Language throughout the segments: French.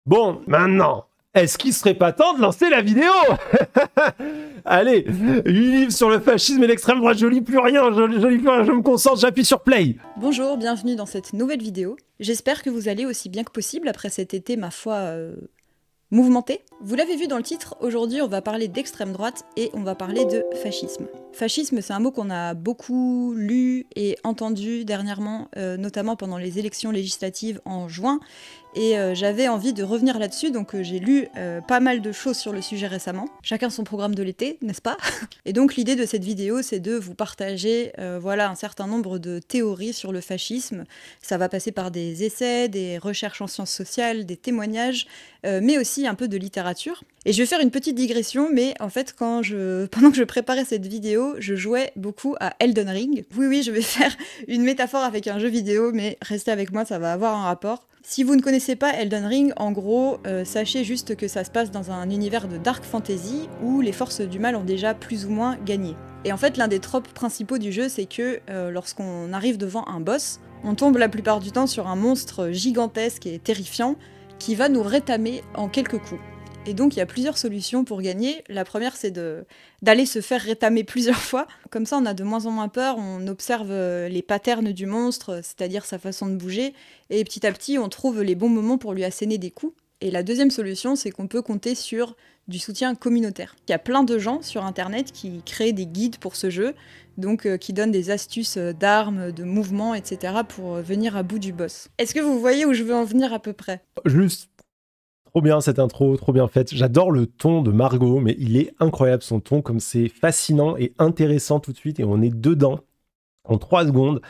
Bon, maintenant, est-ce qu'il serait pas temps de lancer la vidéo? Allez, 8 livres sur le fascisme et l'extrême droite, je lis plus rien, je lis plus rien, je me concentre, j'appuie sur play. Bonjour, bienvenue dans cette nouvelle vidéo. J'espère que vous allez aussi bien que possible après cet été, ma foi, mouvementé. Vous l'avez vu dans le titre, aujourd'hui on va parler d'extrême droite et on va parler de fascisme. Fascisme, c'est un mot qu'on a beaucoup lu et entendu dernièrement, notamment pendant les élections législatives en juin. Et j'avais envie de revenir là-dessus, donc j'ai lu pas mal de choses sur le sujet récemment. Chacun son programme de l'été, n'est-ce pas? Et donc l'idée de cette vidéo, c'est de vous partager voilà, un certain nombre de théories sur le fascisme. Ça va passer par des essais, des recherches en sciences sociales, des témoignages, mais aussi un peu de littérature. Et je vais faire une petite digression, mais en fait, pendant que je préparais cette vidéo, je jouais beaucoup à Elden Ring. Oui, je vais faire une métaphore avec un jeu vidéo, mais restez avec moi, ça va avoir un rapport. Si vous ne connaissez pas Elden Ring, en gros, sachez juste que ça se passe dans un univers de dark fantasy où les forces du mal ont déjà plus ou moins gagné. Et en fait, l'un des tropes principaux du jeu, c'est que lorsqu'on arrive devant un boss, on tombe la plupart du temps sur un monstre gigantesque et terrifiant qui va nous rétamer en quelques coups. Et donc il y a plusieurs solutions pour gagner. La première, c'est d'aller se faire rétamer plusieurs fois. Comme ça, on a de moins en moins peur, on observe les patterns du monstre, c'est-à-dire sa façon de bouger, et petit à petit, on trouve les bons moments pour lui asséner des coups. Et la deuxième solution, c'est qu'on peut compter sur du soutien communautaire. Il y a plein de gens sur Internet qui créent des guides pour ce jeu, donc qui donnent des astuces d'armes, de mouvements, etc. pour venir à bout du boss. Est-ce que vous voyez où je veux en venir à peu près? Juste... Trop bien cette intro, trop bien faite. J'adore le ton de Margot, mais il est incroyable son ton, comme c'est fascinant et intéressant tout de suite, et on est dedans en 3 secondes.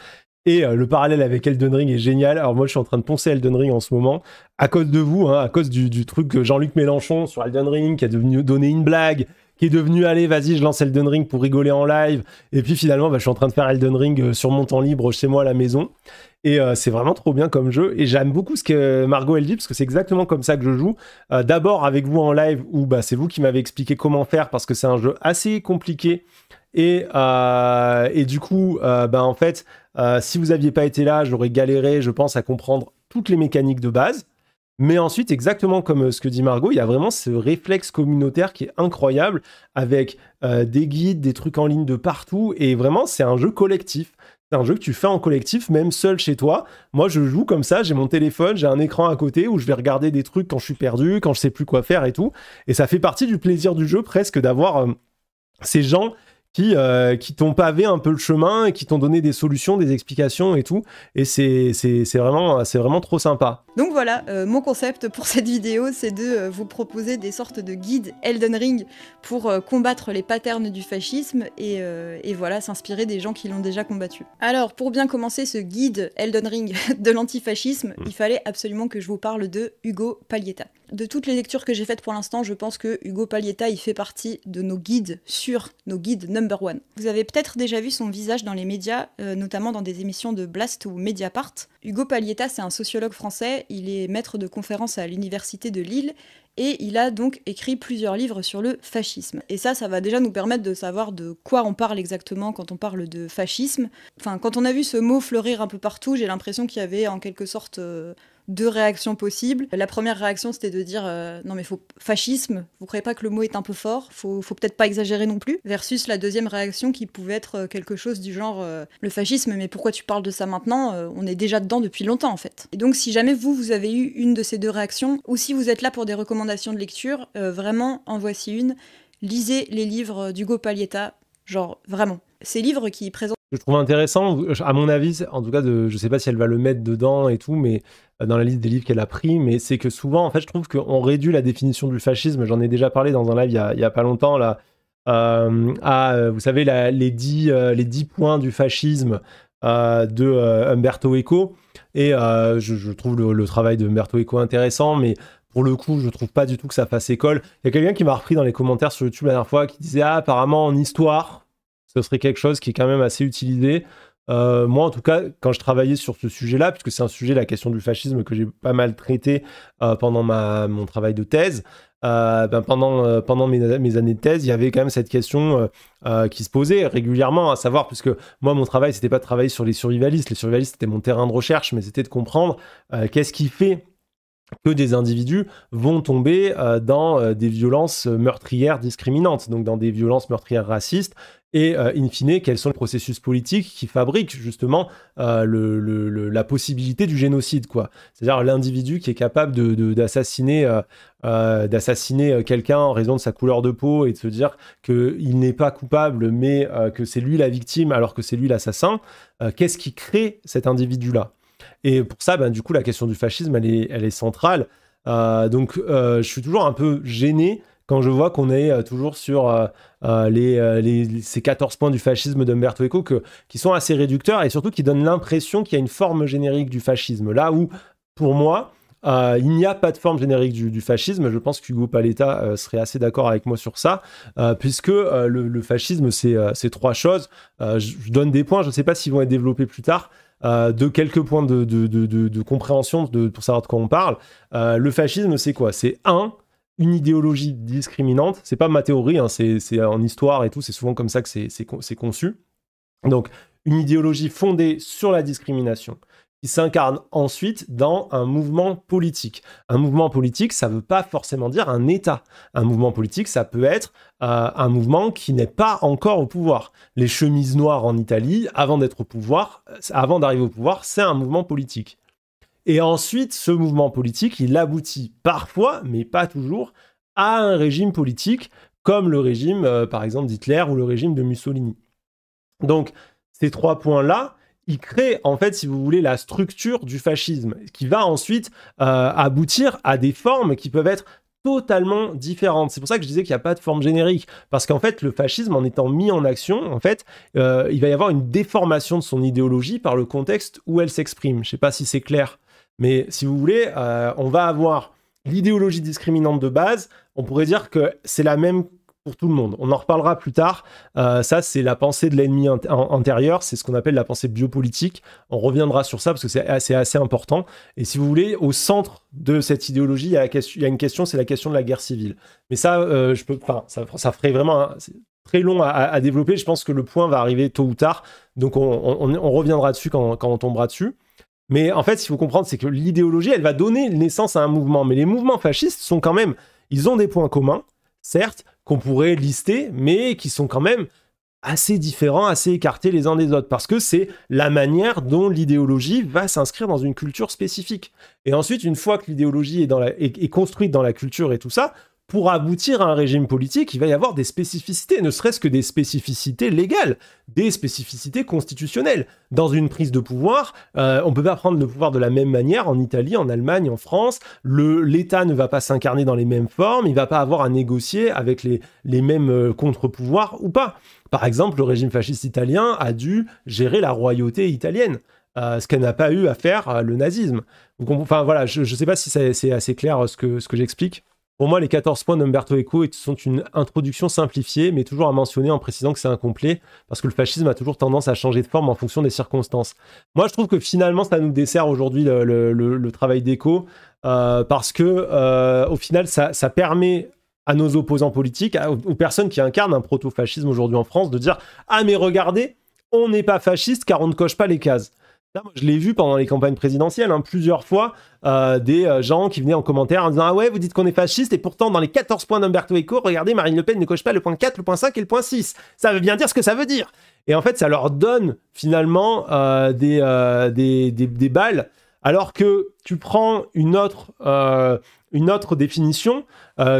Et le parallèle avec Elden Ring est génial. Alors moi, je suis en train de poncer Elden Ring en ce moment, à cause de vous, hein, à cause du truc que Jean-Luc Mélenchon sur Elden Ring, qui a donné une blague, qui est devenu, allez, vas-y, je lance Elden Ring pour rigoler en live. Et puis finalement, je suis en train de faire Elden Ring sur mon temps libre chez moi à la maison. Et c'est vraiment trop bien comme jeu. Et j'aime beaucoup ce que Margot elle dit, parce que c'est exactement comme ça que je joue. D'abord avec vous en live, où c'est vous qui m'avez expliqué comment faire, parce que c'est un jeu assez compliqué. Et du coup, en fait, si vous n'aviez pas été là, j'aurais galéré, je pense, à comprendre toutes les mécaniques de base. Mais ensuite, exactement comme ce que dit Margot, il y a vraiment ce réflexe communautaire qui est incroyable, avec des guides, des trucs en ligne de partout. Et vraiment, c'est un jeu collectif. C'est un jeu que tu fais en collectif, même seul chez toi. Moi, je joue comme ça, j'ai mon téléphone, j'ai un écran à côté où je vais regarder des trucs quand je suis perdu, quand je sais plus quoi faire et tout. Et ça fait partie du plaisir du jeu presque d'avoir ces gens qui t'ont pavé un peu le chemin et qui t'ont donné des solutions, des explications et tout. Et c'est vraiment trop sympa. Donc voilà, mon concept pour cette vidéo, c'est de vous proposer des sortes de guides Elden Ring pour combattre les patterns du fascisme et voilà, s'inspirer des gens qui l'ont déjà combattu. Alors, pour bien commencer ce guide Elden Ring de l'antifascisme, il fallait absolument que je vous parle de Ugo Paglietta. De toutes les lectures que j'ai faites pour l'instant, je pense que Ugo Paglietta, il fait partie de nos guides nos guides number one. Vous avez peut-être déjà vu son visage dans les médias, notamment dans des émissions de Blast ou Mediapart. Hugo Paglietta, c'est un sociologue français, il est maître de conférences à l'université de Lille, et il a donc écrit plusieurs livres sur le fascisme. Et ça va déjà nous permettre de savoir de quoi on parle exactement quand on parle de fascisme. Enfin, quand on a vu ce mot fleurir un peu partout, j'ai l'impression qu'il y avait en quelque sorte... deux réactions possibles. La première réaction, c'était de dire non mais fascisme, vous croyez pas que le mot est un peu fort, faut peut-être pas exagérer non plus, versus la deuxième réaction qui pouvait être quelque chose du genre le fascisme, mais pourquoi tu parles de ça maintenant, on est déjà dedans depuis longtemps en fait. Et donc si jamais vous avez eu une de ces deux réactions, ou si vous êtes là pour des recommandations de lecture, vraiment en voici une, lisez les livres d'Ugo Paglietta, genre vraiment. Ces livres qui présentent... Je trouve intéressant, à mon avis, en tout cas, je sais pas si elle va le mettre dedans et tout, mais dans la liste des livres qu'elle a pris, mais c'est que souvent, en fait, je trouve qu'on réduit la définition du fascisme. J'en ai déjà parlé dans un live il y a pas longtemps, là, vous savez, les 10 points du fascisme de Umberto Eco. Et je trouve le travail de Umberto Eco intéressant, mais pour le coup, je trouve pas du tout que ça fasse école. Il y a quelqu'un qui m'a repris dans les commentaires sur YouTube la dernière fois qui disait « Ah, apparemment, en histoire... » ce serait quelque chose qui est quand même assez utilisé. Moi, en tout cas, quand je travaillais sur ce sujet-là, puisque c'est un sujet, la question du fascisme, que j'ai pas mal traité pendant mon travail de thèse, pendant mes années de thèse, il y avait quand même cette question qui se posait régulièrement, à savoir, puisque moi, mon travail, c'était pas de travailler sur les survivalistes. Les survivalistes, c'était mon terrain de recherche, mais c'était de comprendre qu'est-ce qui fait que des individus vont tomber dans des violences meurtrières discriminantes, donc dans des violences meurtrières racistes, et in fine, quels sont les processus politiques qui fabriquent justement la possibilité du génocide, quoi. C'est-à-dire l'individu qui est capable d'assassiner quelqu'un en raison de sa couleur de peau et de se dire qu'il n'est pas coupable, mais que c'est lui la victime alors que c'est lui l'assassin. Qu'est-ce qui crée cet individu-là? Et pour ça, du coup, la question du fascisme, elle est centrale. Donc, je suis toujours un peu gêné quand je vois qu'on est toujours sur ces 14 points du fascisme d'Umberto Eco qui sont assez réducteurs et surtout qui donnent l'impression qu'il y a une forme générique du fascisme. Là où, pour moi, il n'y a pas de forme générique du fascisme. Je pense qu'Hugo Paletta serait assez d'accord avec moi sur ça, puisque le fascisme, c'est trois choses. Je donne des points, je ne sais pas s'ils vont être développés plus tard. De quelques points de compréhension pour savoir de quoi on parle. Le fascisme, c'est quoi? C'est une idéologie discriminante. C'est pas ma théorie, hein, c'est en histoire et tout, c'est souvent comme ça que c'est conçu. Donc, une idéologie fondée sur la discrimination, qui s'incarne ensuite dans un mouvement politique. Un mouvement politique, ça ne veut pas forcément dire un État. Un mouvement politique, ça peut être un mouvement qui n'est pas encore au pouvoir. Les chemises noires en Italie, avant d'arriver au pouvoir, c'est un mouvement politique. Et ensuite, ce mouvement politique, il aboutit parfois, mais pas toujours, à un régime politique, comme le régime, par exemple, d'Hitler ou le régime de Mussolini. Donc, ces trois points-là, il crée, en fait, si vous voulez, la structure du fascisme, qui va ensuite aboutir à des formes qui peuvent être totalement différentes. C'est pour ça que je disais qu'il n'y a pas de forme générique, parce qu'en fait, le fascisme, en étant mis en action, en fait, il va y avoir une déformation de son idéologie par le contexte où elle s'exprime. Je ne sais pas si c'est clair, mais si vous voulez, on va avoir l'idéologie discriminante de base, on pourrait dire que c'est la même pour tout le monde. On en reparlera plus tard. Ça, c'est la pensée de l'ennemi intérieur. C'est ce qu'on appelle la pensée biopolitique. On reviendra sur ça parce que c'est assez important. Et si vous voulez, au centre de cette idéologie, il y a une question, c'est la question de la guerre civile. Mais ça, ça ferait vraiment très long à développer. Je pense que le point va arriver tôt ou tard. Donc, on reviendra dessus quand on tombera dessus. Mais en fait, ce qu'il faut comprendre, c'est que l'idéologie, elle va donner naissance à un mouvement. Mais les mouvements fascistes sont quand même... Ils ont des points communs, certes, qu'on pourrait lister, mais qui sont quand même assez différents, assez écartés les uns des autres, parce que c'est la manière dont l'idéologie va s'inscrire dans une culture spécifique. Et ensuite, une fois que l'idéologie est construite dans la culture et tout ça, pour aboutir à un régime politique, il va y avoir des spécificités, ne serait-ce que des spécificités légales, des spécificités constitutionnelles. Dans une prise de pouvoir, on ne peut pas prendre le pouvoir de la même manière en Italie, en Allemagne, en France. L'État ne va pas s'incarner dans les mêmes formes, il ne va pas avoir à négocier avec les mêmes contre-pouvoirs ou pas. Par exemple, le régime fasciste italien a dû gérer la royauté italienne, ce qu'elle n'a pas eu à faire le nazisme. Donc, enfin voilà, je ne sais pas si c'est assez clair ce que j'explique. Pour moi, les 14 points d'Umberto Eco sont une introduction simplifiée, mais toujours à mentionner en précisant que c'est incomplet, parce que le fascisme a toujours tendance à changer de forme en fonction des circonstances. Moi, je trouve que finalement, ça nous dessert aujourd'hui le travail d'Eco, parce que au final, ça permet à nos opposants politiques, aux personnes qui incarnent un proto-fascisme aujourd'hui en France, de dire « Ah, mais regardez, on n'est pas fasciste car on ne coche pas les cases ». Là, moi, je l'ai vu pendant les campagnes présidentielles, plusieurs fois, des gens qui venaient en commentaire en disant « Ah ouais, vous dites qu'on est fasciste, et pourtant, dans les 14 points d'Umberto Eco, regardez, Marine Le Pen ne coche pas le point 4, le point 5 et le point 6. Ça veut bien dire ce que ça veut dire. » Et en fait, ça leur donne finalement des balles, alors que tu prends une autre définition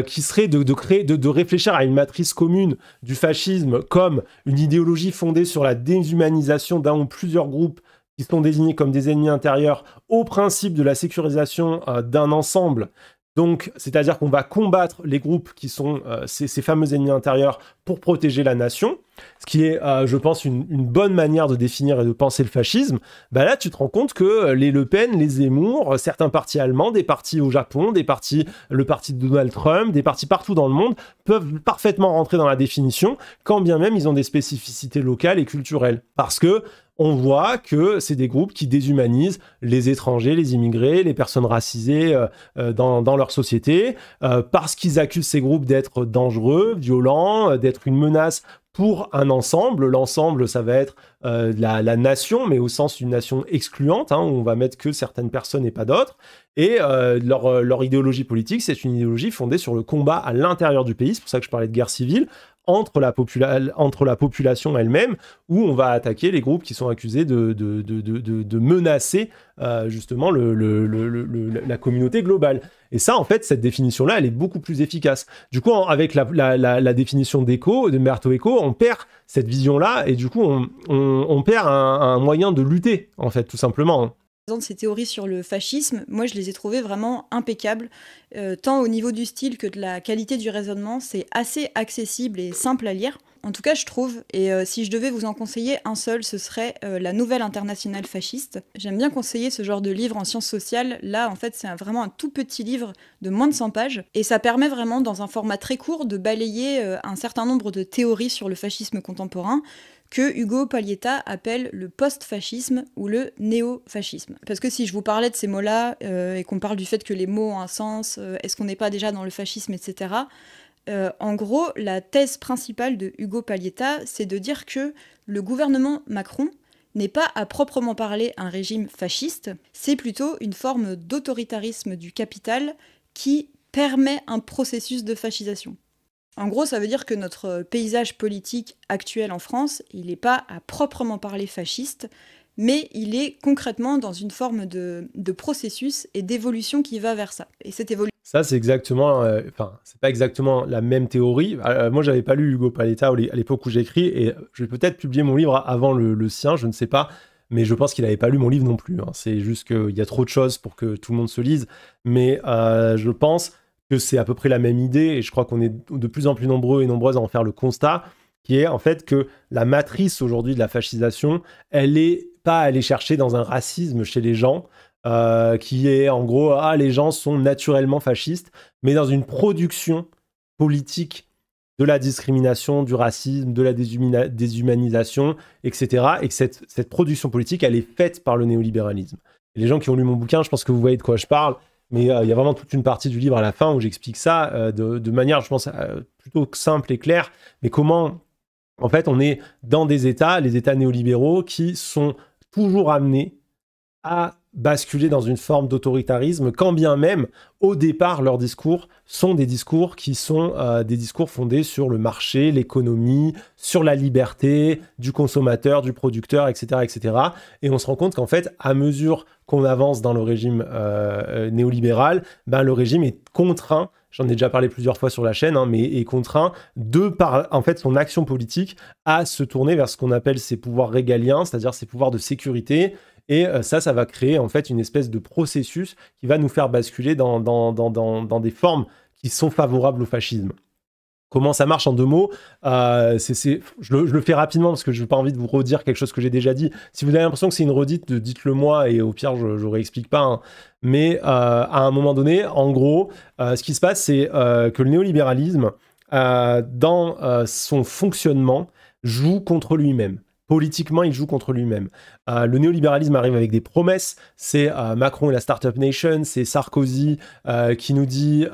qui serait de réfléchir à une matrice commune du fascisme comme une idéologie fondée sur la déshumanisation d'un ou plusieurs groupes qui sont désignés comme des ennemis intérieurs au principe de la sécurisation d'un ensemble. Donc, c'est-à-dire qu'on va combattre les groupes qui sont ces fameux ennemis intérieurs pour protéger la nation, ce qui est, je pense, une bonne manière de définir et de penser le fascisme. Là, tu te rends compte que les Le Pen, les Zemmour, certains partis allemands, des partis au Japon, le parti de Donald Trump, des partis partout dans le monde, peuvent parfaitement rentrer dans la définition, quand bien même ils ont des spécificités locales et culturelles. Parce que on voit que c'est des groupes qui déshumanisent les étrangers, les immigrés, les personnes racisées dans leur société, parce qu'ils accusent ces groupes d'être dangereux, violents, d'être une menace pour un ensemble. L'ensemble, ça va être la nation, mais au sens d'une nation excluante, hein, où on va mettre que certaines personnes et pas d'autres. Et leur idéologie politique, c'est une idéologie fondée sur le combat à l'intérieur du pays. C'est pour ça que je parlais de guerre civile, entre la population elle-même, où on va attaquer les groupes qui sont accusés de menacer justement la communauté globale. Et ça, en fait, cette définition-là, elle est beaucoup plus efficace. Du coup, avec la définition d'Umberto Eco, on perd cette vision-là, et du coup, on perd un moyen de lutter, en fait, tout simplement, hein. De ces théories sur le fascisme, moi je les ai trouvées vraiment impeccables, tant au niveau du style que de la qualité du raisonnement. C'est assez accessible et simple à lire, en tout cas je trouve, et si je devais vous en conseiller un seul, ce serait La Nouvelle Internationale Fasciste. J'aime bien conseiller ce genre de livre en sciences sociales. Là en fait c'est vraiment un tout petit livre de moins de 100 pages, et ça permet vraiment dans un format très court de balayer un certain nombre de théories sur le fascisme contemporain, que Ugo Paglietta appelle le post-fascisme ou le néo-fascisme. Parce que si je vous parlais de ces mots-là, et qu'on parle du fait que les mots ont un sens, est-ce qu'on n'est pas déjà dans le fascisme, etc. En gros, la thèse principale de Ugo Paglietta, c'est de dire que le gouvernement Macron n'est pas à proprement parler un régime fasciste, c'est plutôt une forme d'autoritarisme du capital qui permet un processus de fascisation. En gros, ça veut dire que notre paysage politique actuel en France, il n'est pas à proprement parler fasciste, mais il est concrètement dans une forme de processus et d'évolution qui va vers ça. Et cette évolution... Ça, c'est exactement... c'est pas exactement la même théorie. Moi, j'avais pas lu Ugo Paglietta à l'époque où j'écris, et je vais peut-être publier mon livre avant le sien, je ne sais pas, mais je pense qu'il n'avait pas lu mon livre non plus, hein. C'est juste qu'il y a trop de choses pour que tout le monde se lise, mais je pense que c'est à peu près la même idée, et je crois qu'on est de plus en plus nombreux et nombreuses à en faire le constat, qui est en fait que la matrice aujourd'hui de la fascisation, elle n'est pas allée chercher dans un racisme chez les gens, qui est en gros, les gens sont naturellement fascistes, mais dans une production politique de la discrimination, du racisme, de la déshumanisation, etc. Et que cette production politique, elle est faite par le néolibéralisme. Et les gens qui ont lu mon bouquin, je pense que vous voyez de quoi je parle, mais il y a vraiment toute une partie du livre à la fin où j'explique ça de manière, je pense, plutôt simple et claire, mais comment, en fait, on est dans des États, les États néolibéraux, qui sont toujours amenés à basculer dans une forme d'autoritarisme, quand bien même, au départ, leurs discours sont des discours qui sont des discours fondés sur le marché, l'économie, sur la liberté du consommateur, du producteur, etc., etc. Et on se rend compte qu'en fait, à mesure qu'on avance dans le régime néolibéral, le régime est contraint, j'en ai déjà parlé plusieurs fois sur la chaîne, mais est contraint par en fait son action politique à se tourner vers ce qu'on appelle ses pouvoirs régaliens, c'est-à-dire ses pouvoirs de sécurité. Et ça va créer en fait une espèce de processus qui va nous faire basculer dans des formes qui sont favorables au fascisme. Comment ça marche en 2 mots, je le fais rapidement parce que je n'ai pas envie de vous redire quelque chose que j'ai déjà dit. Si vous avez l'impression que c'est une redite, dites-le moi et au pire, je ne réexplique pas, hein. Mais à un moment donné, en gros, ce qui se passe, c'est que le néolibéralisme, dans son fonctionnement, joue contre lui-même. Politiquement, il joue contre lui-même. Le néolibéralisme arrive avec des promesses. C'est Macron et la Startup Nation. C'est Sarkozy qui nous dit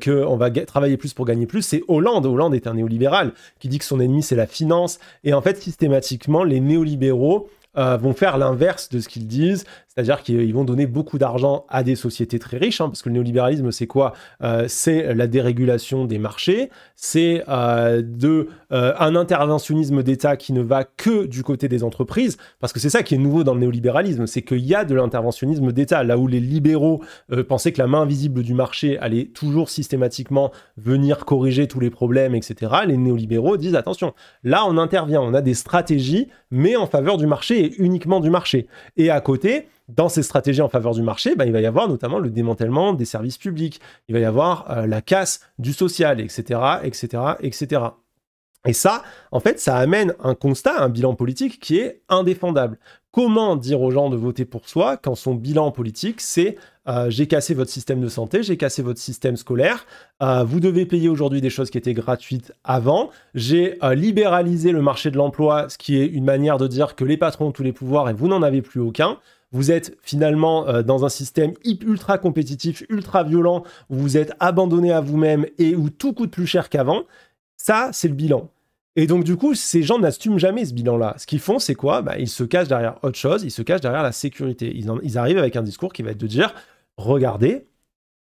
qu'on va travailler plus pour gagner plus. C'est Hollande. Hollande est un néolibéral qui dit que son ennemi, c'est la finance. Et en fait, systématiquement, les néolibéraux vont faire l'inverse de ce qu'ils disent, c'est-à-dire qu'ils vont donner beaucoup d'argent à des sociétés très riches, parce que le néolibéralisme, c'est quoi ? C'est la dérégulation des marchés, c'est un interventionnisme d'État qui ne va que du côté des entreprises, parce que c'est ça qui est nouveau dans le néolibéralisme, c'est qu'il y a de l'interventionnisme d'État, là où les libéraux pensaient que la main invisible du marché allait toujours systématiquement venir corriger tous les problèmes, etc., les néolibéraux disent, attention, là on intervient, on a des stratégies, mais en faveur du marché et uniquement du marché. Et à côté, dans ces stratégies en faveur du marché, il va y avoir notamment le démantèlement des services publics, il va y avoir la casse du social, etc., etc., etc. Et ça, en fait, ça amène un constat, un bilan politique qui est indéfendable. Comment dire aux gens de voter pour soi quand son bilan politique, c'est j'ai cassé votre système de santé, j'ai cassé votre système scolaire, vous devez payer aujourd'hui des choses qui étaient gratuites avant, j'ai libéralisé le marché de l'emploi, ce qui est une manière de dire que les patrons ont tous les pouvoirs et vous n'en avez plus aucun. Vous êtes finalement dans un système ultra compétitif, ultra violent, où vous êtes abandonné à vous-même et où tout coûte plus cher qu'avant. Ça, c'est le bilan. Et donc, du coup, ces gens n'assument jamais ce bilan-là. Ce qu'ils font, c'est quoi? Ils se cachent derrière autre chose, ils se cachent derrière la sécurité. Ils arrivent avec un discours qui va être de dire, regardez,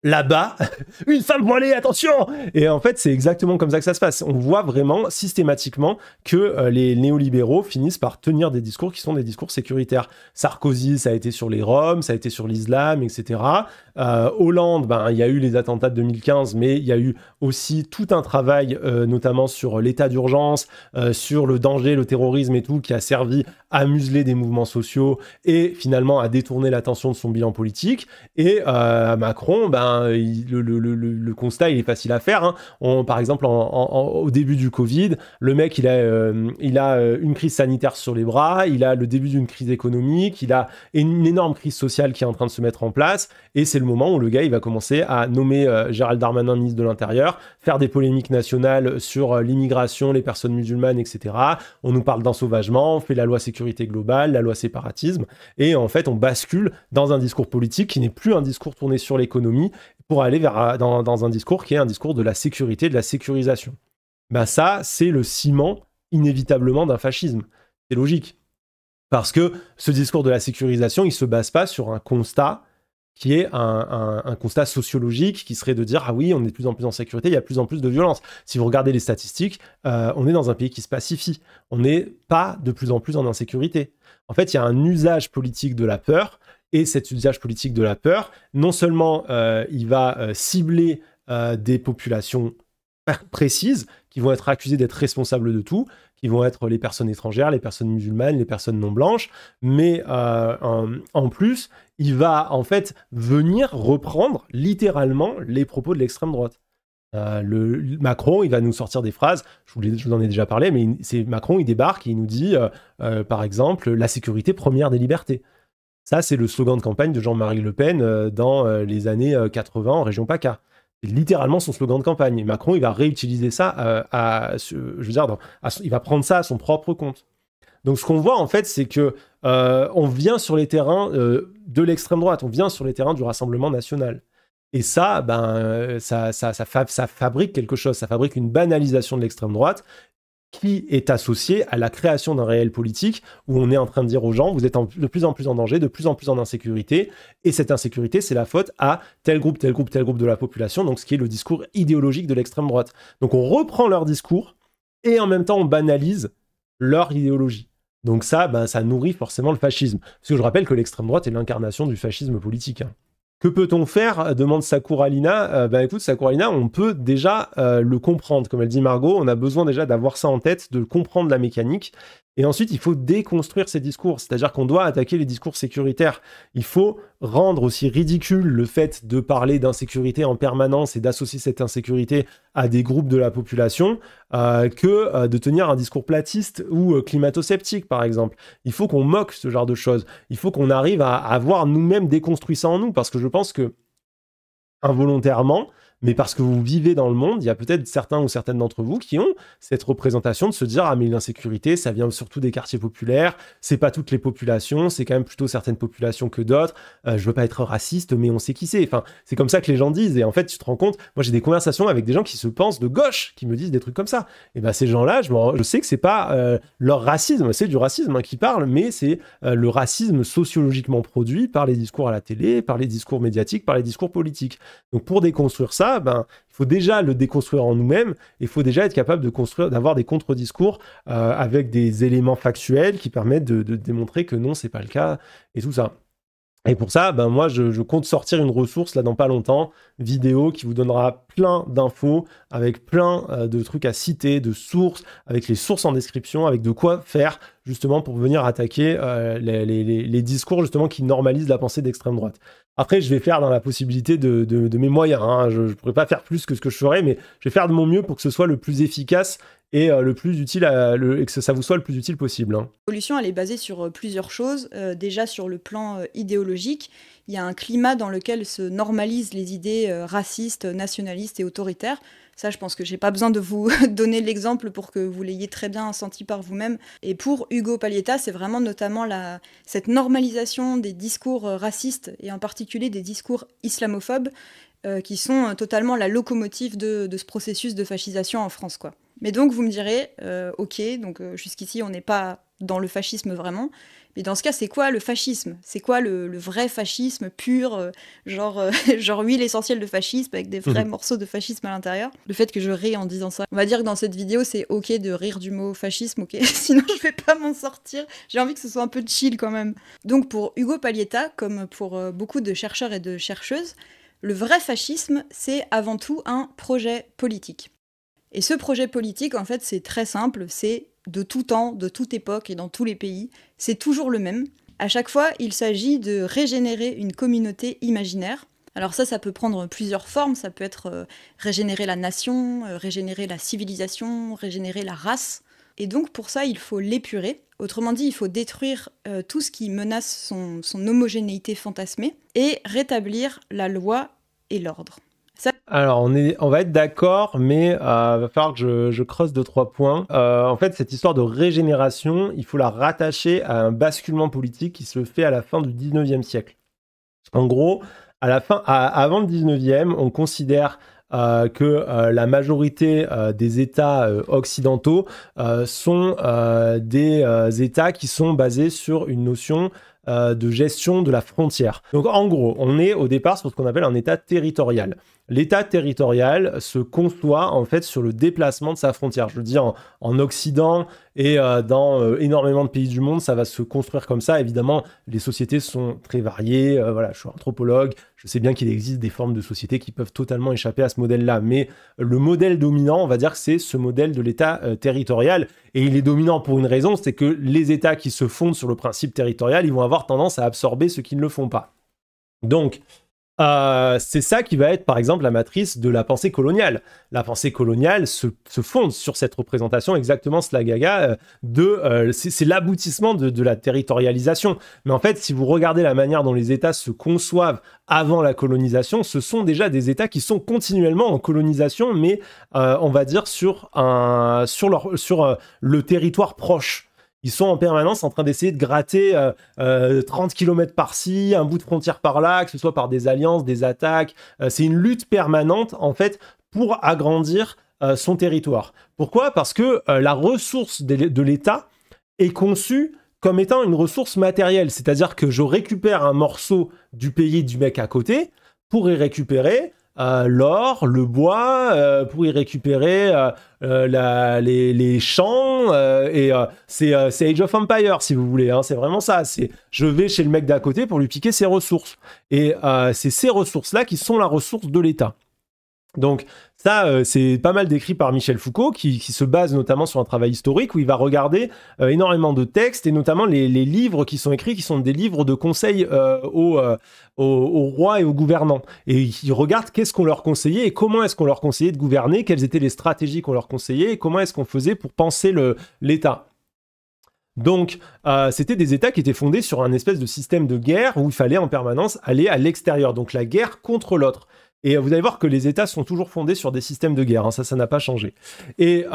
là-bas, une femme voilée, attention! Et en fait, c'est exactement comme ça que ça se passe. On voit vraiment systématiquement que les néolibéraux finissent par tenir des discours qui sont des discours sécuritaires. Sarkozy, ça a été sur les Roms, ça a été sur l'islam, etc. Hollande, il y a eu les attentats de 2015, mais il y a eu aussi tout un travail, notamment sur l'état d'urgence, sur le danger, le terrorisme et tout, qui a servi à museler des mouvements sociaux et finalement à détourner l'attention de son bilan politique. Et Macron, le constat, il est facile à faire. Hein. Par exemple, au début du Covid, le mec, il a une crise sanitaire sur les bras, il a le début d'une crise économique, il a une énorme crise sociale qui est en train de se mettre en place, et c'est le moment où le gars, il va commencer à nommer Gérald Darmanin ministre de l'Intérieur, faire des polémiques nationales sur l'immigration, les personnes musulmanes, etc. On nous parle d'ensauvagement, on fait la loi sécurité globale, la loi séparatisme, et en fait, on bascule dans un discours politique qui n'est plus un discours tourné sur l'économie, pour aller dans un discours qui est un discours de la sécurité, de la sécurisation. Ça, c'est le ciment inévitablement d'un fascisme. C'est logique. Parce que ce discours de la sécurisation, il ne se base pas sur un constat qui est un constat sociologique qui serait de dire « Ah oui, on est de plus en plus en sécurité, il y a de plus en plus de violence. » Si vous regardez les statistiques, on est dans un pays qui se pacifie. On n'est pas de plus en plus en insécurité. En fait, il y a un usage politique de la peur. Et cet usage politique de la peur, non seulement il va cibler des populations précises qui vont être accusées d'être responsables de tout, qui vont être les personnes étrangères, les personnes musulmanes, les personnes non blanches, mais en plus, il va en fait venir reprendre littéralement les propos de l'extrême droite. Macron, il va nous sortir des phrases, je vous en ai déjà parlé, mais Macron, il débarque et il nous dit, par exemple, la sécurité première des libertés. Ça, c'est le slogan de campagne de Jean-Marie Le Pen dans les années 80 en région PACA. C'est littéralement son slogan de campagne. Et Macron, il va réutiliser ça il va prendre ça à son propre compte. Donc, ce qu'on voit, en fait, c'est que on vient sur les terrains de l'extrême droite, on vient sur les terrains du Rassemblement national. Et ça, ça fabrique quelque chose, ça fabrique une banalisation de l'extrême droite qui est associé à la création d'un réel politique où on est en train de dire aux gens, vous êtes de plus en plus en danger, de plus en plus en insécurité, et cette insécurité, c'est la faute à tel groupe, tel groupe, tel groupe de la population, donc ce qui est le discours idéologique de l'extrême droite. Donc on reprend leur discours, et en même temps on banalise leur idéologie. Donc ça, ça nourrit forcément le fascisme. Parce que je rappelle que l'extrême droite est l'incarnation du fascisme politique. Que peut-on faire? Demande Sakura Alina. Écoute, Sakura Alina, on peut déjà le comprendre. Comme elle dit Margot, on a besoin déjà d'avoir ça en tête, de comprendre la mécanique. Et ensuite, il faut déconstruire ces discours. C'est-à-dire qu'on doit attaquer les discours sécuritaires. Il faut rendre aussi ridicule le fait de parler d'insécurité en permanence et d'associer cette insécurité à des groupes de la population que de tenir un discours platiste ou climato-sceptique, par exemple. Il faut qu'on moque ce genre de choses. Il faut qu'on arrive à avoir nous-mêmes déconstruit ça en nous, parce que je pense que involontairement, mais parce que vous vivez dans le monde, il y a peut-être certains ou certaines d'entre vous qui ont cette représentation de se dire « Ah, mais l'insécurité, ça vient surtout des quartiers populaires, c'est pas toutes les populations, c'est quand même plutôt certaines populations que d'autres, je veux pas être raciste, mais on sait qui c'est. » Enfin, c'est comme ça que les gens disent, et en fait, tu te rends compte, moi j'ai des conversations avec des gens qui se pensent de gauche, qui me disent des trucs comme ça. Et ces gens-là, je sais que c'est pas leur racisme, c'est du racisme qui parle, mais c'est le racisme sociologiquement produit par les discours à la télé, par les discours médiatiques, par les discours politiques. Donc pour déconstruire ça, il faut déjà le déconstruire en nous-mêmes, et il faut déjà être capable d'avoir des contre-discours avec des éléments factuels qui permettent de démontrer que non, c'est pas le cas, et tout ça. Et pour ça, moi, je compte sortir une ressource, là, dans pas longtemps, vidéo, qui vous donnera plein d'infos, avec plein de trucs à citer, de sources, avec les sources en description, avec de quoi faire, justement, pour venir attaquer les discours, justement, qui normalisent la pensée d'extrême droite. Après, je vais faire dans la possibilité de mes moyens. Hein. Je ne pourrais pas faire plus que ce que je ferais, mais je vais faire de mon mieux pour que ce soit le plus efficace et le plus utile et que ça vous soit le plus utile possible. Hein. L'évolution, elle est basée sur plusieurs choses. Déjà, sur le plan idéologique, il y a un climat dans lequel se normalisent les idées racistes, nationalistes et autoritaires. Ça, je pense que j'ai pas besoin de vous donner l'exemple pour que vous l'ayez très bien senti par vous-même. Et pour Ugo Pallietta, c'est vraiment notamment cette normalisation des discours racistes, et en particulier des discours islamophobes, qui sont totalement la locomotive de ce processus de fascisation en France, quoi. Mais donc vous me direz, ok, donc jusqu'ici on n'est pas dans le fascisme vraiment, mais dans ce cas c'est quoi le fascisme? C'est quoi le vrai fascisme pur, genre huile essentielle de fascisme avec des vrais morceaux de fascisme à l'intérieur? Le fait que je ris en disant ça, on va dire que dans cette vidéo c'est ok de rire du mot fascisme, ok, sinon je vais pas m'en sortir, j'ai envie que ce soit un peu chill quand même. Donc pour Ugo Paglietta, comme pour beaucoup de chercheurs et de chercheuses, le vrai fascisme c'est avant tout un projet politique. Et ce projet politique, en fait, c'est très simple, c'est de tout temps, de toute époque et dans tous les pays, c'est toujours le même. À chaque fois, il s'agit de régénérer une communauté imaginaire. Alors ça peut prendre plusieurs formes, ça peut être régénérer la nation, régénérer la civilisation, régénérer la race. Et donc pour ça, il faut l'épurer. Autrement dit, il faut détruire tout ce qui menace son homogénéité fantasmée et rétablir la loi et l'ordre. Alors, on va être d'accord, mais va falloir que je creuse 2-3 points. En fait, cette histoire de régénération, il faut la rattacher à un basculement politique qui se fait à la fin du 19e siècle. En gros, avant le 19e, on considère que la majorité des États occidentaux sont des États qui sont basés sur une notion de gestion de la frontière. Donc en gros, on est au départ sur ce qu'on appelle un État territorial. L'État territorial se conçoit en fait sur le déplacement de sa frontière. Je veux dire, en Occident et dans énormément de pays du monde, ça va se construire comme ça. Évidemment, les sociétés sont très variées. Voilà, je suis anthropologue, je sais bien qu'il existe des formes de sociétés qui peuvent totalement échapper à ce modèle-là. Mais le modèle dominant, on va dire que c'est ce modèle de l'État territorial. Et il est dominant pour une raison, c'est que les États qui se fondent sur le principe territorial, ils vont avoir tendance à absorber ceux qui ne le font pas. Donc, c'est ça qui va être, par exemple, la matrice de la pensée coloniale. La pensée coloniale se fonde sur cette représentation exactement slagaga c'est l'aboutissement de la territorialisation. Mais en fait, si vous regardez la manière dont les États se conçoivent avant la colonisation, ce sont déjà des États qui sont continuellement en colonisation, mais on va dire sur le territoire proche. Ils sont en permanence en train d'essayer de gratter 30 km par-ci, un bout de frontière par-là, que ce soit par des alliances, des attaques. C'est une lutte permanente, en fait, pour agrandir son territoire. Pourquoi ? Parce que la ressource de l'État est conçue comme étant une ressource matérielle. C'est-à-dire que je récupère un morceau du pays du mec à côté pour y récupérer l'or, le bois, pour y récupérer les champs, c'est Age of Empire si vous voulez, hein, c'est vraiment ça, je vais chez le mec d'à côté pour lui piquer ses ressources, et c'est ces ressources-là qui sont la ressource de l'État. Donc ça, c'est pas mal décrit par Michel Foucault, qui se base notamment sur un travail historique où il va regarder énormément de textes, et notamment les livres qui sont écrits, qui sont des livres de conseils aux rois et aux gouvernants. Et il regarde qu'est-ce qu'on leur conseillait et comment est-ce qu'on leur conseillait de gouverner, quelles étaient les stratégies qu'on leur conseillait et comment est-ce qu'on faisait pour penser l'État. Donc, c'était des États qui étaient fondés sur un espèce de système de guerre où il fallait en permanence aller à l'extérieur, donc la guerre contre l'autre. Et vous allez voir que les États sont toujours fondés sur des systèmes de guerre, hein, ça n'a pas changé. Et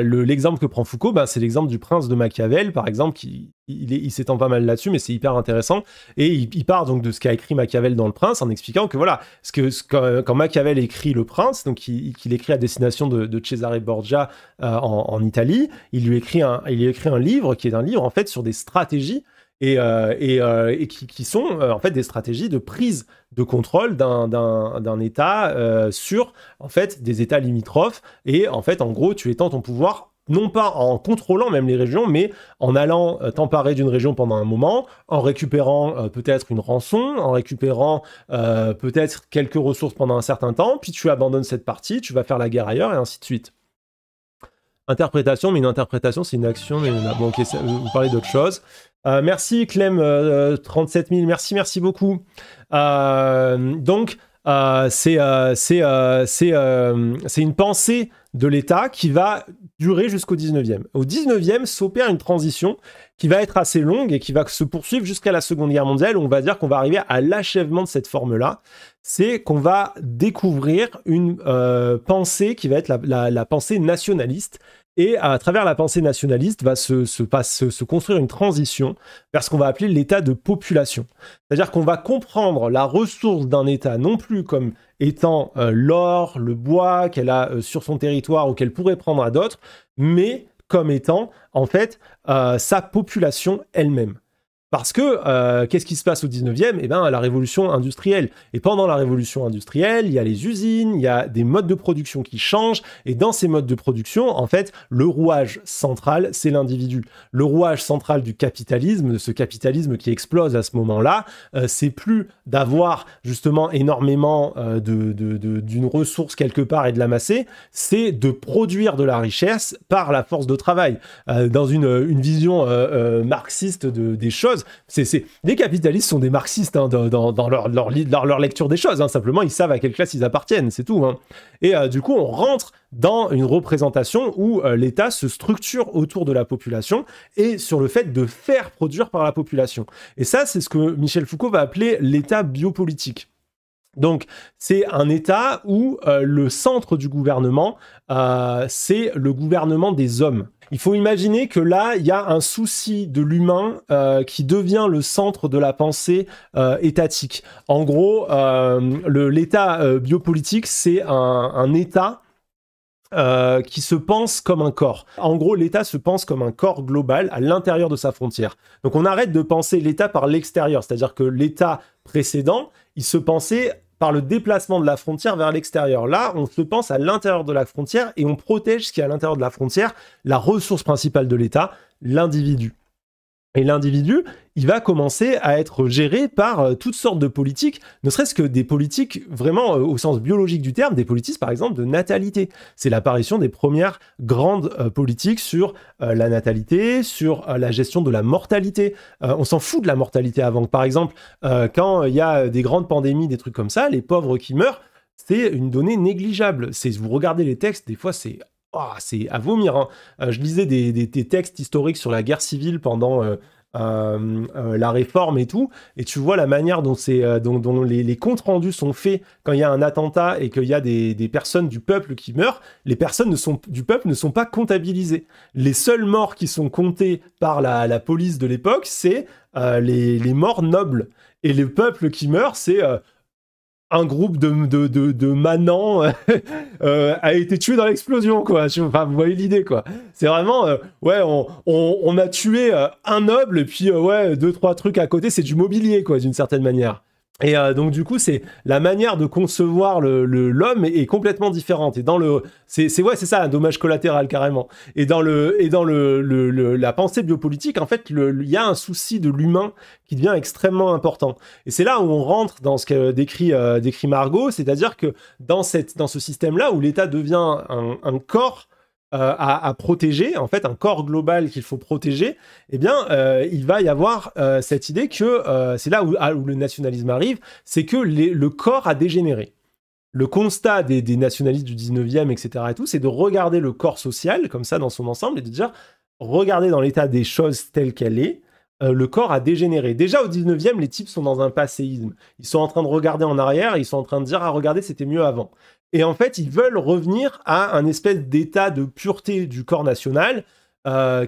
l'exemple que prend Foucault, c'est l'exemple du prince de Machiavel, par exemple, il s'étend pas mal là-dessus, mais c'est hyper intéressant. Et il part donc de ce qu'a écrit Machiavel dans Le Prince, en expliquant que voilà, quand Machiavel écrit Le Prince, donc qu'il écrit à destination de Cesare Borgia en Italie, il lui écrit un livre qui est un livre en fait sur des stratégies et qui sont en fait des stratégies de prise de contrôle d'un État sur en fait des États limitrophes, et en fait en gros tu étends ton pouvoir non pas en contrôlant même les régions, mais en allant t'emparer d'une région pendant un moment, en récupérant peut-être une rançon, en récupérant peut-être quelques ressources pendant un certain temps, puis tu abandonnes cette partie, tu vas faire la guerre ailleurs, et ainsi de suite. Interprétation, mais une interprétation c'est une action, mais bon ok, vous parlez d'autre chose. Merci Clem, 37 000, merci beaucoup. Donc c'est une pensée de l'État qui va durer jusqu'au 19e. Au 19e s'opère une transition qui va être assez longue et qui va se poursuivre jusqu'à la Seconde Guerre mondiale, où on va dire qu'on va arriver à l'achèvement de cette forme-là. C'est qu'on va découvrir une pensée qui va être la pensée nationaliste, Et à travers la pensée nationaliste va se construire une transition vers ce qu'on va appeler l'état de population. C'est-à-dire qu'on va comprendre la ressource d'un État non plus comme étant l'or, le bois qu'elle a sur son territoire ou qu'elle pourrait prendre à d'autres, mais comme étant en fait sa population elle-même. Parce que, qu'est-ce qui se passe au 19e? Eh bien, la révolution industrielle. Et pendant la révolution industrielle, il y a les usines, il y a des modes de production qui changent. Et dans ces modes de production, en fait, le rouage central, c'est l'individu. Le rouage central du capitalisme, de ce capitalisme qui explose à ce moment-là, c'est plus d'avoir justement énormément d'une ressource quelque part et de l'amasser, c'est de produire de la richesse par la force de travail. Dans une vision marxiste des choses, les capitalistes sont des marxistes hein, dans leur lecture des choses. Hein. Simplement, ils savent à quelle classe ils appartiennent, c'est tout. Hein. Et du coup, on rentre dans une représentation où l'État se structure autour de la population et sur le fait de faire produire par la population. Et ça, c'est ce que Michel Foucault va appeler l'État biopolitique. Donc, c'est un État où le centre du gouvernement, c'est le gouvernement des hommes. Il faut imaginer que là, il y a un souci de l'humain qui devient le centre de la pensée étatique. En gros, l'État biopolitique, c'est un État qui se pense comme un corps. En gros, l'État se pense comme un corps global à l'intérieur de sa frontière. Donc on arrête de penser l'État par l'extérieur, c'est-à-dire que l'État précédent, il se pensait par le déplacement de la frontière vers l'extérieur. Là, on se pense à l'intérieur de la frontière et on protège ce qui est à l'intérieur de la frontière, la ressource principale de l'État, l'individu. Et l'individu, il va commencer à être géré par toutes sortes de politiques, ne serait-ce que des politiques vraiment au sens biologique du terme, des politiques par exemple de natalité. C'est l'apparition des premières grandes politiques sur la natalité, sur la gestion de la mortalité. On s'en fout de la mortalité avant. Par exemple, quand il y a des grandes pandémies, des trucs comme ça, les pauvres qui meurent, c'est une donnée négligeable. Vous regardez les textes, des fois c'est à vomir. Hein. Je lisais des textes historiques sur la guerre civile pendant la réforme et tout, et tu vois la manière dont les comptes rendus sont faits quand il y a un attentat et qu'il y a des personnes du peuple qui meurent. Les personnes du peuple ne sont pas comptabilisées. Les seuls morts qui sont comptés par la police de l'époque, c'est les morts nobles. Et le peuple qui meurt, c'est... un groupe de manants a été tué dans l'explosion, quoi. Enfin, vous voyez l'idée, quoi. C'est vraiment, on a tué un noble, et puis, deux, trois trucs à côté, c'est du mobilier, quoi, d'une certaine manière. Et donc, du coup, c'est la manière de concevoir l'homme est complètement différente. Et c'est ça, un dommage collatéral, carrément. Et dans la pensée biopolitique, en fait, il y a un souci de l'humain qui devient extrêmement important. Et c'est là où on rentre dans ce que décrit Margot, c'est-à-dire que dans ce système-là, où l'État devient un corps à protéger, en fait, un corps global qu'il faut protéger, eh bien, il va y avoir cette idée que, c'est là où le nationalisme arrive, c'est que le corps a dégénéré. Le constat des nationalistes du 19e, etc., et tout, c'est de regarder le corps social, comme ça, dans son ensemble, et de dire, regardez dans l'état des choses tel qu'elle est, le corps a dégénéré. Déjà, au 19e, les types sont dans un passéisme. Ils sont en train de regarder en arrière, ils sont en train de dire, ah, regardez, c'était mieux avant. Et en fait, ils veulent revenir à un espèce d'état de pureté du corps national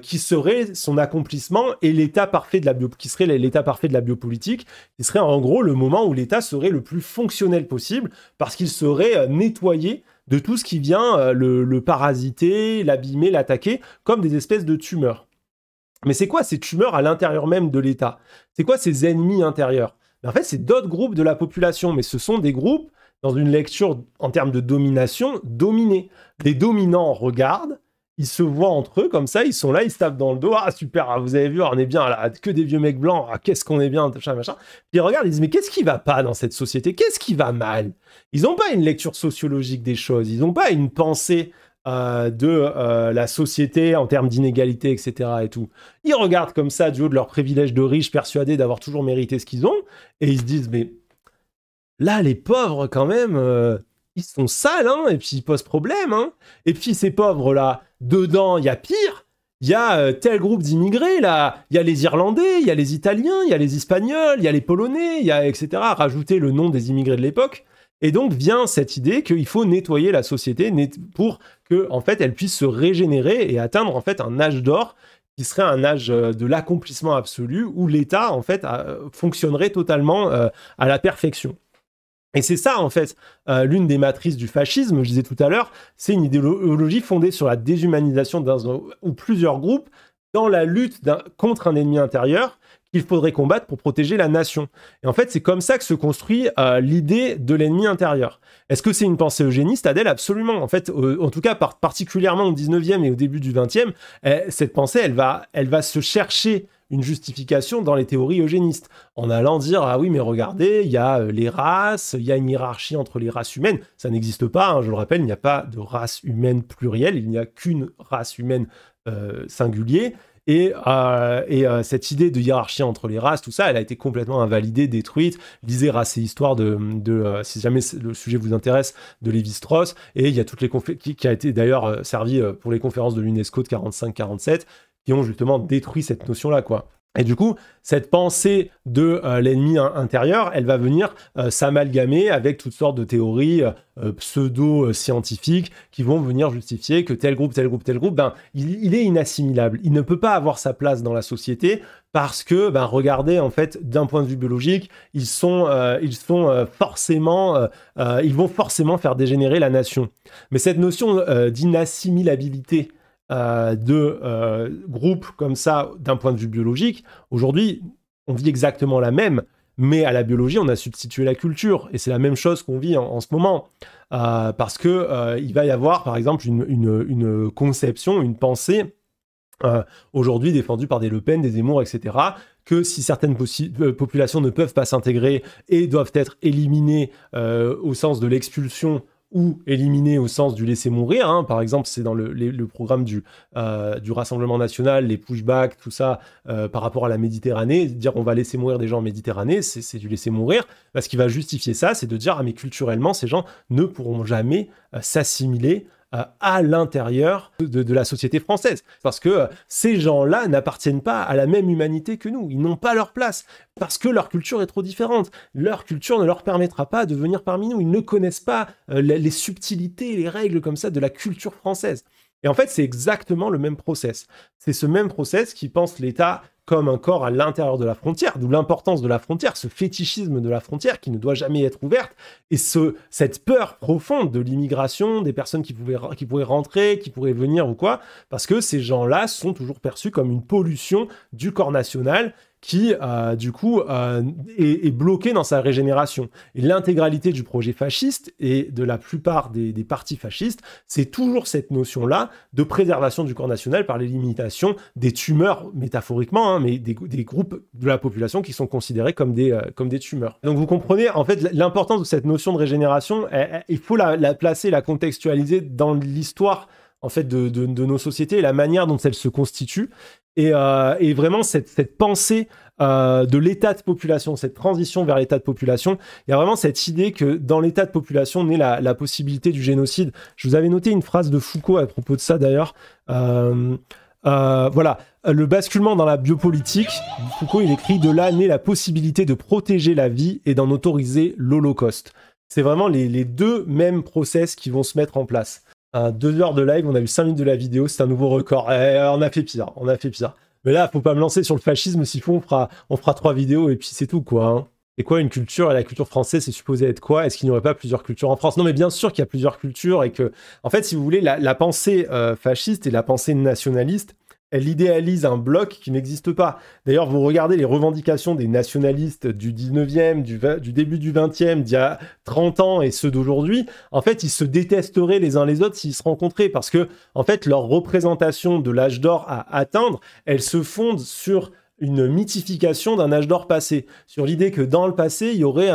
qui serait son accomplissement et l'état parfait qui serait l'état parfait de la biopolitique, qui serait en gros le moment où l'État serait le plus fonctionnel possible parce qu'il serait nettoyé de tout ce qui vient le parasiter, l'abîmer, l'attaquer, comme des espèces de tumeurs. Mais c'est quoi ces tumeurs à l'intérieur même de l'État? C'est quoi ces ennemis intérieurs? En fait, c'est d'autres groupes de la population, mais ce sont des groupes, dans une lecture en termes de domination, dominés. Les dominants regardent, ils se voient entre eux comme ça, ils sont là, ils se tapent dans le dos, ah super, vous avez vu, on est bien là, que des vieux mecs blancs, ah, qu'est-ce qu'on est bien, machin. Puis ils regardent, ils disent, mais qu'est-ce qui va pas dans cette société? Qu'est-ce qui va mal? Ils n'ont pas une lecture sociologique des choses, ils n'ont pas une pensée de la société en termes d'inégalité, etc. et tout. Ils regardent comme ça du haut de leur privilège de riches, persuadés d'avoir toujours mérité ce qu'ils ont, et ils se disent, mais là, les pauvres, quand même, ils sont sales, hein, et puis ils posent problème, hein. Et puis ces pauvres-là, dedans, il y a pire. Il y a tel groupe d'immigrés, là. Il y a les Irlandais, il y a les Italiens, il y a les Espagnols, il y a les Polonais, il y a, etc. Rajoutez le nom des immigrés de l'époque. Et donc vient cette idée qu'il faut nettoyer la société pour que en fait, elle puisse se régénérer et atteindre en fait un âge d'or qui serait un âge de l'accomplissement absolu où l'État en fait fonctionnerait totalement à la perfection. Et c'est ça, en fait, l'une des matrices du fascisme, je disais tout à l'heure, c'est une idéologie fondée sur la déshumanisation d'un ou plusieurs groupes dans la lutte contre un ennemi intérieur qu'il faudrait combattre pour protéger la nation. Et en fait, c'est comme ça que se construit l'idée de l'ennemi intérieur. Est-ce que c'est une pensée eugéniste, Adèle? Absolument. En fait, en tout cas, particulièrement au 19e et au début du 20e, cette pensée, elle va se chercher une justification dans les théories eugénistes, en allant dire « Ah oui, mais regardez, il y a les races, il y a une hiérarchie entre les races humaines. » Ça n'existe pas, hein, je le rappelle, il n'y a pas de race humaine plurielle, il n'y a qu'une race humaine singulière. Et cette idée de hiérarchie entre les races, tout ça, elle a été complètement invalidée, détruite. Lisez Race et Histoire si jamais le sujet vous intéresse, de Lévi-Strauss. Et il y a toutes les qui a été d'ailleurs servi pour les conférences de l'UNESCO de 45-47, qui ont justement détruit cette notion-là, quoi. Et du coup, cette pensée de l'ennemi intérieur, elle va venir s'amalgamer avec toutes sortes de théories pseudo-scientifiques qui vont venir justifier que tel groupe, il est inassimilable. Il ne peut pas avoir sa place dans la société parce que, regardez, en fait, d'un point de vue biologique, ils vont forcément faire dégénérer la nation. Mais cette notion d'inassimilabilité de groupes comme ça d'un point de vue biologique, aujourd'hui on vit exactement la même, mais à la biologie on a substitué la culture, et c'est la même chose qu'on vit en ce moment, parce que il va y avoir par exemple une conception, une pensée aujourd'hui défendue par des Le Pen, des Zemmour, etc., que si certaines populations ne peuvent pas s'intégrer et doivent être éliminées au sens de l'expulsion ou éliminés au sens du laisser mourir, hein. Par exemple, c'est dans le programme du Rassemblement National, les pushbacks, tout ça, par rapport à la Méditerranée, dire on va laisser mourir des gens en Méditerranée, c'est du laisser mourir. Ce qui va justifier ça, c'est de dire, mais culturellement, ces gens ne pourront jamais s'assimiler à l'intérieur de la société française. Parce que ces gens-là n'appartiennent pas à la même humanité que nous. Ils n'ont pas leur place. Parce que leur culture est trop différente. Leur culture ne leur permettra pas de venir parmi nous. Ils ne connaissent pas les subtilités, les règles comme ça de la culture française. Et en fait, c'est exactement le même process. C'est ce même process qui pense l'État comme un corps à l'intérieur de la frontière, d'où l'importance de la frontière, ce fétichisme de la frontière qui ne doit jamais être ouverte, et cette peur profonde de l'immigration, des personnes qui pourraient rentrer, qui pourraient venir ou quoi, parce que ces gens-là sont toujours perçus comme une pollution du corps national qui, du coup, est bloqué dans sa régénération. Et l'intégralité du projet fasciste et de la plupart des partis fascistes, c'est toujours cette notion-là de préservation du corps national par l'élimination des tumeurs, métaphoriquement, hein, mais des groupes de la population qui sont considérés comme des tumeurs. Donc vous comprenez, en fait, l'importance de cette notion de régénération, il faut la placer, la contextualiser dans l'histoire, en fait, de nos sociétés et la manière dont elles se constituent. Et vraiment, cette pensée de l'état de population, cette transition vers l'état de population, il y a vraiment cette idée que dans l'état de population naît la possibilité du génocide. Je vous avais noté une phrase de Foucault à propos de ça, d'ailleurs. Voilà, le basculement dans la biopolitique, Foucault, il écrit « De là naît la possibilité de protéger la vie et d'en autoriser l'Holocauste ». C'est vraiment les deux mêmes process qui vont se mettre en place. 2 heures de live, on a eu 5 minutes de la vidéo, c'est un nouveau record. On a fait pire. Mais là, faut pas me lancer sur le fascisme, s'il faut, on fera 3 vidéos et puis c'est tout, quoi. Hein. Et quoi, une culture? Et la culture française, c'est supposé être quoi? Est-ce qu'il n'y aurait pas plusieurs cultures en France? Non, mais bien sûr qu'il y a plusieurs cultures et que, en fait, si vous voulez, la pensée fasciste et la pensée nationaliste, elle idéalise un bloc qui n'existe pas. D'ailleurs, vous regardez les revendications des nationalistes du 19e, du début du 20e, d'il y a 30 ans et ceux d'aujourd'hui, en fait, ils se détesteraient les uns les autres s'ils se rencontraient parce que, en fait, leur représentation de l'âge d'or à atteindre, elle se fonde sur une mythification d'un âge d'or passé, sur l'idée que dans le passé, il y aurait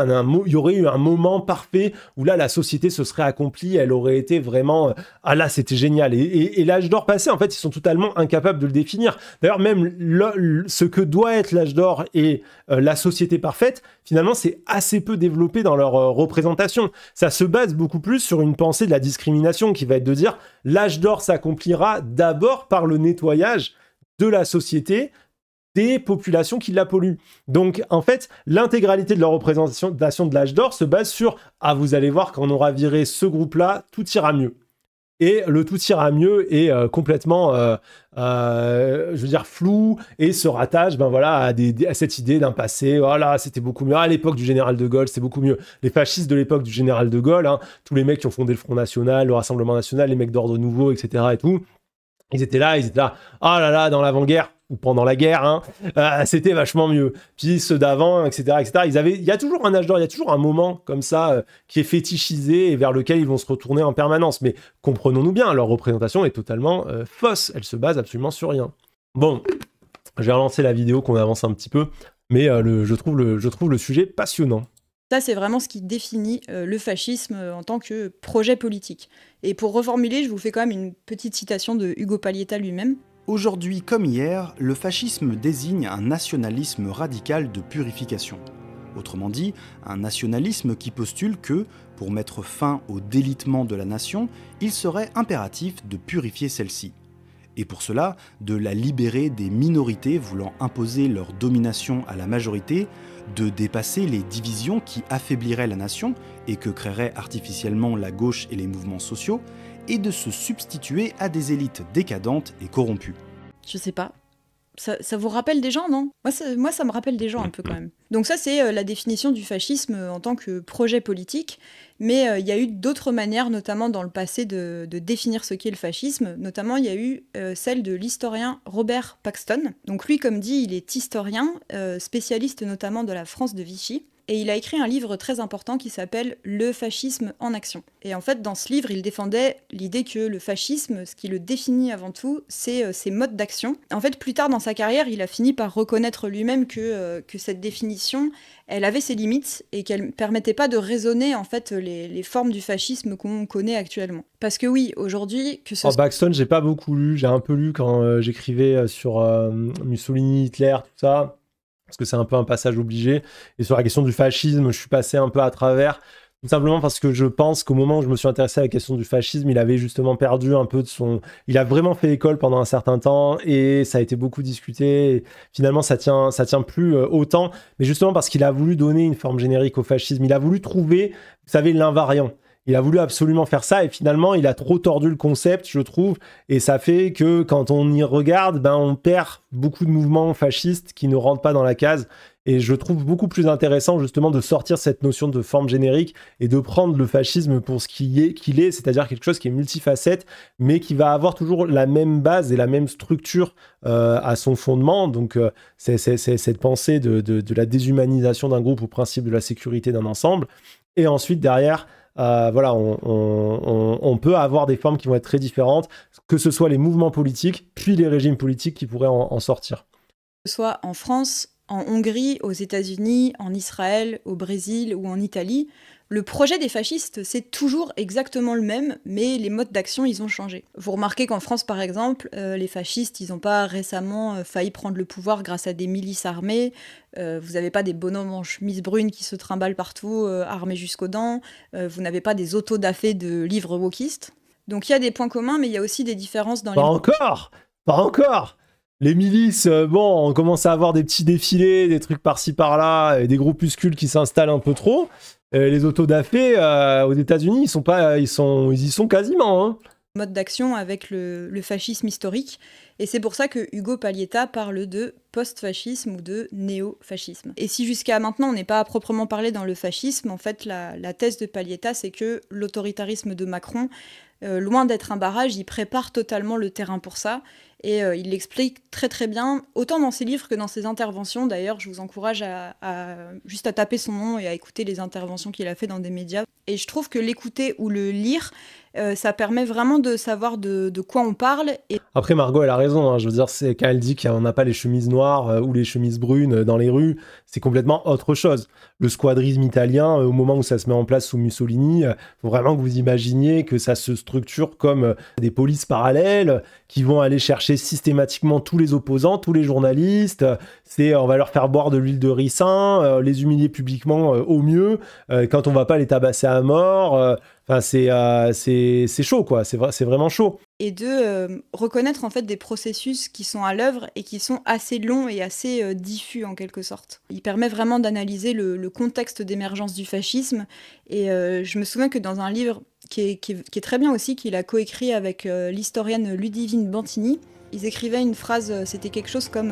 eu un moment parfait où là, la société se serait accomplie, elle aurait été vraiment... Ah là, c'était génial. Et l'âge d'or passé, en fait, ils sont totalement incapables de le définir. D'ailleurs, même ce que doit être l'âge d'or et la société parfaite, finalement, c'est assez peu développé dans leur représentation. Ça se base beaucoup plus sur une pensée de la discrimination qui va être de dire l'âge d'or s'accomplira d'abord par le nettoyage de la société des populations qui la polluent. Donc, en fait, l'intégralité de leur représentation de l'âge d'or se base sur « Ah, vous allez voir, quand on aura viré ce groupe-là, tout ira mieux ». Et le tout ira mieux est complètement, je veux dire, flou et se rattache à cette idée d'un passé. Voilà, c'était beaucoup mieux. À l'époque du général de Gaulle, c'est beaucoup mieux. Les fascistes de l'époque du général de Gaulle, hein, tous les mecs qui ont fondé le Front National, le Rassemblement National, les mecs d'ordre nouveau, etc. et tout, ils étaient là, oh là là, dans l'avant-guerre, ou pendant la guerre, hein, c'était vachement mieux. Puis ceux d'avant, etc., etc. Il y a toujours un âge d'or, il y a toujours un moment comme ça qui est fétichisé et vers lequel ils vont se retourner en permanence. Mais comprenons-nous bien, leur représentation est totalement fausse. Elle se base absolument sur rien. Bon, je vais relancer la vidéo, qu'on avance un petit peu, mais je trouve le sujet passionnant. Ça, c'est vraiment ce qui définit le fascisme en tant que projet politique. Et pour reformuler, je vous fais quand même une petite citation de Ugo Paglietta lui-même. Aujourd'hui comme hier, le fascisme désigne un nationalisme radical de purification. Autrement dit, un nationalisme qui postule que, pour mettre fin au délitement de la nation, il serait impératif de purifier celle-ci. Et pour cela, de la libérer des minorités voulant imposer leur domination à la majorité, de dépasser les divisions qui affaibliraient la nation et que créeraient artificiellement la gauche et les mouvements sociaux, et de se substituer à des élites décadentes et corrompues. Je sais pas. Ça vous rappelle des gens, non ? Moi, ça me rappelle des gens un peu quand même. Donc ça, c'est la définition du fascisme en tant que projet politique. Mais il y a eu d'autres manières, notamment dans le passé, de définir ce qu'est le fascisme. Notamment, il y a eu celle de l'historien Robert Paxton. Donc lui, comme dit, il est historien, spécialiste notamment de la France de Vichy. Et il a écrit un livre très important qui s'appelle « Le fascisme en action ». Et en fait, dans ce livre, il défendait l'idée que le fascisme, ce qui le définit avant tout, c'est ses modes d'action. En fait, plus tard dans sa carrière, il a fini par reconnaître lui-même que cette définition, elle avait ses limites et qu'elle ne permettait pas de raisonner en fait les formes du fascisme qu'on connaît actuellement. Parce que oui, aujourd'hui... Paxton, j'ai pas beaucoup lu. J'ai un peu lu quand j'écrivais sur Mussolini, Hitler, tout ça. Parce que c'est un peu un passage obligé. Et sur la question du fascisme, je suis passé un peu à travers, tout simplement parce que je pense qu'au moment où je me suis intéressé à la question du fascisme, il avait justement perdu un peu de son... Il a vraiment fait école pendant un certain temps, et ça a été beaucoup discuté. Et finalement, ça tient plus autant, mais justement parce qu'il a voulu donner une forme générique au fascisme. Il a voulu trouver, vous savez, l'invariant. Il a voulu absolument faire ça, et finalement, il a trop tordu le concept, je trouve, et ça fait que quand on y regarde, on perd beaucoup de mouvements fascistes qui ne rentrent pas dans la case, et je trouve beaucoup plus intéressant justement de sortir cette notion de forme générique et de prendre le fascisme pour ce qu'il est, c'est-à-dire quelque chose qui est multifacette, mais qui va avoir toujours la même base et la même structure à son fondement. Donc c'est cette pensée de la déshumanisation d'un groupe au principe de la sécurité d'un ensemble, et ensuite derrière... on peut avoir des formes qui vont être très différentes, que ce soit les mouvements politiques, puis les régimes politiques qui pourraient en sortir. Que ce soit en France, en Hongrie, aux États-Unis, en Israël, au Brésil ou en Italie, le projet des fascistes, c'est toujours exactement le même, mais les modes d'action, ils ont changé. Vous remarquez qu'en France, par exemple, les fascistes, ils n'ont pas récemment failli prendre le pouvoir grâce à des milices armées. Vous n'avez pas des bonhommes en chemise brune qui se trimballent partout, armés jusqu'aux dents. Vous n'avez pas des autodafés de livres wokistes. Donc il y a des points communs, mais il y a aussi des différences dans les... Pas encore. Les milices, on commence à avoir des petits défilés, des trucs par-ci par-là, et des groupuscules qui s'installent un peu trop. Les autodafés aux États-Unis, ils y sont quasiment. Hein. Mode d'action avec le fascisme historique. Et c'est pour ça que Ugo Paglietta parle de post-fascisme ou de néo-fascisme. Et si jusqu'à maintenant on n'est pas à proprement parler dans le fascisme, en fait la thèse de Paglietta, c'est que l'autoritarisme de Macron, loin d'être un barrage, il prépare totalement le terrain pour ça. Et il l'explique très très bien, autant dans ses livres que dans ses interventions. D'ailleurs, je vous encourage juste à taper son nom et à écouter les interventions qu'il a fait dans des médias. Et je trouve que l'écouter ou le lire, ça permet vraiment de savoir de quoi on parle. Et... Après, Margot, elle a raison. Je veux dire, c'est quand elle dit qu'on n'a pas les chemises noires ou les chemises brunes dans les rues, c'est complètement autre chose. Le squadrisme italien, au moment où ça se met en place sous Mussolini, faut vraiment que vous imaginiez que ça se structure comme des polices parallèles qui vont aller chercher systématiquement tous les opposants, tous les journalistes. On va leur faire boire de l'huile de ricin, les humilier publiquement au mieux, quand on va pas les tabasser à mort. C'est chaud, quoi. C'est vraiment chaud. et de reconnaître en fait des processus qui sont à l'œuvre et qui sont assez longs et assez diffus en quelque sorte. Il permet vraiment d'analyser le contexte d'émergence du fascisme et je me souviens que dans un livre qui est très bien aussi, qu'il a coécrit avec l'historienne Ludivine Bantini, ils écrivaient une phrase, c'était quelque chose comme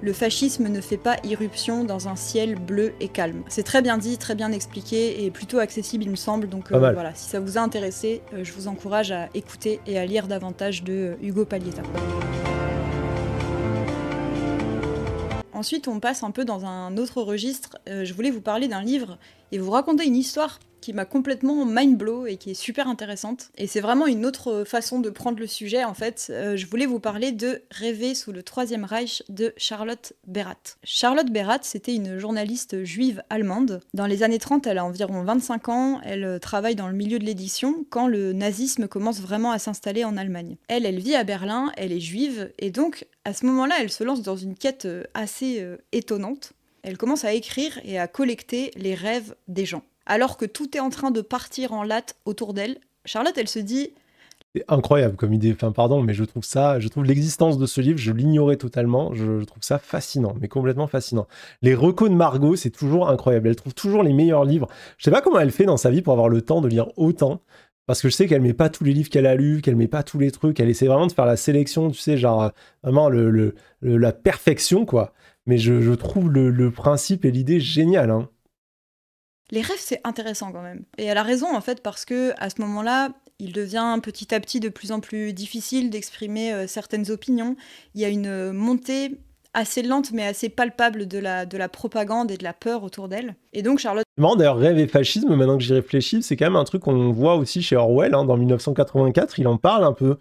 le fascisme ne fait pas irruption dans un ciel bleu et calme. C'est très bien dit, très bien expliqué et plutôt accessible il me semble, donc voilà, si ça vous a intéressé, je vous encourage à écouter et à lire davantage de Ugo Paglietta. Ensuite, on passe un peu dans un autre registre. Je voulais vous parler d'un livre et vous raconter une histoire qui m'a complètement mind-blow et qui est super intéressante. Et c'est vraiment une autre façon de prendre le sujet, en fait. Je voulais vous parler de Rêver sous le Troisième Reich de Charlotte Berath. Charlotte Berath, c'était une journaliste juive allemande. Dans les années 30, elle a environ 25 ans. Elle travaille dans le milieu de l'édition quand le nazisme commence vraiment à s'installer en Allemagne. Elle vit à Berlin, elle est juive, et donc à ce moment-là, elle se lance dans une quête assez étonnante. Elle commence à écrire et à collecter les rêves des gens. Alors que tout est en train de partir en latte autour d'elle, Charlotte, elle se dit... C'est incroyable comme idée, enfin pardon, mais je trouve l'existence de ce livre, je l'ignorais totalement, je trouve ça fascinant, mais complètement fascinant. Les recos de Margot, c'est toujours incroyable, elle trouve toujours les meilleurs livres. Je sais pas comment elle fait dans sa vie pour avoir le temps de lire autant, parce que je sais qu'elle met pas tous les livres qu'elle a lus, qu'elle met pas tous les trucs, elle essaie vraiment de faire la sélection, tu sais, genre vraiment la perfection, quoi. Mais je trouve le principe et l'idée génial, hein. Les rêves, c'est intéressant quand même. Et elle a raison, en fait, parce que à ce moment-là, il devient petit à petit de plus en plus difficile d'exprimer certaines opinions. Il y a une montée assez lente, mais assez palpable de la propagande et de la peur autour d'elle. Et donc, Charlotte... C'est marrant, d'ailleurs, rêve et fascisme, maintenant que j'y réfléchis, c'est quand même un truc qu'on voit aussi chez Orwell, hein, dans 1984, il en parle un peu,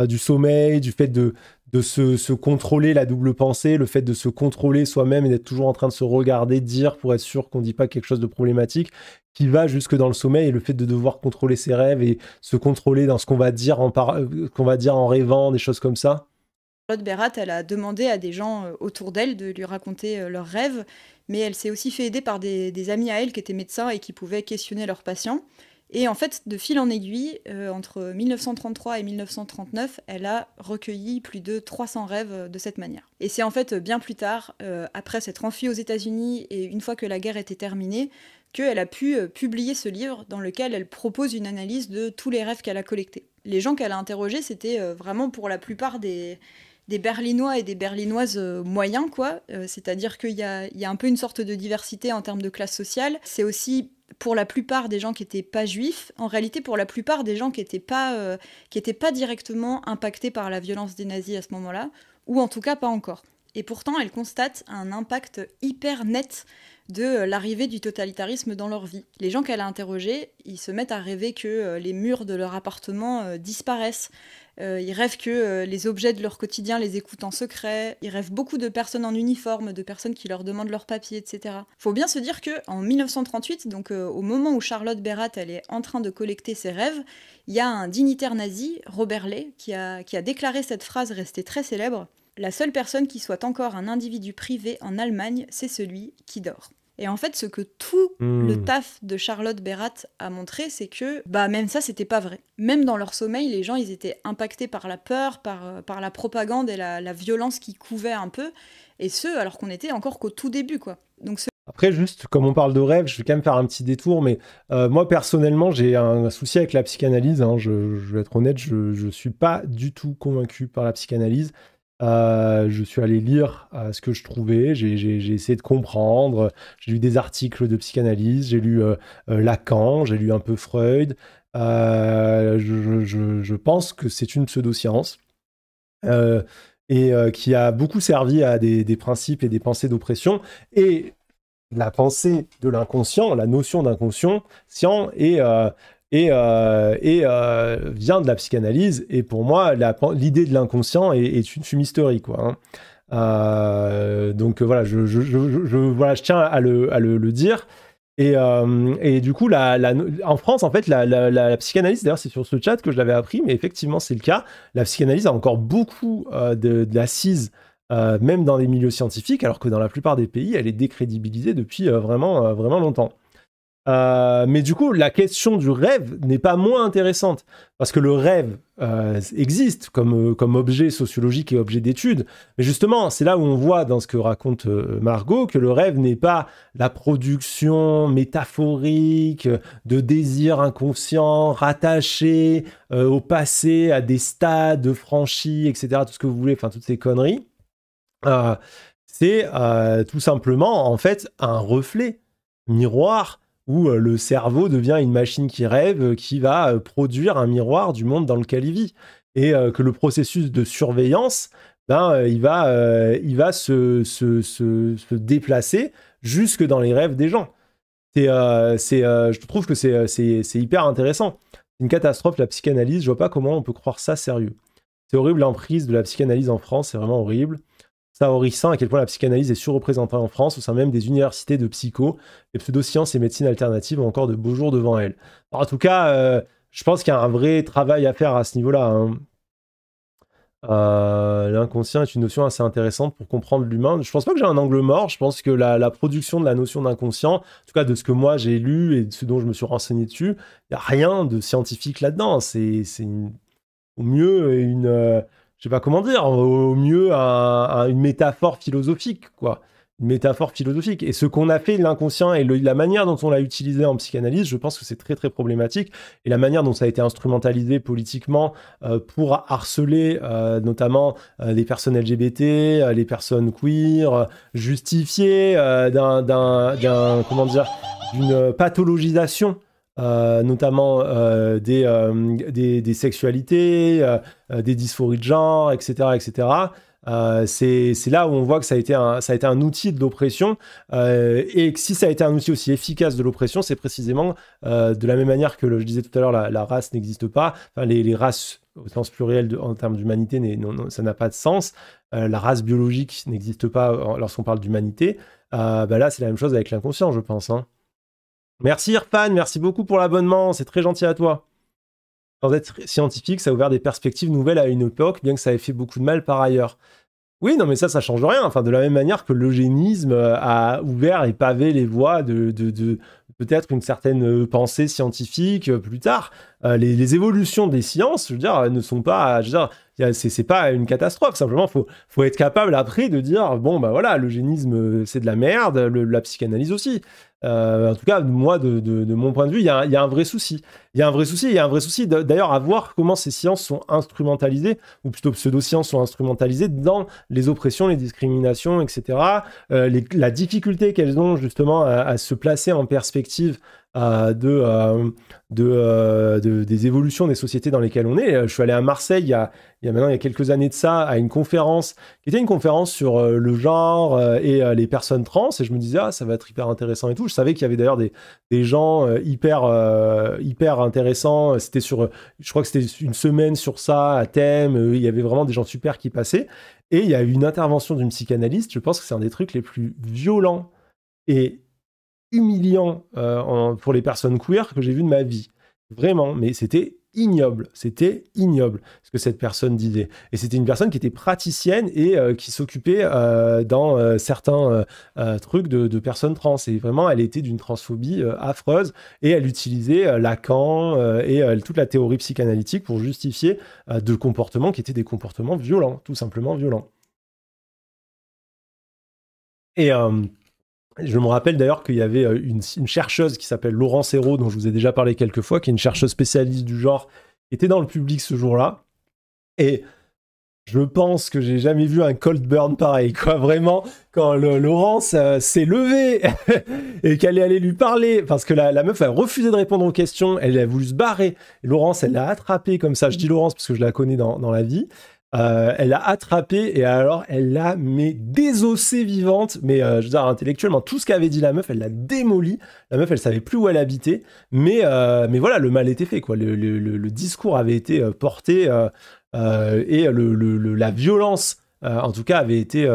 du sommeil, du fait de se contrôler la double pensée, le fait de se contrôler soi-même et d'être toujours en train de se regarder, dire pour être sûr qu'on ne dit pas quelque chose de problématique, qui va jusque dans le sommeil, et le fait de devoir contrôler ses rêves et se contrôler dans ce qu'on va dire en rêvant, des choses comme ça. Charlotte Berath, elle a demandé à des gens autour d'elle de lui raconter leurs rêves, mais elle s'est aussi fait aider par des amis à elle qui étaient médecins et qui pouvaient questionner leurs patients. Et en fait, de fil en aiguille, entre 1933 et 1939, elle a recueilli plus de 300 rêves de cette manière. Et c'est en fait bien plus tard, après s'être enfuie aux États-Unis et une fois que la guerre était terminée, qu'elle a pu publier ce livre dans lequel elle propose une analyse de tous les rêves qu'elle a collectés. Les gens qu'elle a interrogés, c'était vraiment pour la plupart des Berlinois et des Berlinoises moyens, quoi. C'est-à-dire qu'il y a un peu une sorte de diversité en termes de classe sociale. C'est aussi pour la plupart des gens qui n'étaient pas juifs, en réalité pour la plupart des gens qui n'étaient pas directement impactés par la violence des nazis à ce moment-là, ou en tout cas pas encore. Et pourtant, elle constate un impact hyper net de l'arrivée du totalitarisme dans leur vie. Les gens qu'elle a interrogés, ils se mettent à rêver que les murs de leur appartement disparaissent. Ils rêvent que les objets de leur quotidien les écoutent en secret. Ils rêvent beaucoup de personnes en uniforme, de personnes qui leur demandent leurs papiers, etc. Faut bien se dire qu'en 1938, donc au moment où Charlotte Berath elle est en train de collecter ses rêves, il y a un dignitaire nazi, Robert Ley, qui a déclaré cette phrase restée très célèbre. La seule personne qui soit encore un individu privé en Allemagne, c'est celui qui dort. Et en fait, ce que tout le taf de Charlotte Berath a montré, c'est que même ça, c'était pas vrai. Même dans leur sommeil, les gens, ils étaient impactés par la peur, par la propagande et la violence qui couvait un peu. Et ce, alors qu'on était encore qu'au tout début, quoi. Donc Après, juste, comme on parle de rêve, je vais quand même faire un petit détour, mais moi, personnellement, j'ai un souci avec la psychanalyse, hein, je vais être honnête, je suis pas du tout convaincu par la psychanalyse. Je suis allé lire ce que je trouvais, j'ai essayé de comprendre, j'ai lu des articles de psychanalyse, j'ai lu Lacan, j'ai lu un peu Freud. Je pense que c'est une pseudo-science et qui a beaucoup servi à des principes et des pensées d'oppression, et la pensée de l'inconscient, la notion d'inconscient vient de la psychanalyse, et pour moi l'idée de l'inconscient est une fumisterie, quoi, hein. Donc voilà, je tiens à le dire, et du coup en France, en fait, la psychanalyse, d'ailleurs c'est sur ce chat que je l'avais appris, mais effectivement c'est le cas, la psychanalyse a encore beaucoup d'assises, même dans les milieux scientifiques, alors que dans la plupart des pays elle est décrédibilisée depuis vraiment longtemps. Mais du coup, la question du rêve n'est pas moins intéressante, parce que le rêve existe comme objet sociologique et objet d'étude. Mais justement, c'est là où on voit dans ce que raconte Margot que le rêve n'est pas la production métaphorique de désirs inconscients rattachés au passé, à des stades franchis, etc., tout ce que vous voulez, enfin toutes ces conneries. C'est tout simplement, en fait, un reflet miroir où le cerveau devient une machine qui rêve, qui va produire un miroir du monde dans lequel il vit. Et que le processus de surveillance, il va se déplacer jusque dans les rêves des gens. Je trouve que c'est hyper intéressant. C'est une catastrophe, la psychanalyse. Je vois pas comment on peut croire ça sérieux. C'est horrible l'emprise de la psychanalyse en France, c'est vraiment horrible. Ça horrissant à quel point la psychanalyse est surreprésentée en France, au sein même des universités de psycho, les pseudosciences et médecine alternative ont encore de beaux jours devant elles. Alors, en tout cas, je pense qu'il y a un vrai travail à faire à ce niveau-là. Hein. L'inconscient est une notion assez intéressante pour comprendre l'humain. Je pense pas que j'ai un angle mort, je pense que la production de la notion d'inconscient, en tout cas de ce que moi j'ai lu et de ce dont je me suis renseigné dessus, il n'y a rien de scientifique là-dedans. C'est au mieux je sais pas comment dire, au mieux une métaphore philosophique, quoi. Une métaphore philosophique. Et ce qu'on a fait de l'inconscient et la manière dont on l'a utilisé en psychanalyse, je pense que c'est très très problématique. Et la manière dont ça a été instrumentalisé politiquement pour harceler notamment les personnes LGBT, les personnes queer, justifier d'une pathologisation notamment des sexualités, des dysphories de genre, etc., etc. C'est là où on voit que ça a été un outil de l'oppression, et que si ça a été un outil aussi efficace de l'oppression, c'est précisément de la même manière que je disais tout à l'heure, la race n'existe pas, enfin, les races au sens pluriel en termes d'humanité, ça n'a pas de sens. La race biologique n'existe pas lorsqu'on parle d'humanité. Là, c'est la même chose avec l'inconscient, je pense. Hein. Merci Irfan, merci beaucoup pour l'abonnement, c'est très gentil à toi. Sans être scientifique, ça a ouvert des perspectives nouvelles à une époque, bien que ça ait fait beaucoup de mal par ailleurs. Oui, non mais ça change rien. Enfin, de la même manière que l'eugénisme a ouvert et pavé les voies de peut-être une certaine pensée scientifique plus tard. Les évolutions des sciences, je veux dire, ne sont pas... Je veux dire, c'est pas une catastrophe, simplement faut être capable après de dire bon bah voilà, l'eugénisme c'est de la merde, la psychanalyse aussi. En tout cas, moi, de mon point de vue, il y a un vrai souci. Il y a un vrai souci d'ailleurs à voir comment ces sciences sont instrumentalisées, ou plutôt pseudo-sciences sont instrumentalisées dans les oppressions, les discriminations, etc. La difficulté qu'elles ont justement à se placer en perspective des évolutions des sociétés dans lesquelles on est. Je suis allé à Marseille il y a quelques années de ça, à une conférence qui était une conférence sur le genre et les personnes trans, et je me disais ça va être hyper intéressant et tout. Je savais qu'il y avait d'ailleurs des gens hyper intéressants. C'était je crois que c'était une semaine sur ça à thème. Il y avait vraiment des gens super qui passaient, et il y a eu une intervention d'une psychanalyste. Je pense que c'est un des trucs les plus violents et humiliant pour les personnes queer que j'ai vu de ma vie. Vraiment, mais c'était ignoble ce que cette personne disait. Et c'était une personne qui était praticienne et qui s'occupait dans certains trucs de personnes trans. Et vraiment, elle était d'une transphobie affreuse, et elle utilisait Lacan et toute la théorie psychanalytique pour justifier de comportements qui étaient des comportements violents, tout simplement violents. Et je me rappelle d'ailleurs qu'il y avait une chercheuse qui s'appelle Laurence Hérault, dont je vous ai déjà parlé quelques fois, qui est une chercheuse spécialiste du genre, qui était dans le public ce jour-là. Et je pense que j'ai jamais vu un cold burn pareil, quoi. Vraiment, quand Laurence s'est levée et qu'elle est allée lui parler, parce que la meuf a refusé de répondre aux questions, elle a voulu se barrer. Et Laurence, elle l'a attrapée comme ça. Je dis Laurence parce que je la connais dans la vie. Elle l'a attrapée, et alors elle l'a désossée vivante, mais je veux dire intellectuellement, tout ce qu'avait dit la meuf, elle l'a démolie. La meuf, elle savait plus où elle habitait, mais voilà, le mal était fait, quoi. Le discours avait été porté, et la violence en tout cas avait été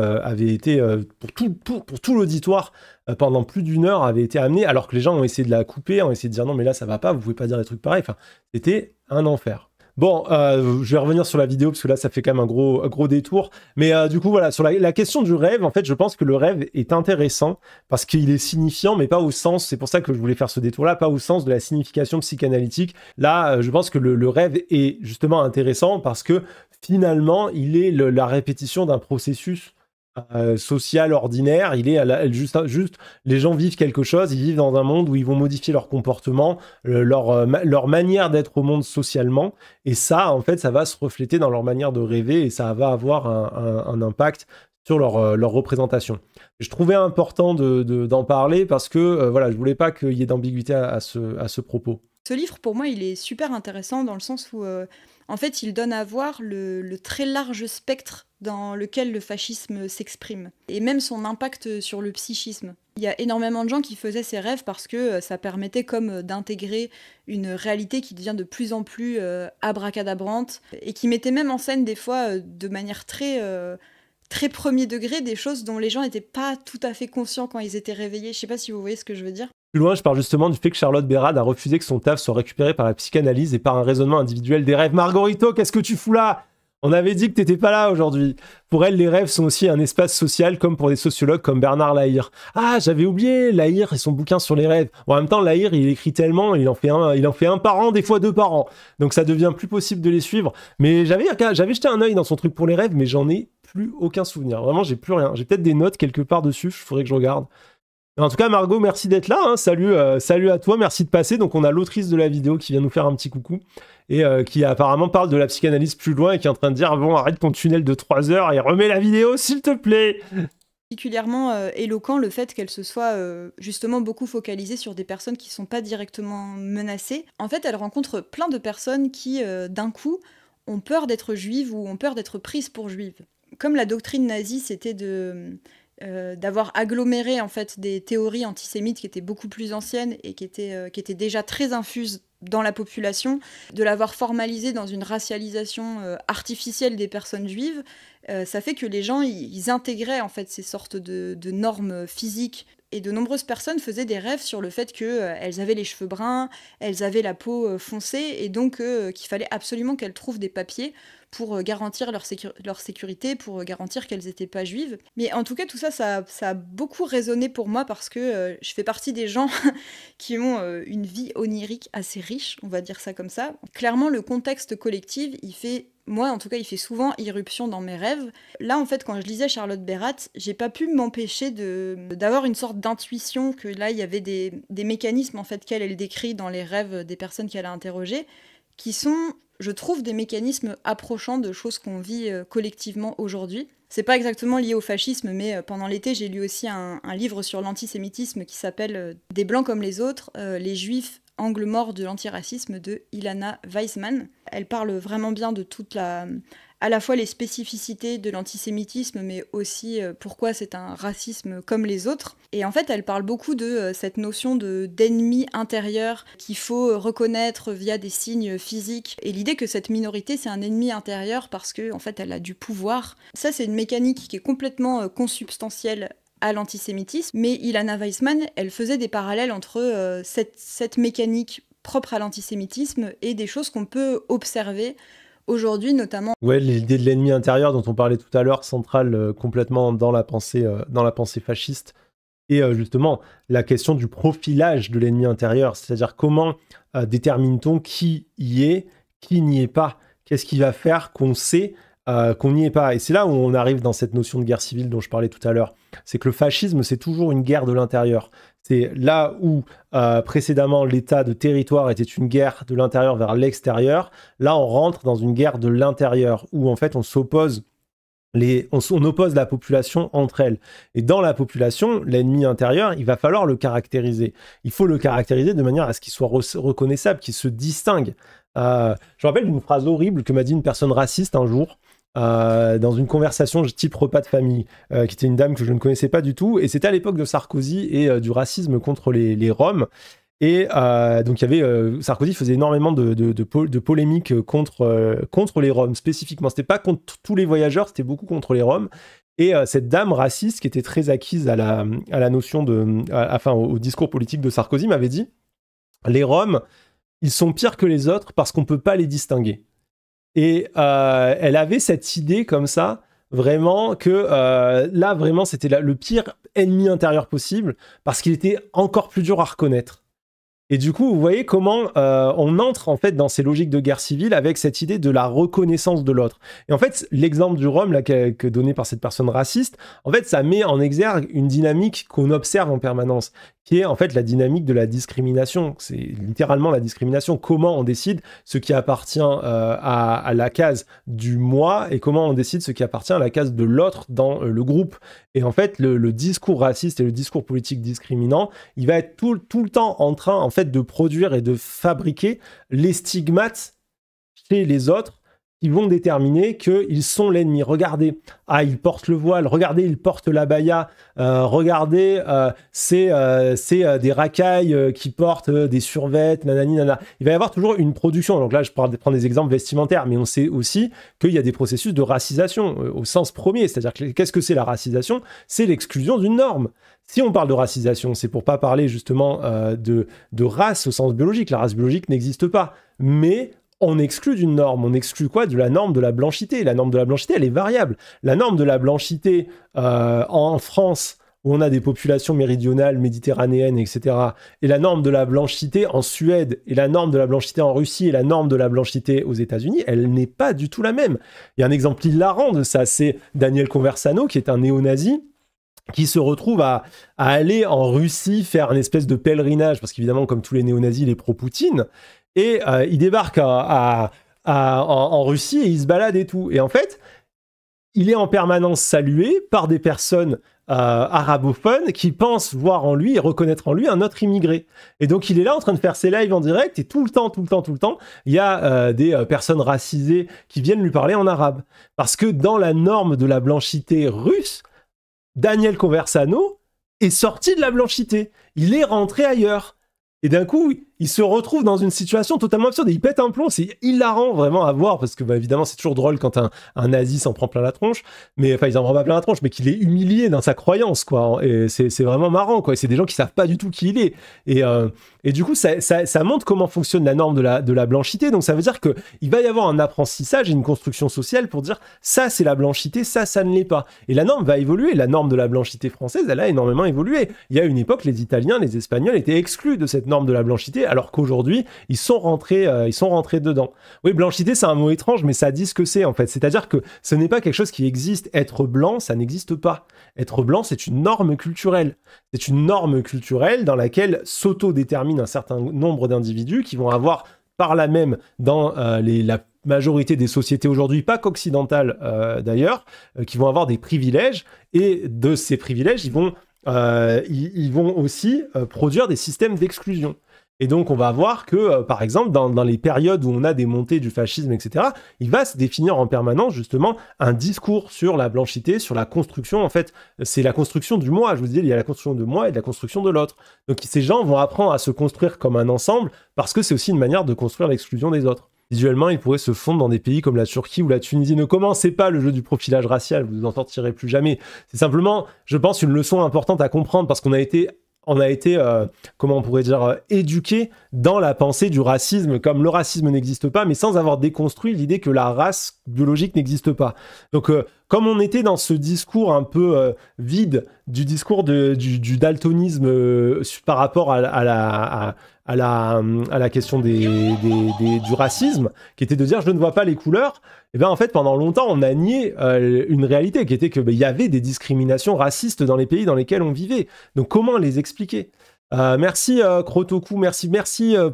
pour tout l'auditoire pendant plus d'une heure, avait été amenée, alors que les gens ont essayé de la couper, ont essayé de dire non mais là ça va pas, vous pouvez pas dire des trucs pareils. Enfin, c'était un enfer. Bon, je vais revenir sur la vidéo parce que là, ça fait quand même un gros détour. Mais du coup, voilà, sur la question du rêve, en fait, je pense que le rêve est intéressant parce qu'il est signifiant, mais pas au sens, c'est pour ça que je voulais faire ce détour-là, pas au sens de la signification psychanalytique. Là, je pense que le rêve est justement intéressant parce que finalement, il est la répétition d'un processus social ordinaire. Il est juste, les gens vivent quelque chose, ils vivent dans un monde où ils vont modifier leur comportement, leur manière d'être au monde socialement, et ça, en fait, ça va se refléter dans leur manière de rêver et ça va avoir un impact sur leur représentation. Je trouvais important d'en parler parce que voilà, je voulais pas qu'il y ait d'ambiguïté à ce propos. Ce livre, pour moi, il est super intéressant dans le sens où, en fait, il donne à voir le très large spectre dans lequel le fascisme s'exprime, et même son impact sur le psychisme. Il y a énormément de gens qui faisaient ces rêves parce que ça permettait comme d'intégrer une réalité qui devient de plus en plus abracadabrante, et qui mettait même en scène des fois de manière très premier degré des choses dont les gens n'étaient pas tout à fait conscients quand ils étaient réveillés. Je sais pas si vous voyez ce que je veux dire. Plus loin, je parle justement du fait que Charlotte Bérard a refusé que son taf soit récupéré par la psychanalyse et par un raisonnement individuel des rêves. Margarito, qu'est-ce que tu fous là? On avait dit que t'étais pas là aujourd'hui. Pour elle, les rêves sont aussi un espace social, comme pour des sociologues comme Bernard Lahire. Ah, j'avais oublié Lahire et son bouquin sur les rêves. Bon, en même temps, Lahire, il écrit tellement, il en fait un par an, des fois 2 par an. Donc ça devient plus possible de les suivre. Mais j'avais jeté un œil dans son truc pour les rêves, mais j'en ai plus aucun souvenir. Vraiment, j'ai plus rien. J'ai peut-être des notes quelque part dessus, il faudrait que je regarde. En tout cas, Margot, merci d'être là. Hein. Salut à toi, merci de passer. Donc, on a l'autrice de la vidéo qui vient nous faire un petit coucou et qui apparemment parle de la psychanalyse plus loin et qui est en train de dire bon, arrête ton tunnel de 3 heures et remets la vidéo, s'il te plaît. Particulièrement éloquent le fait qu'elle se soit justement beaucoup focalisée sur des personnes qui ne sont pas directement menacées. En fait, elle rencontre plein de personnes qui, d'un coup, ont peur d'être juives ou ont peur d'être prises pour juives. Comme la doctrine nazie, c'était d'avoir aggloméré en fait des théories antisémites qui étaient beaucoup plus anciennes et qui étaient déjà très infuses dans la population, de l'avoir formalisé dans une racialisation artificielle des personnes juives, ça fait que les gens ils intégraient en fait ces sortes de normes physiques. Et de nombreuses personnes faisaient des rêves sur le fait qu'elles avaient les cheveux bruns, elles avaient la peau foncée, et donc qu'il fallait absolument qu'elles trouvent des papiers pour garantir leur sécurité, pour garantir qu'elles n'étaient pas juives. Mais en tout cas, tout ça, ça a beaucoup résonné pour moi parce que je fais partie des gens qui ont une vie onirique assez riche, on va dire ça comme ça. Clairement, le contexte collectif, moi, en tout cas, il fait souvent irruption dans mes rêves. Là, en fait, quand je lisais Charlotte Bérard, j'ai pas pu m'empêcher d'avoir une sorte d'intuition que là, il y avait des mécanismes, en fait, qu'elle décrit dans les rêves des personnes qu'elle a interrogées, qui sont, je trouve, des mécanismes approchants de choses qu'on vit collectivement aujourd'hui. C'est pas exactement lié au fascisme, mais pendant l'été, j'ai lu aussi un livre sur l'antisémitisme qui s'appelle « Des Blancs comme les autres, les Juifs, angle mort de l'antiracisme » de Ilana Weissman. Elle parle vraiment bien de à la fois les spécificités de l'antisémitisme, mais aussi pourquoi c'est un racisme comme les autres. Et en fait, elle parle beaucoup de cette notion d'ennemi intérieur qu'il faut reconnaître via des signes physiques. Et l'idée que cette minorité, c'est un ennemi intérieur parce qu'en fait, elle a du pouvoir. Ça, c'est une mécanique qui est complètement consubstantielle à l'antisémitisme. Mais Ilana Weissman, elle faisait des parallèles entre cette mécanique propre à l'antisémitisme et des choses qu'on peut observer aujourd'hui, notamment. Ouais, l'idée de l'ennemi intérieur dont on parlait tout à l'heure, centrale complètement dans la pensée fasciste. Et justement, la question du profilage de l'ennemi intérieur, c'est-à-dire comment détermine-t-on qui y est, qui n'y est pas? Qu'est-ce qui va faire qu'on sait qu'on n'y est pas? Et c'est là où on arrive dans cette notion de guerre civile dont je parlais tout à l'heure. C'est que le fascisme, c'est toujours une guerre de l'intérieur. C'est là où précédemment l'état de territoire était une guerre de l'intérieur vers l'extérieur. Là, on rentre dans une guerre de l'intérieur où en fait on s'oppose. On oppose la population entre elles. Et dans la population, l'ennemi intérieur, il va falloir le caractériser. Il faut le caractériser de manière à ce qu'il soit reconnaissable, qu'il se distingue. Je me rappelle d'une phrase horrible que m'a dit une personne raciste un jour, dans une conversation type repas de famille, qui était une dame que je ne connaissais pas du tout, et c'était à l'époque de Sarkozy et du racisme contre les Roms. Et donc il y avait Sarkozy faisait énormément de polémiques contre les Roms spécifiquement. C'était pas contre tous les voyageurs, c'était beaucoup contre les Roms. Et cette dame raciste qui était très acquise à la notion au discours politique de Sarkozy m'avait dit: les Roms, ils sont pires que les autres parce qu'on peut pas les distinguer. Et elle avait cette idée comme ça, vraiment, que là, vraiment, c'était le pire ennemi intérieur possible, parce qu'il était encore plus dur à reconnaître. Et du coup, vous voyez comment on entre en fait dans ces logiques de guerre civile avec cette idée de la reconnaissance de l'autre. Et en fait, l'exemple du Rhum là, que donné par cette personne raciste, en fait, ça met en exergue une dynamique qu'on observe en permanence, qui est en fait la dynamique de la discrimination. C'est littéralement la discrimination. Comment on décide ce qui appartient à la case du moi et comment on décide ce qui appartient à la case de l'autre dans le groupe. Et en fait, le discours raciste et le discours politique discriminant, il va être tout le temps en train en fait de produire et de fabriquer les stigmates chez les autres qui vont déterminer qu'ils sont l'ennemi. Regardez, il porte le voile, regardez, il porte l'abaya, regardez, c'est des racailles qui portent des survêtements, nanani, nana. Il va y avoir toujours une production. Donc là, je pourrais prendre des exemples vestimentaires, mais on sait aussi qu'il y a des processus de racisation au sens premier. C'est-à-dire, qu'est-ce que c'est la racisation? C'est l'exclusion d'une norme. Si on parle de racisation, c'est pour pas parler justement de race au sens biologique. La race biologique n'existe pas. Mais on exclut d'une norme. On exclut quoi? De la norme de la blanchité. La norme de la blanchité, elle est variable. La norme de la blanchité en France, où on a des populations méridionales, méditerranéennes, etc., et la norme de la blanchité en Suède, et la norme de la blanchité en Russie, et la norme de la blanchité aux États-Unis, elle n'est pas du tout la même. Il y a un exemple hilarant de ça, c'est Daniel Conversano, qui est un néo-nazi, qui se retrouve à aller en Russie faire une espèce de pèlerinage, parce qu'évidemment, comme tous les néo-nazis, il est pro-Poutine, et il débarque en Russie et il se balade et tout. Et en fait, il est en permanence salué par des personnes arabophones qui pensent voir en lui et reconnaître en lui un autre immigré. Et donc, il est là en train de faire ses lives en direct et tout le temps, il y a des personnes racisées qui viennent lui parler en arabe. Parce que dans la norme de la blanchité russe, Daniel Conversano est sorti de la blanchité. Il est rentré ailleurs. Et d'un coup, il se retrouve dans une situation totalement absurde et il pète un plomb. C'est hilarant vraiment à voir parce que évidemment c'est toujours drôle quand un nazi s'en prend plein la tronche, mais enfin il s'en prend pas plein la tronche, mais qu'il est humilié dans sa croyance quoi. Et c'est vraiment marrant quoi. Et c'est des gens qui savent pas du tout qui il est. Et du coup ça montre comment fonctionne la norme de la blanchité. Donc ça veut dire que il va y avoir un apprentissage et une construction sociale pour dire ça c'est la blanchité, ça ne l'est pas. Et la norme va évoluer. La norme de la blanchité française, elle a énormément évolué. Il y a une époque, les Italiens, les Espagnols étaient exclus de cette norme de la blanchité, alors qu'aujourd'hui, ils sont rentrés dedans. Oui, blanchité, c'est un mot étrange, mais ça dit ce que c'est, en fait. C'est-à-dire que ce n'est pas quelque chose qui existe. Être blanc, ça n'existe pas. Être blanc, c'est une norme culturelle. C'est une norme culturelle dans laquelle s'auto-détermine un certain nombre d'individus qui vont avoir, par là même, dans la majorité des sociétés aujourd'hui, pas qu'occidentales d'ailleurs, qui vont avoir des privilèges, et de ces privilèges, ils vont aussi produire des systèmes d'exclusion. Et donc, on va voir que, par exemple, dans les périodes où on a des montées du fascisme, etc., il va se définir en permanence, justement, un discours sur la blanchité, sur la construction. En fait, c'est la construction du moi. Je vous dis, il y a la construction de moi et de la construction de l'autre. Donc, ces gens vont apprendre à se construire comme un ensemble parce que c'est aussi une manière de construire l'exclusion des autres. Visuellement, ils pourraient se fondre dans des pays comme la Turquie ou la Tunisie. Ne commencez pas le jeu du profilage racial, vous n'en sortirez plus jamais. C'est simplement, je pense, une leçon importante à comprendre parce qu'on a été comment on pourrait dire, éduqué dans la pensée du racisme, comme le racisme n'existe pas, mais sans avoir déconstruit l'idée que la race biologique n'existe pas. Donc, comme on était dans ce discours un peu vide, du discours du daltonisme par rapport à la question du racisme, qui était de dire je ne vois pas les couleurs, et bien en fait pendant longtemps on a nié une réalité qui était que y avait des discriminations racistes dans les pays dans lesquels on vivait. Donc comment les expliquer? Merci Krotoku, merci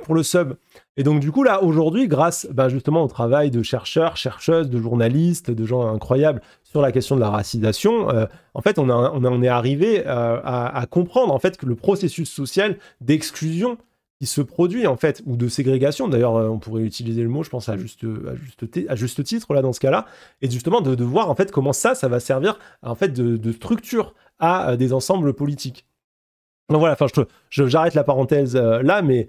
pour le sub. Et donc du coup là aujourd'hui, grâce justement au travail de chercheurs, chercheuses, de journalistes, de gens incroyables sur la question de la racisation, en fait on est arrivé à comprendre en fait que le processus social d'exclusion qui se produit en fait, ou de ségrégation, d'ailleurs on pourrait utiliser le mot je pense à juste titre là dans ce cas-là, et justement de voir en fait comment ça va servir en fait de structure à des ensembles politiques. Donc voilà, enfin j'arrête la parenthèse là, mais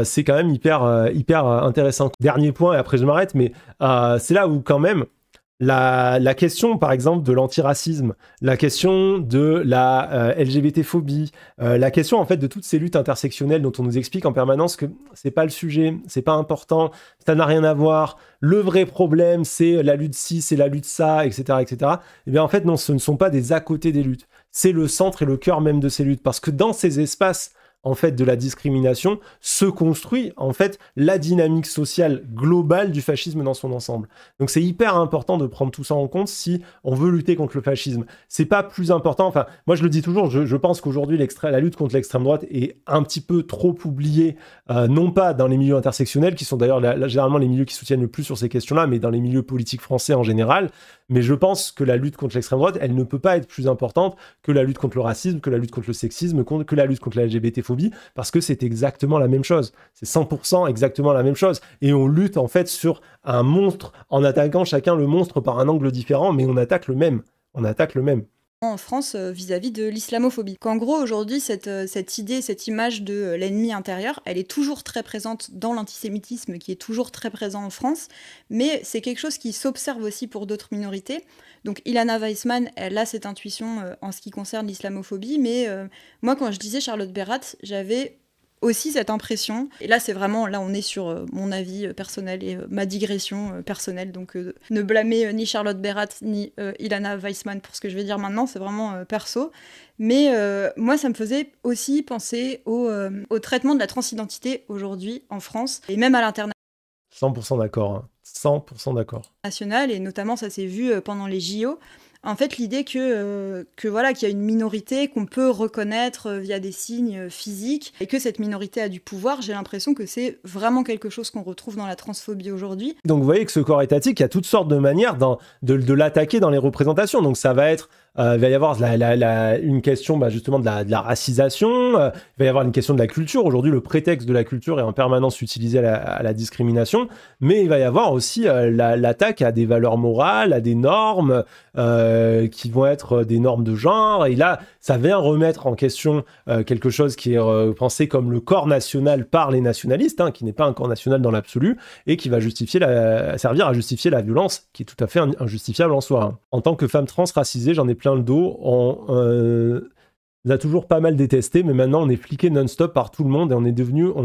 c'est quand même hyper intéressant. Dernier point et après je m'arrête, mais c'est là où quand même La question, par exemple, de l'antiracisme, la question de la LGBT-phobie, la question, en fait, de toutes ces luttes intersectionnelles dont on nous explique en permanence que c'est pas le sujet, c'est pas important, ça n'a rien à voir, le vrai problème, c'est la lutte ci, c'est la lutte ça, etc., etc. Eh bien, en fait, non, ce ne sont pas des à côté des luttes. C'est le centre et le cœur même de ces luttes. Parce que dans ces espaces en fait, de la discrimination, se construit, en fait, la dynamique sociale globale du fascisme dans son ensemble. Donc c'est hyper important de prendre tout ça en compte si on veut lutter contre le fascisme. C'est pas plus important, enfin, moi je le dis toujours, je pense qu'aujourd'hui, la lutte contre l'extrême droite est un petit peu trop oubliée, non pas dans les milieux intersectionnels, qui sont d'ailleurs généralement les milieux qui soutiennent le plus sur ces questions-là, mais dans les milieux politiques français en général. Mais je pense que la lutte contre l'extrême droite, elle ne peut pas être plus importante que la lutte contre le racisme, que la lutte contre le sexisme, que la lutte contre la LGBT-phobie, parce que c'est exactement la même chose. C'est 100% exactement la même chose. Et on lutte en fait sur un monstre en attaquant chacun le monstre par un angle différent, mais on attaque le même. On attaque le même. En France vis-à-vis de l'islamophobie. Qu'en gros, aujourd'hui, cette idée, cette image de l'ennemi intérieur, elle est toujours très présente dans l'antisémitisme, qui est toujours très présent en France, mais c'est quelque chose qui s'observe aussi pour d'autres minorités. Donc Ilana Weissman, elle a cette intuition en ce qui concerne l'islamophobie, mais moi, quand je disais Charlotte Berrath, j'avais aussi cette impression, et là c'est vraiment, là on est sur mon avis personnel et ma digression personnelle, donc ne blâmez ni Charlotte Berrath ni Ilana Weissman pour ce que je vais dire maintenant, c'est vraiment perso, mais moi ça me faisait aussi penser au traitement de la transidentité aujourd'hui en France, et même à l'international. 100% d'accord, hein. 100% d'accord. Et notamment ça s'est vu pendant les JO. En fait, l'idée que voilà, qu'il y a une minorité qu'on peut reconnaître via des signes physiques et que cette minorité a du pouvoir, j'ai l'impression que c'est vraiment quelque chose qu'on retrouve dans la transphobie aujourd'hui. Donc vous voyez que ce corps étatique, il y a toutes sortes de manières de l'attaquer dans les représentations. Donc ça va être il va y avoir une question justement de la racisation, il va y avoir une question de la culture. Aujourd'hui, le prétexte de la culture est en permanence utilisé à la discrimination, mais il va y avoir aussi l'attaque à des valeurs morales, à des normes qui vont être des normes de genre. Et là, ça vient remettre en question quelque chose qui est pensé comme le corps national par les nationalistes, hein, qui n'est pas un corps national dans l'absolu, et qui va servir à justifier la violence, qui est tout à fait injustifiable en soi. Hein. En tant que femme trans racisée, j'en ai plein le dos. On a toujours pas mal détesté, mais maintenant on est fliqué non-stop par tout le monde et on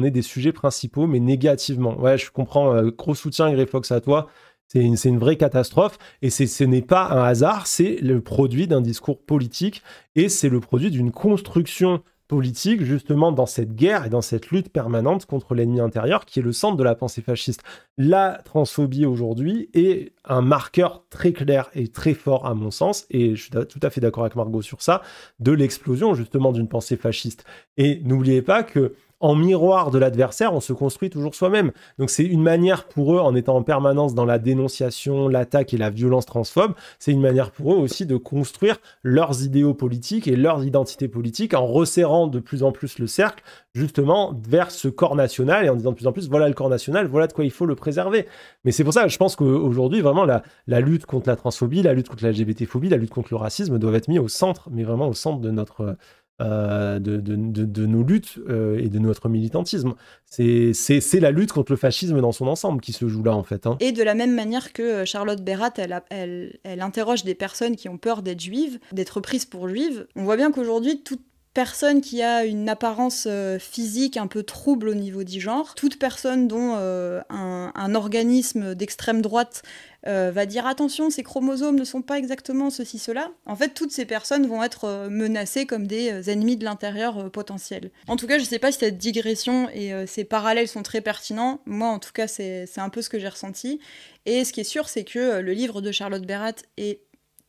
est des sujets principaux, mais négativement. Ouais, je comprends. Gros soutien, Greyfox, à toi. C'est une vraie catastrophe et ce n'est pas un hasard, c'est le produit d'un discours politique et c'est le produit d'une construction politique justement dans cette guerre et dans cette lutte permanente contre l'ennemi intérieur qui est le centre de la pensée fasciste. La transphobie aujourd'hui est un marqueur très clair et très fort à mon sens, et je suis tout à fait d'accord avec Margot sur ça, de l'explosion justement d'une pensée fasciste. Et n'oubliez pas que en miroir de l'adversaire, on se construit toujours soi-même. Donc c'est une manière pour eux, en étant en permanence dans la dénonciation, l'attaque et la violence transphobe, c'est une manière pour eux aussi de construire leurs idéaux politiques et leurs identités politiques en resserrant de plus en plus le cercle, justement, vers ce corps national et en disant de plus en plus, voilà le corps national, voilà de quoi il faut le préserver. Mais c'est pour ça que je pense qu'aujourd'hui, vraiment, la lutte contre la transphobie, la lutte contre la LGBT-phobie, la lutte contre le racisme doivent être mis au centre, mais vraiment au centre de notre... de nos luttes et de notre militantisme. C'est la lutte contre le fascisme dans son ensemble qui se joue là, en fait. Hein. Et de la même manière que Charlotte Berrath, elle interroge des personnes qui ont peur d'être juives, d'être prises pour juives, on voit bien qu'aujourd'hui, toute personne qui a une apparence physique un peu trouble au niveau du genre, toute personne dont un organisme d'extrême droite va dire attention, ces chromosomes ne sont pas exactement ceci, cela. En fait, toutes ces personnes vont être menacées comme des ennemis de l'intérieur potentiels. En tout cas, je ne sais pas si cette digression et ces parallèles sont très pertinents. Moi, en tout cas, c'est un peu ce que j'ai ressenti. Et ce qui est sûr, c'est que le livre de Charlotte Berrath est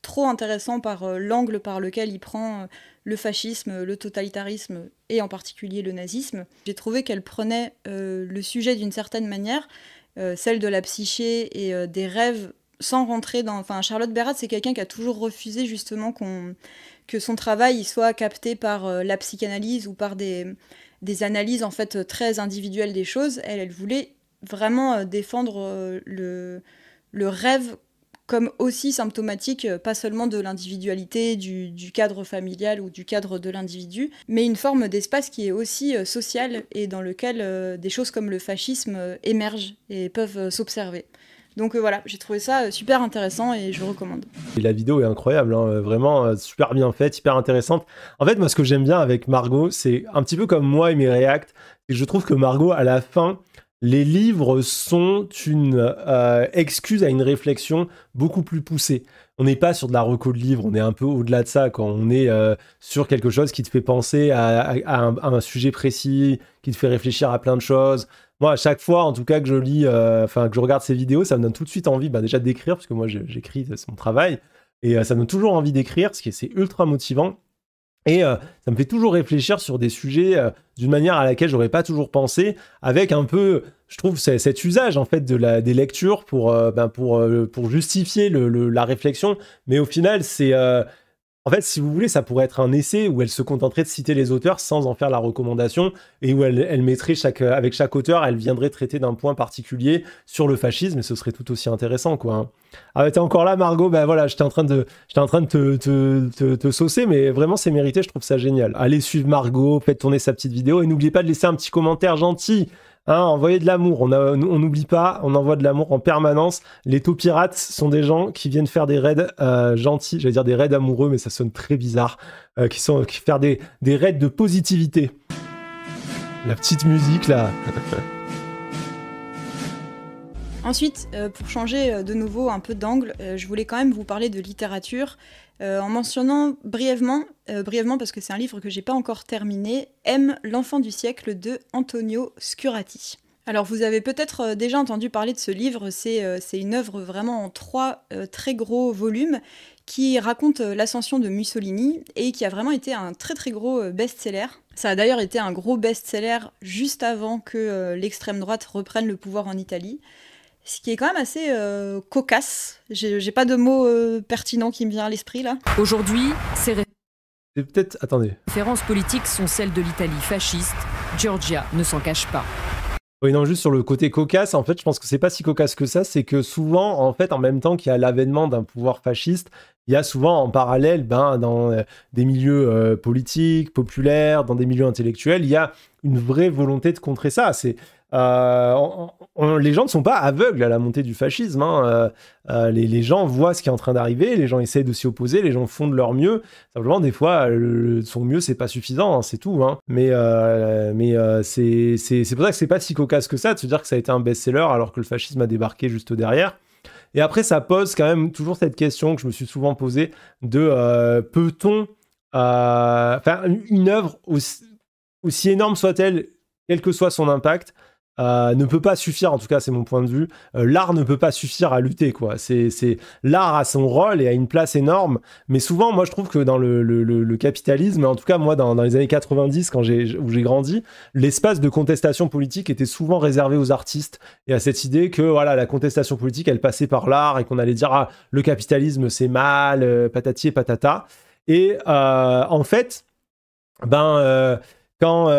trop intéressant par l'angle par lequel il prend le fascisme, le totalitarisme et en particulier le nazisme. J'ai trouvé qu'elle prenait le sujet d'une certaine manière, celle de la psyché et des rêves, sans rentrer dans... Enfin, Charlotte Berrath, c'est quelqu'un qui a toujours refusé justement que son travail soit capté par la psychanalyse ou par des analyses en fait très individuelles des choses. Elle voulait vraiment défendre le rêve comme aussi symptomatique, pas seulement de l'individualité, du cadre familial ou du cadre de l'individu, mais une forme d'espace qui est aussi social et dans lequel des choses comme le fascisme émergent et peuvent s'observer. Donc voilà, j'ai trouvé ça super intéressant et je le recommande. Et la vidéo est incroyable, hein, vraiment super bien faite, hyper intéressante. En fait, moi, ce que j'aime bien avec Margot, c'est un petit peu comme moi et mes reacts, c'est que je trouve que Margot, à la fin, les livres sont une excuse à une réflexion beaucoup plus poussée. On n'est pas sur de la reco de livres, on est un peu au-delà de ça, quand on est sur quelque chose qui te fait penser à un sujet précis, qui te fait réfléchir à plein de choses. Moi, à chaque fois, en tout cas, que je lis, que je regarde ces vidéos, ça me donne tout de suite envie, déjà d'écrire, parce que moi, j'écris, c'est mon travail, et ça me donne toujours envie d'écrire, parce que c'est ultra motivant. Et ça me fait toujours réfléchir sur des sujets d'une manière à laquelle j'aurais pas toujours pensé, avec un peu, je trouve, cet usage en fait des lectures pour justifier la réflexion. Mais au final, c'est en fait, si vous voulez, ça pourrait être un essai où elle se contenterait de citer les auteurs sans en faire la recommandation et où elle mettrait avec chaque auteur, elle viendrait traiter d'un point particulier sur le fascisme et ce serait tout aussi intéressant, quoi. Hein. Ah, t'es encore là, Margot? Ben voilà, j'étais en train de te saucer, mais vraiment, c'est mérité, je trouve ça génial. Allez suivre Margot, faites tourner sa petite vidéo et n'oubliez pas de laisser un petit commentaire gentil. Hein, envoyez de l'amour, on n'oublie pas, on envoie de l'amour en permanence. Les taupirates sont des gens qui viennent faire des raids gentils, j'allais dire des raids amoureux, mais ça sonne très bizarre, qui faire des raids de positivité. La petite musique là. Ensuite, pour changer de nouveau un peu d'angle, je voulais quand même vous parler de littérature en mentionnant brièvement parce que c'est un livre que j'ai pas encore terminé, M, l'enfant du siècle de Antonio Scurati. Alors vous avez peut-être déjà entendu parler de ce livre, c'est une œuvre vraiment en 3 très gros volumes qui raconte l'ascension de Mussolini et qui a vraiment été un très très gros best-seller. Ça a d'ailleurs été un gros best-seller juste avant que l'extrême droite reprenne le pouvoir en Italie. Ce qui est quand même assez cocasse. J'ai pas de mots pertinents qui me viennent à l'esprit là. Aujourd'hui, ces Attendez. références politiques sont celles de l'Italie fasciste. Giorgia ne s'en cache pas. Oui, non, juste sur le côté cocasse, en fait, je pense que c'est pas si cocasse que ça, c'est que souvent, en fait, en même temps qu'il y a l'avènement d'un pouvoir fasciste, il y a souvent en parallèle, dans des milieux politiques, populaires, dans des milieux intellectuels, il y a une vraie volonté de contrer ça. C'est les gens ne sont pas aveugles à la montée du fascisme. Hein. Les gens voient ce qui est en train d'arriver, les gens essayent de s'y opposer, les gens font de leur mieux. Simplement, des fois, son mieux, c'est pas suffisant, hein, c'est tout. Hein. Mais c'est pour ça que c'est pas si cocasse que ça de se dire que ça a été un best-seller alors que le fascisme a débarqué juste derrière. Et après, ça pose quand même toujours cette question que je me suis souvent posée de peut-on une œuvre aussi énorme soit-elle, quel que soit son impact, ne peut pas suffire, en tout cas c'est mon point de vue, l'art ne peut pas suffire à lutter, quoi. L'art a son rôle et a une place énorme, mais souvent moi je trouve que dans le capitalisme, en tout cas moi dans les années 90 où j'ai grandi, l'espace de contestation politique était souvent réservé aux artistes et à cette idée que voilà, la contestation politique elle passait par l'art et qu'on allait dire le capitalisme c'est mal, patati et patata, et en fait quand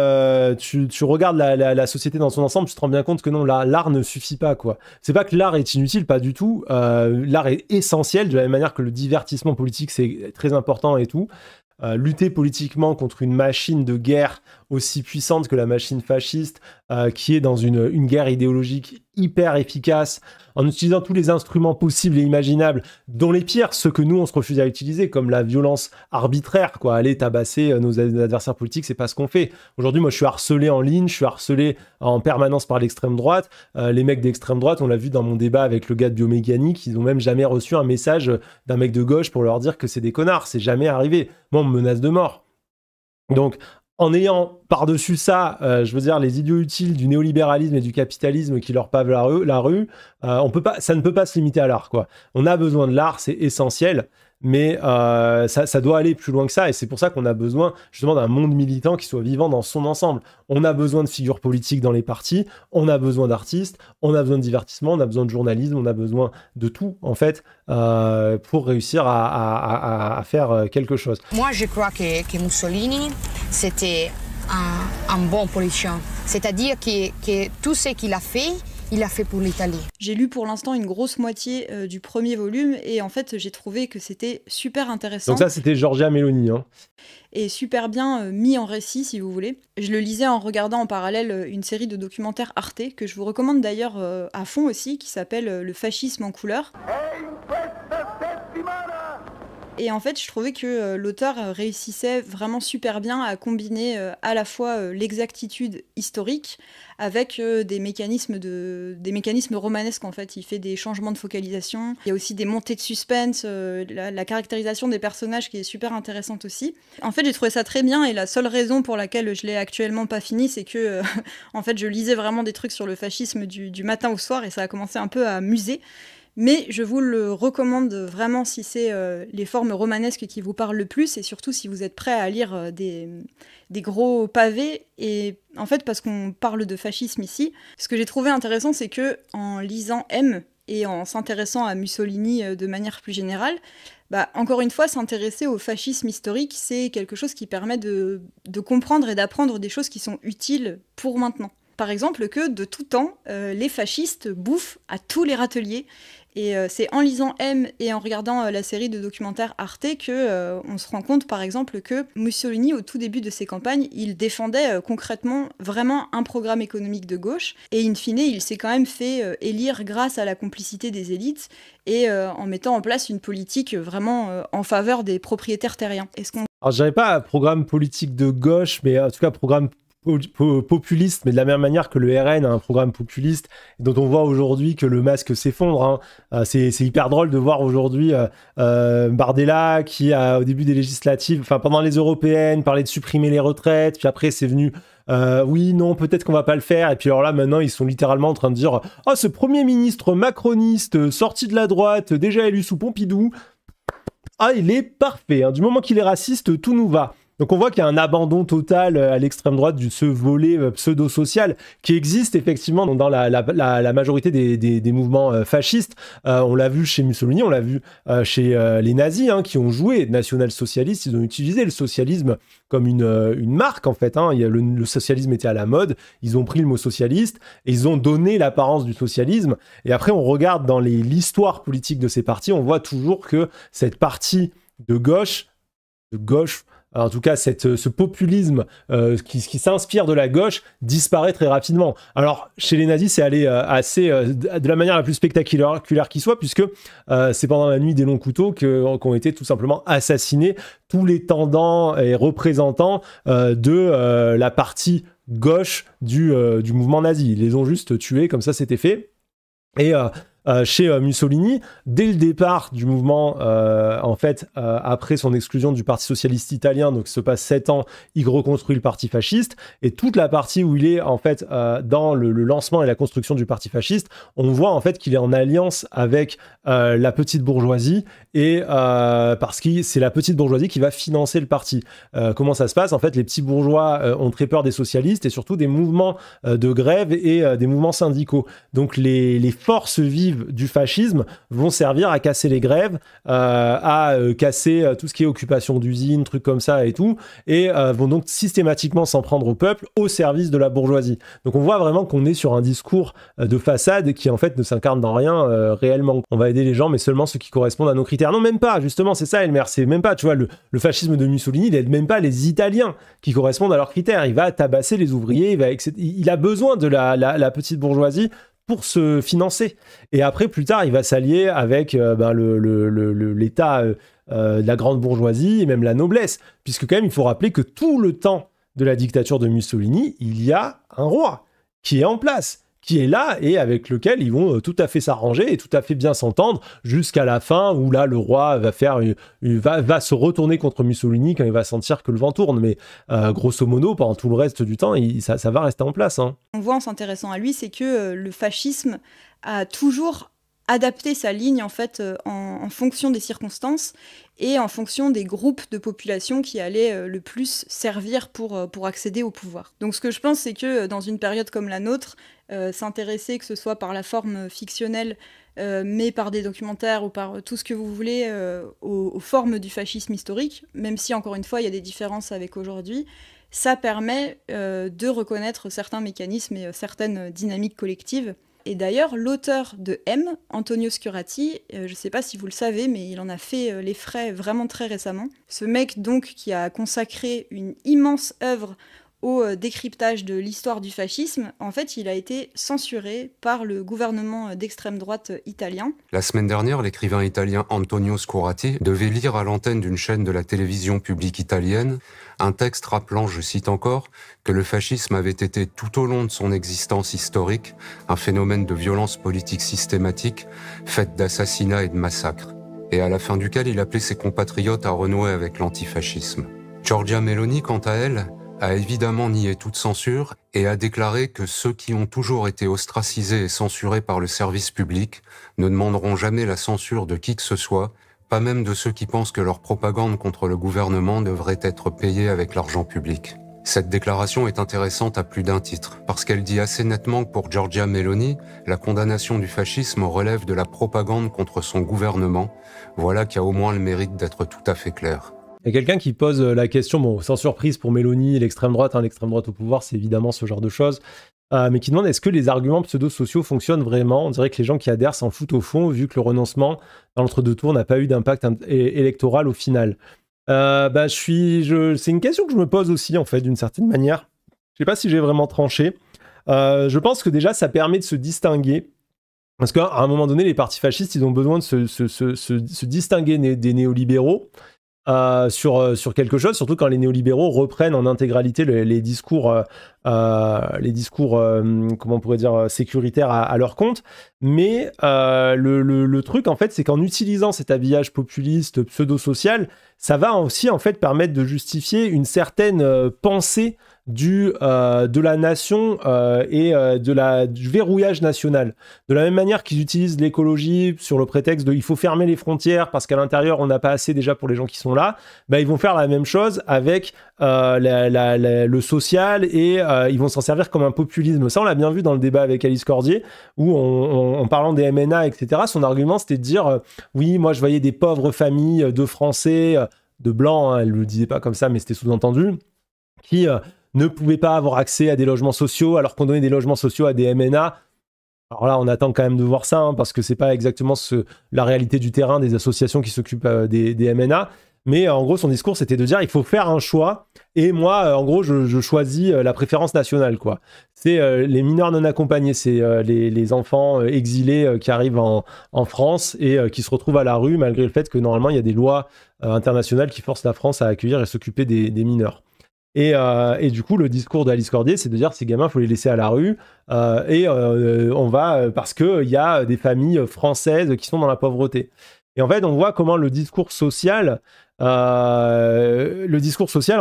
tu regardes la société dans son ensemble, tu te rends bien compte que non, l'art ne suffit pas, quoi. C'est pas que l'art est inutile, pas du tout. L'art est essentiel, de la même manière que le divertissement politique, c'est très important et tout. Lutter politiquement contre une machine de guerre aussi puissante que la machine fasciste, qui est dans une guerre idéologique hyper efficace, en utilisant tous les instruments possibles et imaginables, dont les pires, ceux que nous on se refuse à utiliser, comme la violence arbitraire, quoi. Aller tabasser nos adversaires politiques, c'est pas ce qu'on fait. Aujourd'hui, moi je suis harcelé en ligne, je suis harcelé en permanence par l'extrême droite. Les mecs d'extrême droite, on l'a vu dans mon débat avec le gars de Biomécanique, ils ont même jamais reçu un message d'un mec de gauche pour leur dire que c'est des connards, c'est jamais arrivé. Moi on me menace de mort. Donc en ayant par-dessus ça, je veux dire, les idiots utiles du néolibéralisme et du capitalisme qui leur pavent la rue, ça ne peut pas se limiter à l'art, quoi. On a besoin de l'art, c'est essentiel, mais ça doit aller plus loin que ça, et c'est pour ça qu'on a besoin justement d'un monde militant qui soit vivant dans son ensemble. On a besoin de figures politiques dans les partis, on a besoin d'artistes, on a besoin de divertissement, on a besoin de journalisme, on a besoin de tout, en fait, pour réussir à faire quelque chose. Moi, je crois que Mussolini, c'était un bon politicien. C'est-à-dire que tout ce qu'il a fait, il a fait pour l'Italie. J'ai lu pour l'instant une grosse moitié du premier volume et en fait j'ai trouvé que c'était super intéressant. Donc ça c'était Giorgia Meloni. Hein. Et super bien mis en récit si vous voulez. Je le lisais en regardant en parallèle une série de documentaires Arte que je vous recommande d'ailleurs à fond aussi qui s'appelle Le fascisme en couleur. Et en fait, je trouvais que l'auteur réussissait vraiment super bien à combiner à la fois l'exactitude historique avec des mécanismes romanesques en fait. Il fait des changements de focalisation, il y a aussi des montées de suspense, la caractérisation des personnages qui est super intéressante aussi. En fait, j'ai trouvé ça très bien et la seule raison pour laquelle je l'ai actuellement pas fini, c'est que en fait, je lisais vraiment des trucs sur le fascisme du matin au soir et ça a commencé un peu à m'user. Mais je vous le recommande vraiment si c'est les formes romanesques qui vous parlent le plus et surtout si vous êtes prêt à lire des gros pavés. Et en fait, parce qu'on parle de fascisme ici, ce que j'ai trouvé intéressant, c'est que en lisant M et en s'intéressant à Mussolini de manière plus générale, encore une fois, s'intéresser au fascisme historique, c'est quelque chose qui permet de comprendre et d'apprendre des choses qui sont utiles pour maintenant. Par exemple, que de tout temps, les fascistes bouffent à tous les râteliers. Et c'est en lisant M et en regardant la série de documentaires Arte que on se rend compte, par exemple, que Mussolini, au tout début de ses campagnes, il défendait concrètement vraiment un programme économique de gauche. Et in fine, il s'est quand même fait élire grâce à la complicité des élites et en mettant en place une politique vraiment en faveur des propriétaires terriens. Alors, je dirais pas programme politique de gauche, mais en tout cas programme populiste, mais de la même manière que le RN a un programme populiste, dont on voit aujourd'hui que le masque s'effondre. Hein. C'est hyper drôle de voir aujourd'hui Bardella qui, au début des législatives, enfin pendant les européennes, parlait de supprimer les retraites, puis après c'est venu oui, non, peut-être qu'on va pas le faire. Et puis alors là, maintenant, ils sont littéralement en train de dire « Oh, ce Premier ministre macroniste, sorti de la droite, déjà élu sous Pompidou, il est parfait. Hein. Du moment qu'il est raciste, tout nous va. » Donc on voit qu'il y a un abandon total à l'extrême droite de ce volet pseudo-social qui existe effectivement dans la majorité des mouvements fascistes. On l'a vu chez Mussolini, on l'a vu chez les nazis qui ont joué national-socialistes. Ils ont utilisé le socialisme comme une marque en fait. Hein. Le socialisme était à la mode, ils ont pris le mot socialiste et ils ont donné l'apparence du socialisme. Et après on regarde dans l'histoire politique de ces partis, on voit toujours que cette partie de gauche, en tout cas, ce populisme qui s'inspire de la gauche disparaît très rapidement. Alors, chez les nazis, c'est allé de la manière la plus spectaculaire qui soit, puisque c'est pendant la nuit des longs couteaux qu'ont été tout simplement assassinés tous les tendants et représentants de la partie gauche du mouvement nazi. Ils les ont juste tués, comme ça c'était fait. Et chez Mussolini, dès le départ du mouvement, après son exclusion du Parti socialiste italien, donc il se passe 7 ans, il reconstruit le parti fasciste, et toute la partie où il est en fait dans le lancement et la construction du parti fasciste, on voit en fait qu'il est en alliance avec la petite bourgeoisie, et parce que c'est la petite bourgeoisie qui va financer le parti. Comment ça se passe? En fait, les petits bourgeois ont très peur des socialistes, et surtout des mouvements de grève et des mouvements syndicaux. Donc les forces vives du fascisme vont servir à casser les grèves, à casser tout ce qui est occupation d'usines, trucs comme ça et tout, et vont donc systématiquement s'en prendre au peuple au service de la bourgeoisie. Donc on voit vraiment qu'on est sur un discours de façade qui en fait ne s'incarne dans rien réellement. On va aider les gens, mais seulement ceux qui correspondent à nos critères. Non, même pas, justement, c'est ça Elmer, c'est même pas, tu vois, le fascisme de Mussolini, il aide même pas les Italiens qui correspondent à leurs critères. Il va tabasser les ouvriers, il a besoin de la petite bourgeoisie pour se financer. Et après, plus tard, il va s'allier avec l'État de la grande bourgeoisie et même la noblesse. Puisque quand même, il faut rappeler que tout le temps de la dictature de Mussolini, il y a un roi qui est en place, qui est là et avec lequel ils vont tout à fait s'arranger et tout à fait bien s'entendre jusqu'à la fin où là, le roi va se retourner contre Mussolini quand il va sentir que le vent tourne. Mais grosso modo, pendant tout le reste du temps, ça va rester en place. Hein. On voit en s'intéressant à lui, c'est que le fascisme a toujours adapter sa ligne en fait en fonction des circonstances et en fonction des groupes de population qui allaient le plus servir pour accéder au pouvoir. Donc ce que je pense, c'est que dans une période comme la nôtre, s'intéresser, que ce soit par la forme fictionnelle, mais par des documentaires ou par tout ce que vous voulez, aux formes du fascisme historique, même si encore une fois il y a des différences avec aujourd'hui, ça permet de reconnaître certains mécanismes et certaines dynamiques collectives. Et d'ailleurs, l'auteur de M, Antonio Scurati, je ne sais pas si vous le savez, mais il en a fait les frais vraiment très récemment. Ce mec, donc, qui a consacré une immense œuvre au décryptage de l'histoire du fascisme, en fait, il a été censuré par le gouvernement d'extrême droite italien. La semaine dernière, l'écrivain italien Antonio Scurati devait lire à l'antenne d'une chaîne de la télévision publique italienne un texte rappelant, je cite encore, que le fascisme avait été tout au long de son existence historique un phénomène de violence politique systématique, faite d'assassinats et de massacres, et à la fin duquel il appelait ses compatriotes à renouer avec l'antifascisme. Giorgia Meloni, quant à elle, a évidemment nié toute censure et a déclaré que ceux qui ont toujours été ostracisés et censurés par le service public ne demanderont jamais la censure de qui que ce soit, pas même de ceux qui pensent que leur propagande contre le gouvernement devrait être payée avec l'argent public. Cette déclaration est intéressante à plus d'un titre, parce qu'elle dit assez nettement que pour Giorgia Meloni, la condamnation du fascisme relève de la propagande contre son gouvernement. Voilà qui a au moins le mérite d'être tout à fait clair. Il y a quelqu'un qui pose la question, bon, sans surprise pour Meloni, l'extrême droite au pouvoir, c'est évidemment ce genre de choses, mais qui demande est-ce que les arguments pseudo-sociaux fonctionnent vraiment ? On dirait que les gens qui adhèrent s'en foutent au fond, vu que le renoncement dans l'entre-deux tours n'a pas eu d'impact électoral au final. C'est une question que je me pose aussi, en fait, d'une certaine manière. Je sais pas si j'ai vraiment tranché. Je pense que déjà, ça permet de se distinguer. Parce qu'à un moment donné, les partis fascistes, ils ont besoin de se distinguer des néolibéraux. Sur quelque chose, surtout quand les néolibéraux reprennent en intégralité les discours comment on pourrait dire, sécuritaires à leur compte. Mais le truc, en fait, c'est qu'en utilisant cet habillage populiste, pseudo-social, ça va aussi, en fait, permettre de justifier une certaine pensée de la nation et du verrouillage national. De la même manière qu'ils utilisent l'écologie sur le prétexte de il faut fermer les frontières parce qu'à l'intérieur on n'a pas assez déjà pour les gens qui sont là, bah, ils vont faire la même chose avec le social et ils vont s'en servir comme un populisme. Ça on l'a bien vu dans le débat avec Alice Cordier où en parlant des MNA, etc., son argument c'était de dire oui, moi je voyais des pauvres familles de Français, de Blancs, hein, elle ne le disait pas comme ça mais c'était sous-entendu, qui ne pouvaient pas avoir accès à des logements sociaux alors qu'on donnait des logements sociaux à des MNA. Alors là, on attend quand même de voir ça, hein, parce que c'est pas exactement la réalité du terrain des associations qui s'occupent des MNA. Mais en gros, son discours, c'était de dire il faut faire un choix. Et moi, en gros, je choisis la préférence nationale, quoi. C'est les mineurs non accompagnés, c'est les enfants exilés qui arrivent en France et qui se retrouvent à la rue, malgré le fait que normalement, il y a des lois internationales qui forcent la France à accueillir et s'occuper des mineurs. Et du coup, le discours d'Alice Cordier, c'est de dire ces gamins, il faut les laisser à la rue on va parce qu'il y a des familles françaises qui sont dans la pauvreté. Et en fait, on voit comment le discours social, en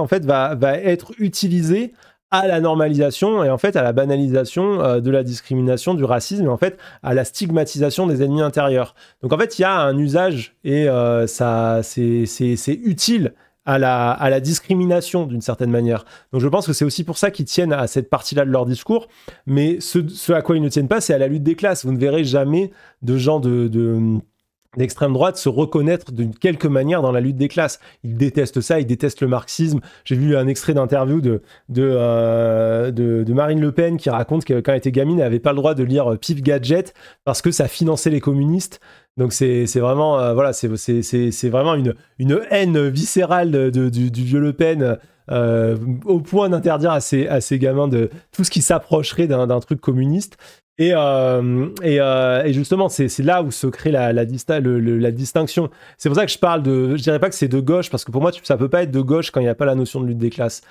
fait, va être utilisé à la normalisation et en fait à la banalisation de la discrimination, du racisme et en fait à la stigmatisation des ennemis intérieurs. Donc en fait, il y a un usage et c'est utile à la discrimination d'une certaine manière. Donc je pense que c'est aussi pour ça qu'ils tiennent à cette partie-là de leur discours, mais ce à quoi ils ne tiennent pas, c'est à la lutte des classes. Vous ne verrez jamais de gens d'extrême droite se reconnaître d'une quelque manière dans la lutte des classes. Ils détestent ça, ils détestent le marxisme. J'ai vu un extrait d'interview de Marine Le Pen qui raconte que quand elle était gamine, elle n'avait pas le droit de lire Pif Gadget parce que ça finançait les communistes. Donc c'est vraiment c'est vraiment une haine viscérale du vieux Le Pen au point d'interdire à ces gamins de tout ce qui s'approcherait d'un truc communiste. Et justement, c'est là où se crée la distinction. C'est pour ça que je dirais pas que c'est de gauche, parce que pour moi, ça peut pas être de gauche quand il n'y a pas la notion de lutte des classes.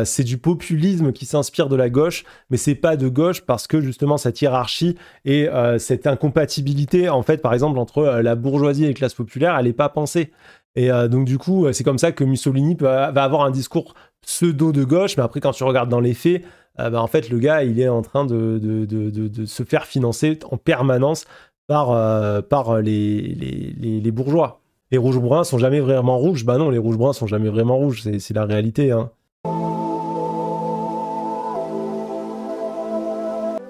C'est du populisme qui s'inspire de la gauche, mais c'est pas de gauche parce que justement cette hiérarchie et cette incompatibilité, en fait, par exemple, entre la bourgeoisie et les classes populaires, elle est pas pensée. Et donc du coup, c'est comme ça que Mussolini va avoir un discours pseudo de gauche, mais après quand tu regardes dans les faits, en fait le gars il est en train de se faire financer en permanence par les bourgeois. Les rouges-bruns sont jamais vraiment rouges. Bah non, les rouges-bruns sont jamais vraiment rouges, c'est la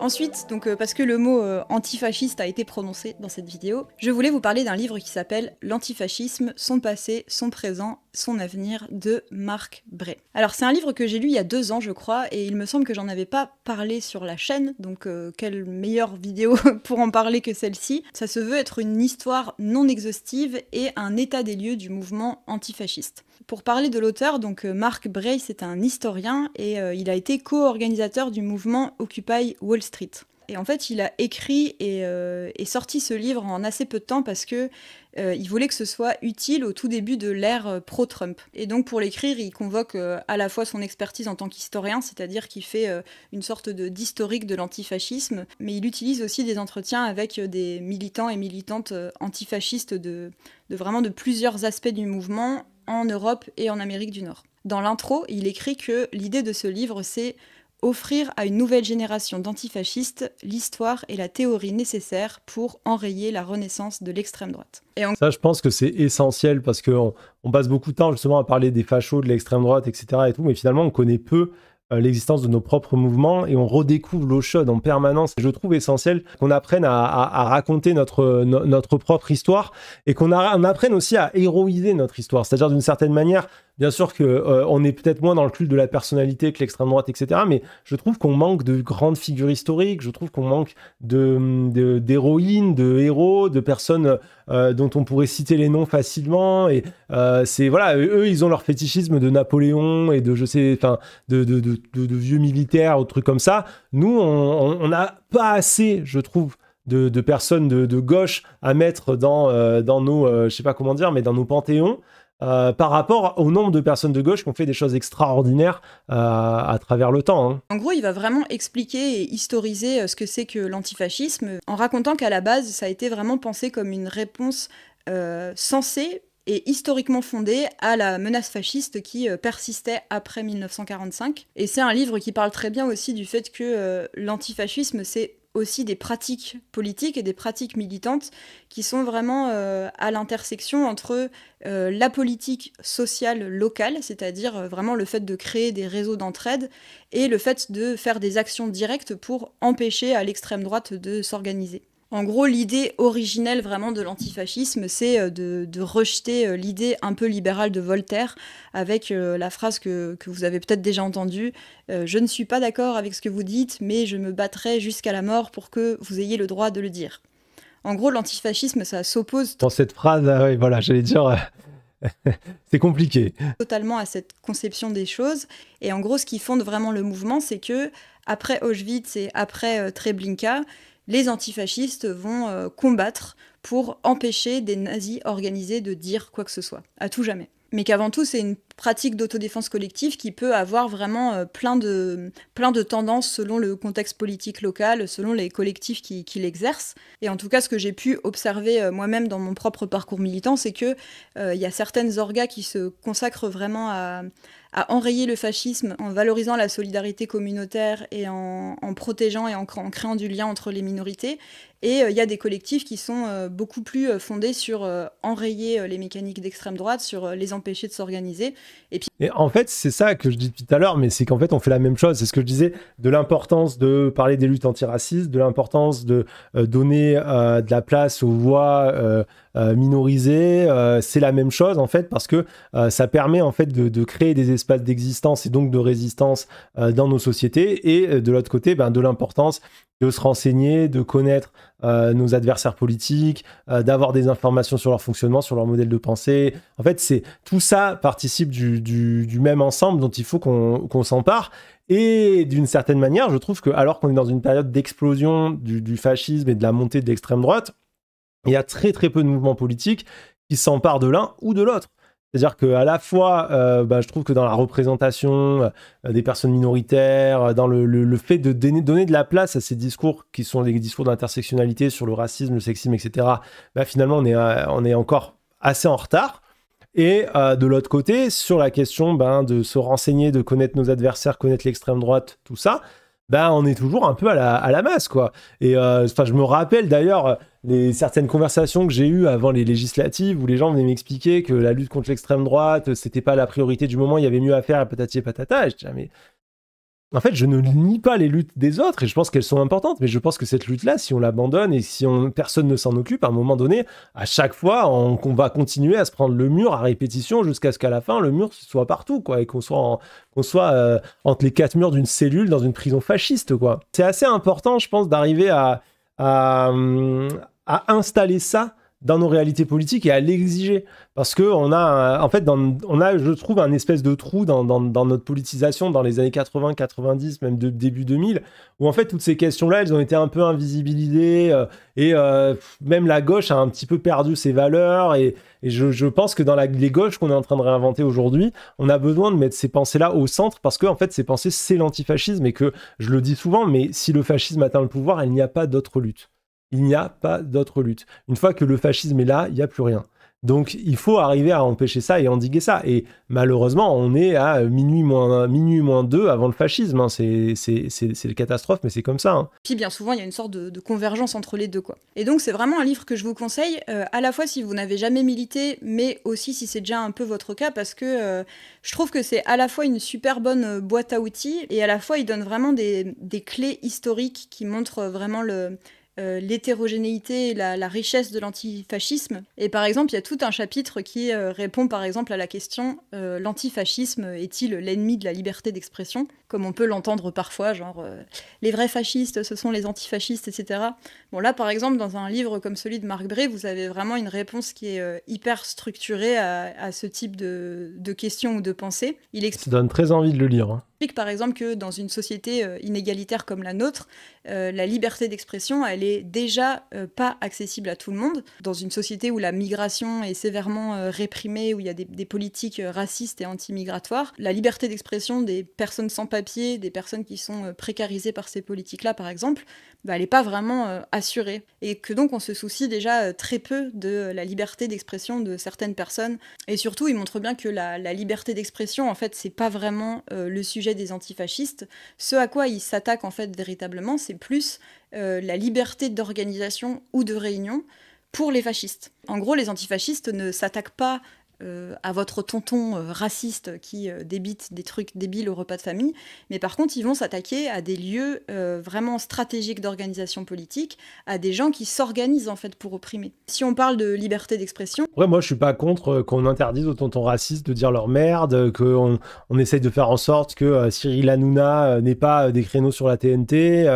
Ensuite, donc parce que le mot antifasciste a été prononcé dans cette vidéo, je voulais vous parler d'un livre qui s'appelle L'antifascisme, son passé, son présent, son avenir de Marc Bray. Alors c'est un livre que j'ai lu il y a 2 ans je crois, et il me semble que j'en avais pas parlé sur la chaîne, donc quelle meilleure vidéo pour en parler que celle-ci. Ça se veut être une histoire non exhaustive et un état des lieux du mouvement antifasciste. Pour parler de l'auteur, donc Marc Bray, c'est un historien et il a été co-organisateur du mouvement Occupy Wall Street. Et en fait, il a écrit et sorti ce livre en assez peu de temps parce que il voulait que ce soit utile au tout début de l'ère pro-Trump. Et donc pour l'écrire, il convoque à la fois son expertise en tant qu'historien, c'est-à-dire qu'il fait une sorte d'historique de l'antifascisme, mais il utilise aussi des entretiens avec des militants et militantes antifascistes de vraiment de plusieurs aspects du mouvement en Europe et en Amérique du Nord. Dans l'intro, il écrit que l'idée de ce livre, c'est offrir à une nouvelle génération d'antifascistes l'histoire et la théorie nécessaires pour enrayer la renaissance de l'extrême droite. Ça, je pense que c'est essentiel parce qu'on passe beaucoup de temps justement à parler des fachos, de l'extrême droite, etc. et tout, mais finalement, on connaît peu l'existence de nos propres mouvements et on redécouvre l'eau chaude en permanence. Je trouve essentiel qu'on apprenne à raconter notre propre histoire et qu'on apprenne aussi à héroïser notre histoire. C'est-à-dire d'une certaine manière, bien sûr qu'on est peut-être moins dans le culte de la personnalité que l'extrême droite, etc. Mais je trouve qu'on manque de grandes figures historiques, je trouve qu'on manque d'héroïnes, de héros, de personnes dont on pourrait citer les noms facilement. Et c'est voilà, eux, ils ont leur fétichisme de Napoléon et de vieux militaires ou trucs comme ça. Nous, on n'a pas assez, je trouve, de personnes de gauche à mettre dans nos, je sais pas comment dire, mais dans nos panthéons. Par rapport au nombre de personnes de gauche qui ont fait des choses extraordinaires à travers le temps. Hein. En gros, il va vraiment expliquer et historiser ce que c'est que l'antifascisme, en racontant qu'à la base, ça a été vraiment pensé comme une réponse sensée et historiquement fondée à la menace fasciste qui persistait après 1945. Et c'est un livre qui parle très bien aussi du fait que l'antifascisme, c'est aussi des pratiques politiques et des pratiques militantes qui sont vraiment à l'intersection entre la politique sociale locale, c'est-à-dire vraiment le fait de créer des réseaux d'entraide, et le fait de faire des actions directes pour empêcher à l'extrême droite de s'organiser. En gros, l'idée originelle vraiment de l'antifascisme, c'est de rejeter l'idée un peu libérale de Voltaire avec la phrase que vous avez peut-être déjà entendue « Je ne suis pas d'accord avec ce que vous dites, mais je me battrai jusqu'à la mort pour que vous ayez le droit de le dire ». En gros, l'antifascisme, ça s'oppose... Dans cette phrase, oui, voilà, j'allais dire... c'est compliqué. Totalement à cette conception des choses. Et en gros, ce qui fonde vraiment le mouvement, c'est que après Auschwitz et après Treblinka, les antifascistes vont combattre pour empêcher des nazis organisés de dire quoi que ce soit, à tout jamais. Mais qu'avant tout, c'est une pratique d'autodéfense collective qui peut avoir vraiment plein de tendances selon le contexte politique local, selon les collectifs qui l'exercent. Et en tout cas, ce que j'ai pu observer moi-même dans mon propre parcours militant, c'est que y a certaines orgas qui se consacrent vraiment à enrayer le fascisme en valorisant la solidarité communautaire et en protégeant et en créant du lien entre les minorités. Et il y a des collectifs qui sont beaucoup plus fondés sur enrayer les mécaniques d'extrême droite, sur les empêcher de s'organiser. Et en fait, c'est ça que je dis depuis tout à l'heure, mais c'est qu'en fait, on fait la même chose. C'est ce que je disais, de l'importance de parler des luttes antiracistes, de l'importance de donner de la place aux voix minorisées. C'est la même chose, en fait, parce que ça permet, en fait, de créer des espaces d'existence et donc de résistance dans nos sociétés. Et de l'autre côté, de l'importance de se renseigner, de connaître nos adversaires politiques, d'avoir des informations sur leur fonctionnement, sur leur modèle de pensée. En fait, tout ça participe du même ensemble dont il faut qu'on s'empare. Et d'une certaine manière, je trouve que alors qu'on est dans une période d'explosion du fascisme et de la montée de l'extrême droite, il y a très très peu de mouvements politiques qui s'emparent de l'un ou de l'autre. C'est-à-dire qu'à la fois, je trouve que dans la représentation des personnes minoritaires, dans le fait de donner de la place à ces discours qui sont des discours d'intersectionnalité sur le racisme, le sexisme, etc., finalement, on est encore assez en retard. Et de l'autre côté, sur la question de se renseigner, de connaître nos adversaires, connaître l'extrême droite, tout ça, on est toujours un peu à la masse, quoi. Et je me rappelle d'ailleurs certaines conversations que j'ai eues avant les législatives où les gens venaient m'expliquer que la lutte contre l'extrême droite, c'était pas la priorité du moment, il y avait mieux à faire, patati et patata. Et je disais, mais En fait, je ne nie pas les luttes des autres et je pense qu'elles sont importantes, mais je pense que cette lutte-là, si on l'abandonne et si personne ne s'en occupe, à un moment donné, à chaque fois, on va continuer à se prendre le mur à répétition jusqu'à ce qu'à la fin, le mur soit partout, quoi, et qu'on soit, entre les quatre murs d'une cellule dans une prison fasciste, quoi. C'est assez important, je pense, d'arriver à installer ça dans nos réalités politiques et à l'exiger. Parce qu'on a, je trouve, un espèce de trou dans notre politisation dans les années 80, 90, même début 2000, où en fait, toutes ces questions-là, elles ont été un peu invisibilisées et même la gauche a un petit peu perdu ses valeurs et je pense que dans les gauches qu'on est en train de réinventer aujourd'hui, on a besoin de mettre ces pensées-là au centre parce que, en fait, ces pensées, c'est l'antifascisme et que, je le dis souvent, mais si le fascisme atteint le pouvoir, il n'y a pas d'autre lutte. Il n'y a pas d'autre lutte. Une fois que le fascisme est là, il n'y a plus rien. Donc, il faut arriver à empêcher ça et endiguer ça. Et malheureusement, on est à minuit moins 2 avant le fascisme. Hein. C'est une catastrophe, mais c'est comme ça. Hein. Puis bien souvent, il y a une sorte de convergence entre les deux, quoi. Et donc, c'est vraiment un livre que je vous conseille, à la fois si vous n'avez jamais milité, mais aussi si c'est déjà un peu votre cas, parce que je trouve que c'est à la fois une super bonne boîte à outils, et à la fois, il donne vraiment des clés historiques qui montrent vraiment l'hétérogénéité et la richesse de l'antifascisme. Et par exemple, il y a tout un chapitre qui répond par exemple à la question l'antifascisme est-il l'ennemi de la liberté d'expression ? Comme on peut l'entendre parfois, genre les vrais fascistes, ce sont les antifascistes, etc. Bon là, par exemple, dans un livre comme celui de Marc Bré, vous avez vraiment une réponse qui est hyper structurée à ce type de questions ou de pensées. Ça donne très envie de le lire. Hein. Il explique par exemple que dans une société inégalitaire comme la nôtre, la liberté d'expression, elle est déjà pas accessible à tout le monde. Dans une société où la migration est sévèrement réprimée, où il y a des politiques racistes et anti-migratoires, la liberté d'expression des personnes sans papier, des personnes qui sont précarisées par ces politiques-là, par exemple, elle n'est pas vraiment assurée. Et que donc on se soucie déjà très peu de la liberté d'expression de certaines personnes. Et surtout, il montre bien que la liberté d'expression, en fait, c'est pas vraiment le sujet des antifascistes. Ce à quoi ils s'attaquent, en fait, véritablement, c'est plus la liberté d'organisation ou de réunion pour les fascistes. En gros, les antifascistes ne s'attaquent pas à votre tonton raciste qui débite des trucs débiles au repas de famille, mais par contre ils vont s'attaquer à des lieux vraiment stratégiques d'organisation politique, à des gens qui s'organisent en fait pour opprimer. Si on parle de liberté d'expression... Ouais, moi je suis pas contre qu'on interdise aux tontons racistes de dire leur merde, qu'on essaye de faire en sorte que Cyril Hanouna n'ait pas des créneaux sur la TNT.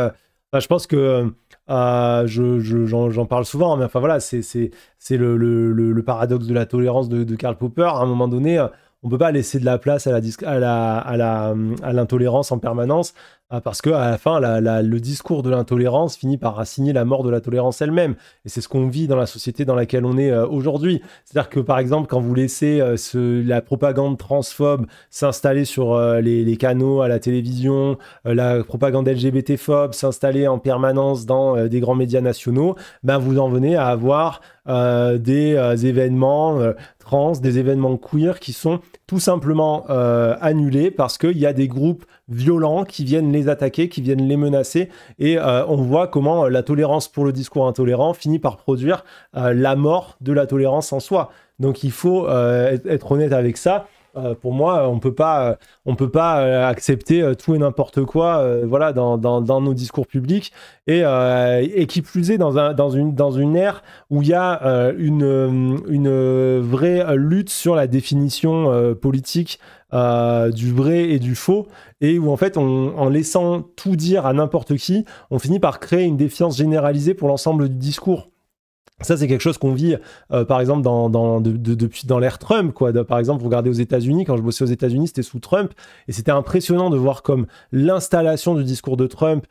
Je pense que j'en parle souvent, mais enfin voilà, c'est le paradoxe de la tolérance de Karl Popper. À un moment donné, on peut pas laisser de la place à l'intolérance en permanence, parce que à la fin, le discours de l'intolérance finit par assigner la mort de la tolérance elle-même. Et c'est ce qu'on vit dans la société dans laquelle on est aujourd'hui. C'est-à-dire que par exemple, quand vous laissez la propagande transphobe s'installer sur les canaux à la télévision, la propagande LGBT-phobe s'installer en permanence dans des grands médias nationaux, vous en venez à avoir des événements trans, des événements queer qui sont tout simplement annulés parce qu'il y a des groupes violents qui viennent les attaquer, qui viennent les menacer, et on voit comment la tolérance pour le discours intolérant finit par produire la mort de la tolérance en soi. Donc il faut être honnête avec ça. Pour moi, on peut pas accepter tout et n'importe quoi, voilà, dans nos discours publics, et qui plus est dans une ère où il y a une vraie lutte sur la définition politique du vrai et du faux, et où en fait en laissant tout dire à n'importe qui, on finit par créer une défiance généralisée pour l'ensemble du discours. Ça, c'est quelque chose qu'on vit, par exemple, depuis dans l'ère Trump, quoi. Par exemple, vous regardez aux États-Unis, quand je bossais aux États-Unis, c'était sous Trump, et c'était impressionnant de voir comme l'installation du discours de Trump,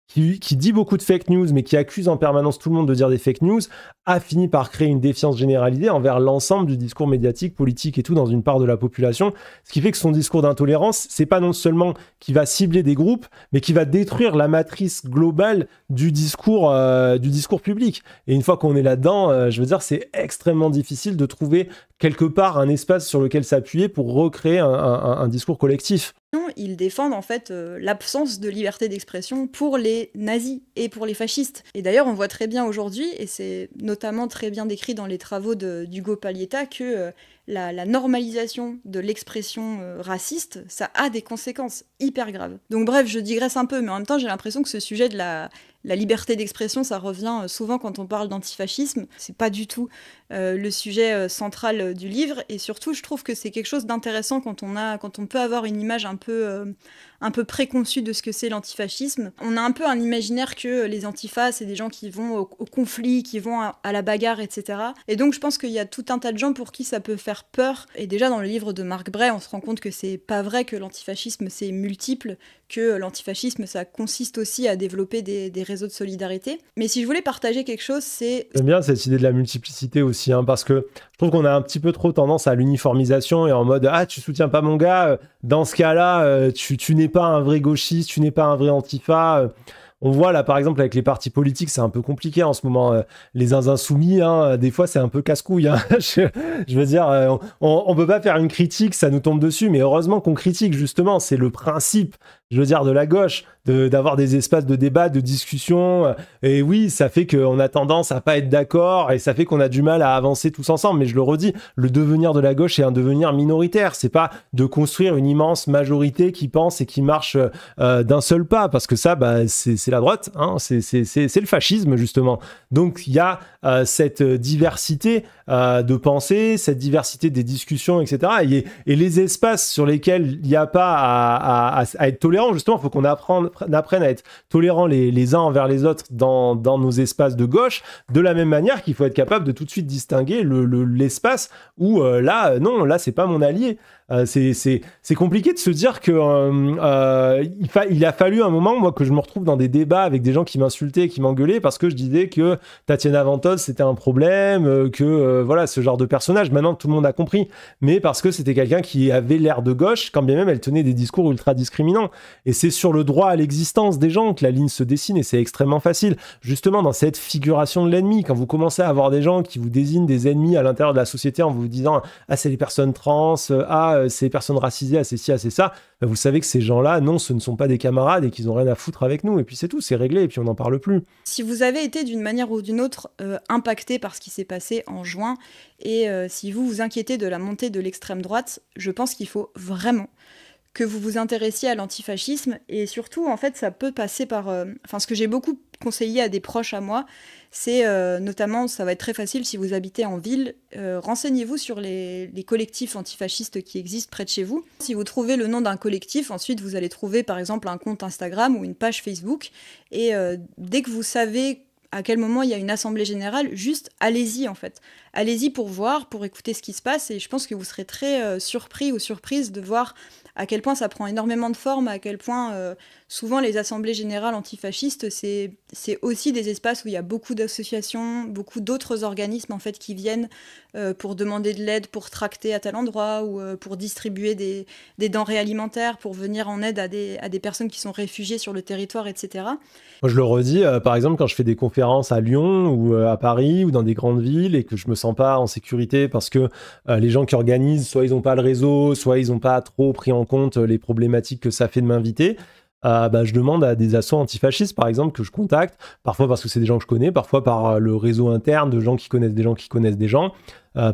qui dit beaucoup de fake news, mais qui accuse en permanence tout le monde de dire des fake news, a fini par créer une défiance généralisée envers l'ensemble du discours médiatique, politique et tout dans une part de la population. Ce qui fait que son discours d'intolérance, c'est pas non seulement qui va cibler des groupes, mais qui va détruire la matrice globale du discours public. Et une fois qu'on est là-dedans, je veux dire, c'est extrêmement difficile de trouver quelque part un espace sur lequel s'appuyer pour recréer un discours collectif. Ils défendent en fait l'absence de liberté d'expression pour les nazis et pour les fascistes. Et d'ailleurs, on voit très bien aujourd'hui, et c'est notamment très bien décrit dans les travaux d'Hugo Paglietta, que la normalisation de l'expression raciste, ça a des conséquences hyper graves. Donc bref, je digresse un peu, mais en même temps, j'ai l'impression que ce sujet de la liberté d'expression, ça revient souvent quand on parle d'antifascisme. C'est pas du tout le sujet central du livre, et surtout, je trouve que c'est quelque chose d'intéressant quand on peut avoir une image un peu préconçue de ce que c'est l'antifascisme. On a un peu un imaginaire que les antifas, c'est des gens qui vont au conflit, qui vont à la bagarre, etc. Et donc, je pense qu'il y a tout un tas de gens pour qui ça peut faire peur. Et déjà, dans le livre de Marc Bray, on se rend compte que c'est pas vrai, que l'antifascisme, c'est multiple, que l'antifascisme, ça consiste aussi à développer des réseaux de solidarité. Mais si je voulais partager quelque chose, c'est... J'aime bien cette idée de la multiplicité aussi, hein, parce que je trouve qu'on a un petit peu trop tendance à l'uniformisation et en mode « Ah, tu soutiens pas mon gars, dans ce cas-là, tu n'es pas un vrai gauchiste, tu n'es pas un vrai antifa. » On voit là, par exemple, avec les partis politiques, c'est un peu compliqué en ce moment. Les insoumis, hein, des fois, c'est un peu casse-couille. Hein. Je veux dire, on peut pas faire une critique, ça nous tombe dessus, mais heureusement qu'on critique, justement. C'est le principe, je veux dire, de la gauche, d'avoir des espaces de débat, de discussion. Et oui, ça fait qu'on a tendance à pas être d'accord et ça fait qu'on a du mal à avancer tous ensemble. Mais je le redis, le devenir de la gauche est un devenir minoritaire. C'est pas de construire une immense majorité qui pense et qui marche d'un seul pas, parce que ça, bah, c'est la droite, hein, c'est le fascisme, justement. Donc, il y a cette diversité de pensée, cette diversité des discussions, etc. Et les espaces sur lesquels il n'y a pas à être tolérant, justement, il faut qu'on apprenne à être tolérants les uns envers les autres dans nos espaces de gauche, de la même manière qu'il faut être capable de tout de suite distinguer l'espace où là, non, là, c'est pas mon allié. C'est compliqué de se dire que il a fallu un moment, moi, que je me retrouve dans des débats avec des gens qui m'insultaient et qui m'engueulaient parce que je disais que Tatiana Ventose c'était un problème, que voilà, ce genre de personnage. Maintenant tout le monde a compris, mais parce que c'était quelqu'un qui avait l'air de gauche, quand bien même elle tenait des discours ultra discriminants. Et c'est sur le droit à l'existence des gens que la ligne se dessine, et c'est extrêmement facile. Justement, dans cette figuration de l'ennemi, quand vous commencez à avoir des gens qui vous désignent des ennemis à l'intérieur de la société en vous disant « Ah, c'est les personnes trans, c'est les personnes racisées, c'est ci, c'est ça », vous savez que ces gens-là, non, ce ne sont pas des camarades et qu'ils n'ont rien à foutre avec nous. Et puis c'est tout, c'est réglé et puis on n'en parle plus. Si vous avez été d'une manière ou d'une autre impacté par ce qui s'est passé en juin, et si vous vous inquiétez de la montée de l'extrême droite, je pense qu'il faut vraiment que vous vous intéressiez à l'antifascisme. Et surtout, en fait, ça peut passer par... ce que j'ai beaucoup conseillé à des proches à moi, c'est notamment, ça va être très facile si vous habitez en ville, renseignez-vous sur les collectifs antifascistes qui existent près de chez vous. Si vous trouvez le nom d'un collectif, ensuite vous allez trouver par exemple un compte Instagram ou une page Facebook, et dès que vous savez à quel moment il y a une assemblée générale, juste allez-y en fait. Allez-y pour voir, pour écouter ce qui se passe, et je pense que vous serez très surpris ou surprise de voir à quel point ça prend énormément de forme, à quel point souvent les assemblées générales antifascistes, c'est aussi des espaces où il y a beaucoup d'associations, beaucoup d'autres organismes en fait qui viennent pour demander de l'aide, pour tracter à tel endroit, ou pour distribuer des denrées alimentaires, pour venir en aide à des personnes qui sont réfugiées sur le territoire, etc. Moi, je le redis, par exemple, quand je fais des conférences à Lyon ou à Paris ou dans des grandes villes et que je me sens pas en sécurité parce que les gens qui organisent, soit ils n'ont pas le réseau, soit ils n'ont pas trop pris en compte les problématiques que ça fait de m'inviter, je demande à des assos antifascistes, par exemple, que je contacte, parfois parce que c'est des gens que je connais, parfois par le réseau interne de gens qui connaissent des gens qui connaissent des gens,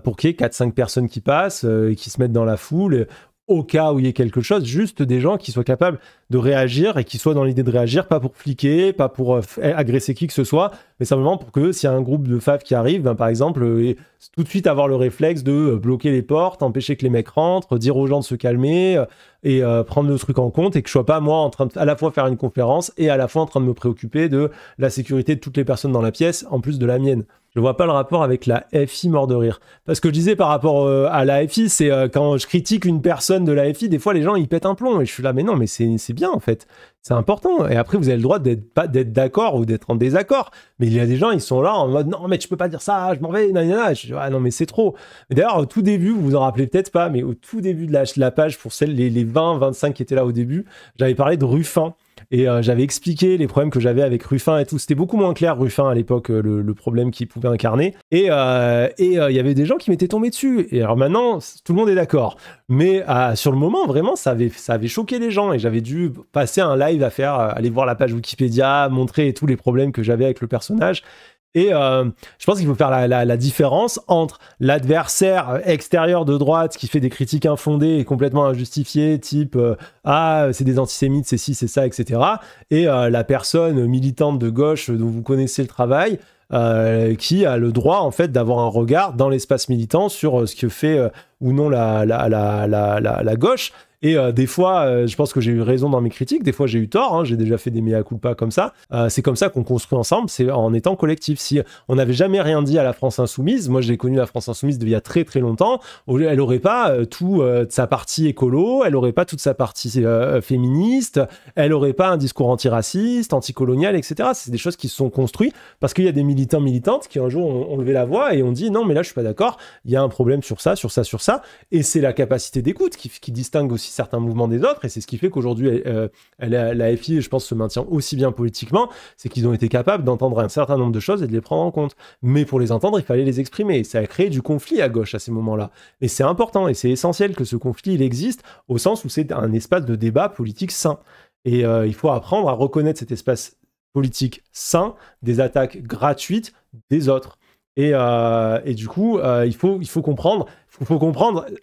pour qu'il y ait 4-5 personnes qui passent et qui se mettent dans la foule, au cas où il y ait quelque chose, juste des gens qui soient capables de réagir et qui soient dans l'idée de réagir, pas pour fliquer, pas pour agresser qui que ce soit, mais simplement pour que s'il y a un groupe de faves qui arrive, par exemple, tout de suite avoir le réflexe de bloquer les portes, empêcher que les mecs rentrent, dire aux gens de se calmer et prendre le truc en compte, et que je sois pas moi en train de à la fois faire une conférence et à la fois en train de me préoccuper de la sécurité de toutes les personnes dans la pièce, en plus de la mienne. Je vois pas le rapport avec la FI mort de rire. Parce que je disais par rapport à la FI, c'est quand je critique une personne de la FI, des fois les gens ils pètent un plomb et je suis là, mais non, mais c'est bien en fait. C'est important. Et après, vous avez le droit d'être d'accord ou d'être en désaccord. Mais il y a des gens, ils sont là en mode non, mais tu peux pas dire ça, je m'en vais, nanana. Et je dis, ah non, mais c'est trop. Mais d'ailleurs, au tout début, vous vous en rappelez peut-être pas, mais au tout début de la page, pour les 20, 25 qui étaient là au début, j'avais parlé de Ruffin. Et j'avais expliqué les problèmes que j'avais avec Ruffin et tout. C'était beaucoup moins clair, Ruffin, à l'époque, le problème qu'il pouvait incarner. Et il y avait des gens qui m'étaient tombés dessus. Et alors maintenant, tout le monde est d'accord. Mais sur le moment, vraiment, ça avait choqué les gens. Et j'avais dû passer un live à faire, aller voir la page Wikipédia, montrer tous les problèmes que j'avais avec le personnage. Et je pense qu'il faut faire la différence entre l'adversaire extérieur de droite qui fait des critiques infondées et complètement injustifiées, type c'est des antisémites, c'est ci, c'est ça, etc. Et la personne militante de gauche dont vous connaissez le travail, qui a le droit en fait d'avoir un regard dans l'espace militant sur ce que fait ou non la gauche. Et des fois, je pense que j'ai eu raison dans mes critiques, des fois j'ai eu tort, hein, j'ai déjà fait des mea culpa comme ça. C'est comme ça qu'on construit ensemble, c'est en étant collectif. Si on n'avait jamais rien dit à la France Insoumise, moi j'ai connu la France Insoumise il y a très très longtemps, elle n'aurait pas tout sa partie écolo, elle n'aurait pas toute sa partie féministe, elle n'aurait pas un discours antiraciste, anticolonial, etc. C'est des choses qui se sont construites parce qu'il y a des militants, militantes qui un jour ont levé la voix et ont dit non mais là je suis pas d'accord, il y a un problème sur ça, sur ça, sur ça. Et c'est la capacité d'écoute qui distingue aussi certains mouvements des autres, et c'est ce qui fait qu'aujourd'hui la FI, je pense, se maintient aussi bien politiquement, c'est qu'ils ont été capables d'entendre un certain nombre de choses et de les prendre en compte. Mais pour les entendre, il fallait les exprimer, et ça a créé du conflit à gauche à ces moments-là. Et c'est important, et c'est essentiel que ce conflit, il existe, au sens où c'est un espace de débat politique sain. Et il faut apprendre à reconnaître cet espace politique sain des attaques gratuites des autres. Et du coup, il faut comprendre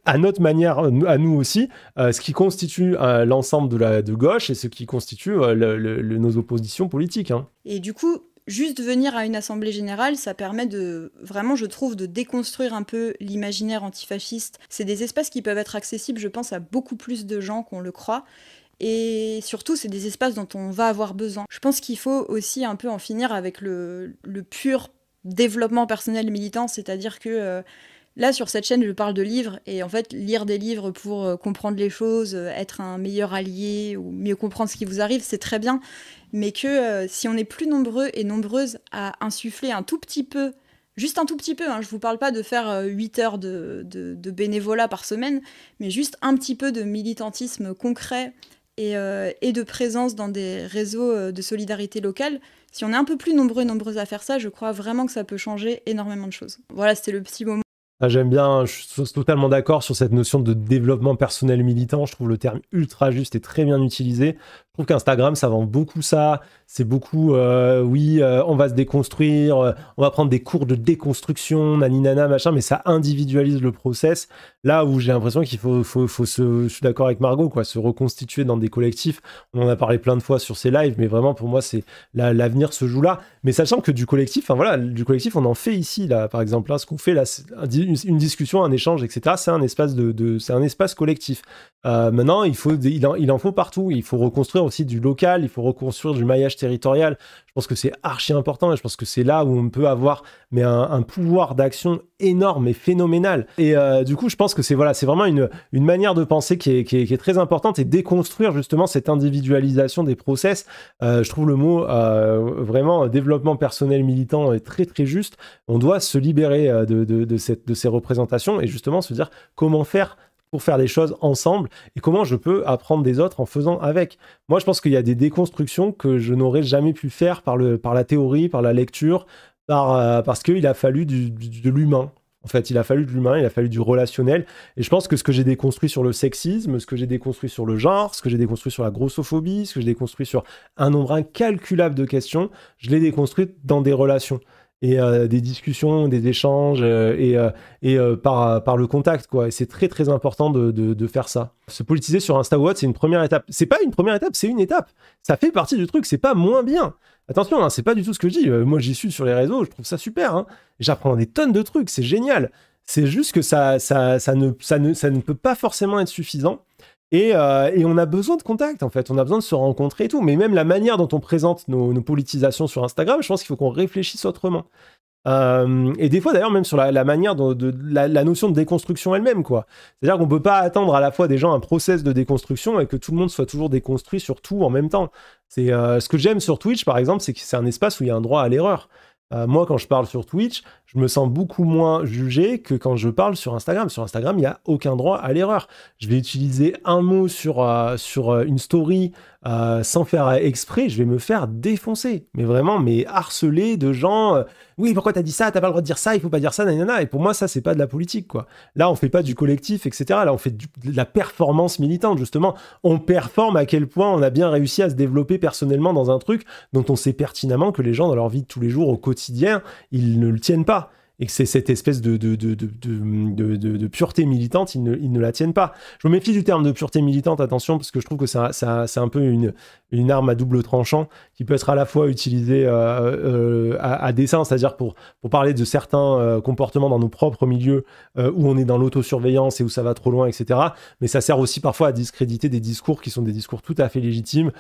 à notre manière, à nous aussi, ce qui constitue l'ensemble de gauche et ce qui constitue nos oppositions politiques. Hein. Et du coup, juste venir à une assemblée générale, ça permet vraiment, je trouve, de déconstruire un peu l'imaginaire antifasciste. C'est des espaces qui peuvent être accessibles, je pense, à beaucoup plus de gens qu'on le croit. Et surtout, c'est des espaces dont on va avoir besoin. Je pense qu'il faut aussi un peu en finir avec le pur développement personnel militant, c'est-à-dire que là, sur cette chaîne, je parle de livres, et en fait, lire des livres pour comprendre les choses, être un meilleur allié, ou mieux comprendre ce qui vous arrive, c'est très bien, mais que si on est plus nombreux et nombreuses à insuffler un tout petit peu, juste un tout petit peu, hein, je vous parle pas de faire 8 heures de bénévolat par semaine, mais juste un petit peu de militantisme concret et de présence dans des réseaux de solidarité locale. Si on est un peu plus nombreux et nombreuses à faire ça, je crois vraiment que ça peut changer énormément de choses. Voilà, c'était le petit moment. J'aime bien, je suis totalement d'accord sur cette notion de développement personnel militant. Je trouve le terme ultra juste et très bien utilisé. Je trouve qu'Instagram, ça vend beaucoup ça. C'est beaucoup, on va se déconstruire, on va prendre des cours de déconstruction, naninana, machin, mais ça individualise le process. Là où j'ai l'impression qu'il faut je suis d'accord avec Margot, quoi, se reconstituer dans des collectifs. On en a parlé plein de fois sur ces lives, mais vraiment, pour moi, c'est l'avenir se joue là. Mais sachant que du collectif, on en fait ici, là, par exemple, là, ce qu'on fait là, c'est une discussion, un échange, etc. C'est un espace c'est un espace collectif. Maintenant, il en faut partout. Il faut reconstruire aussi du local, il faut reconstruire du maillage territorial. Je pense que c'est archi important et je pense que c'est là où on peut avoir un pouvoir d'action énorme et phénoménal. Et du coup, je pense que c'est vraiment une manière de penser qui est très importante, et déconstruire justement cette individualisation des process. Je trouve le mot vraiment développement personnel militant est très très juste. On doit se libérer de ces représentations et justement se dire comment faire pour faire des choses ensemble et comment je peux apprendre des autres en faisant avec. Moi, je pense qu'il y a des déconstructions que je n'aurais jamais pu faire par la théorie, par la lecture, parce qu'il a fallu de l'humain. En fait, il a fallu de l'humain, il a fallu du relationnel. Et je pense que ce que j'ai déconstruit sur le sexisme, ce que j'ai déconstruit sur le genre, ce que j'ai déconstruit sur la grossophobie, ce que j'ai déconstruit sur un nombre incalculable de questions, je l'ai déconstruit dans des relations. Et des discussions, des échanges par le contact, quoi. Et c'est très très important de faire ça. Se politiser sur Insta ou autre, c'est une première étape. C'est pas une première étape, c'est une étape. Ça fait partie du truc, c'est pas moins bien. Attention, hein, c'est pas du tout ce que je dis. Moi, j'y suis sur les réseaux, je trouve ça super. Hein. J'apprends des tonnes de trucs, c'est génial. C'est juste que ça ne peut pas forcément être suffisant. Et on a besoin de contact, en fait. On a besoin de se rencontrer et tout. Mais même la manière dont on présente nos politisations sur Instagram, je pense qu'il faut qu'on réfléchisse autrement. Et des fois, d'ailleurs, même sur la manière la notion de déconstruction elle-même, quoi. C'est-à-dire qu'on peut pas attendre à la fois des gens un process de déconstruction et que tout le monde soit toujours déconstruit sur tout en même temps. C'est ce que j'aime sur Twitch, par exemple, c'est que c'est un espace où il y a un droit à l'erreur. Moi, quand je parle sur Twitch, je me sens beaucoup moins jugé que quand je parle sur Instagram. Sur Instagram, il n'y a aucun droit à l'erreur. Je vais utiliser un mot sur une story sans faire exprès, je vais me faire défoncer. Mais vraiment, mais harceler de gens. Oui, pourquoi t'as dit ça? T'as pas le droit de dire ça, il faut pas dire ça, nanana. Et pour moi, ça, c'est pas de la politique, quoi. Là, on fait pas du collectif, etc. Là, on fait de la performance militante, justement. On performe à quel point on a bien réussi à se développer personnellement dans un truc dont on sait pertinemment que les gens, dans leur vie de tous les jours, au quotidien, ils ne le tiennent pas. Et que c'est cette espèce de pureté militante, ils ne la tiennent pas. Je me méfie du terme de pureté militante, attention, parce que je trouve que c'est un peu une arme à double tranchant qui peut être à la fois utilisée à dessein, c'est-à-dire pour parler de certains comportements dans nos propres milieux où on est dans l'autosurveillance et où ça va trop loin, etc. Mais ça sert aussi parfois à discréditer des discours qui sont des discours tout à fait légitimes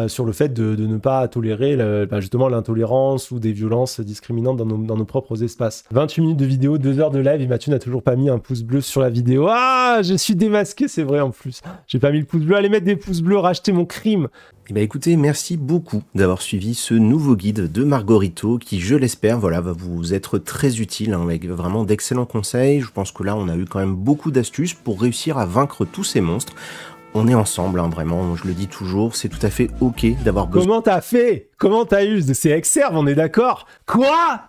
sur le fait de ne pas tolérer justement l'intolérance ou des violences discriminantes dans nos propres espaces. 28 minutes de vidéo, 2 heures de live et Mathieu n'a toujours pas mis un pouce bleu sur la vidéo. Ah, je suis démasqué, c'est vrai en plus. J'ai pas mis le pouce bleu. Allez mettre des pouces bleus, racheter mon crime. Eh bien écoutez, merci beaucoup d'avoir suivi ce nouveau guide de Margorito qui, je l'espère, voilà, va vous être très utile, hein, avec vraiment d'excellents conseils. Je pense que là, on a eu quand même beaucoup d'astuces pour réussir à vaincre tous ces monstres. On est ensemble, hein, vraiment, je le dis toujours, c'est tout à fait ok d'avoir besoin... Comment t'as fait? Comment t'as eu? C'est Exerve, on est d'accord? Quoi?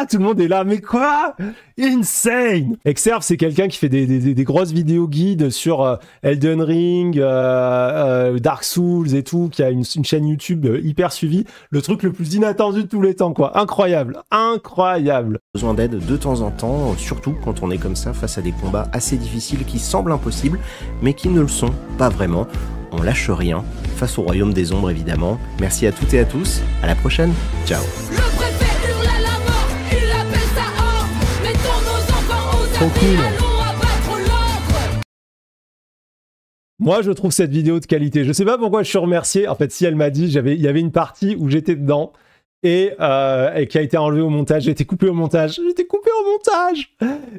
Tout le monde est là, mais quoi? Insane! Exerve, c'est quelqu'un qui fait des grosses vidéos guides sur Elden Ring, Dark Souls et tout, qui a une chaîne YouTube hyper suivie. Le truc le plus inattendu de tous les temps, quoi. Incroyable. Besoin d'aide de temps en temps, surtout quand on est comme ça face à des combats assez difficiles qui semblent impossibles, mais qui ne le sont pas vraiment. On lâche rien, face au royaume des ombres évidemment. Merci à toutes et à tous, à la prochaine, ciao. Le préfet hurle à la mort, il appelle sa horde. Mettons nos enfants aux abris, allons abattre l'ordre. Moi, je trouve cette vidéo de qualité. Je sais pas pourquoi je suis remercié. En fait, si elle m'a dit, il y avait une partie où j'étais dedans et qui a été enlevée au montage. J'ai été coupé au montage.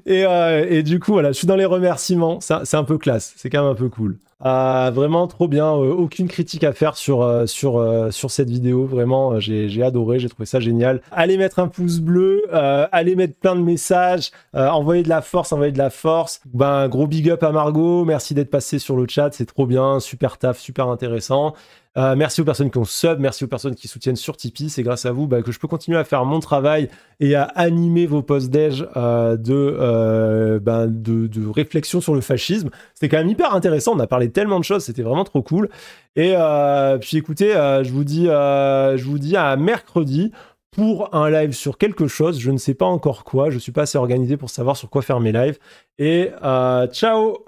Et du coup, voilà, je suis dans les remerciements. C'est un peu classe. C'est quand même un peu cool. Vraiment trop bien, aucune critique à faire sur cette vidéo, vraiment j'ai adoré, j'ai trouvé ça génial. Allez mettre un pouce bleu, allez mettre plein de messages, envoyez de la force, ben gros big up à Margot, merci d'être passé sur le chat, c'est trop bien, super taf, super intéressant. Merci aux personnes qui ont sub, merci aux personnes qui soutiennent sur Tipeee, c'est grâce à vous que je peux continuer à faire mon travail et à animer vos post-déj de réflexion sur le fascisme. C'était quand même hyper intéressant, on a parlé de tellement de choses, c'était vraiment trop cool. Et puis écoutez, je vous dis à mercredi pour un live sur quelque chose, je ne sais pas encore quoi, je suis pas assez organisé pour savoir sur quoi faire mes lives. Et ciao!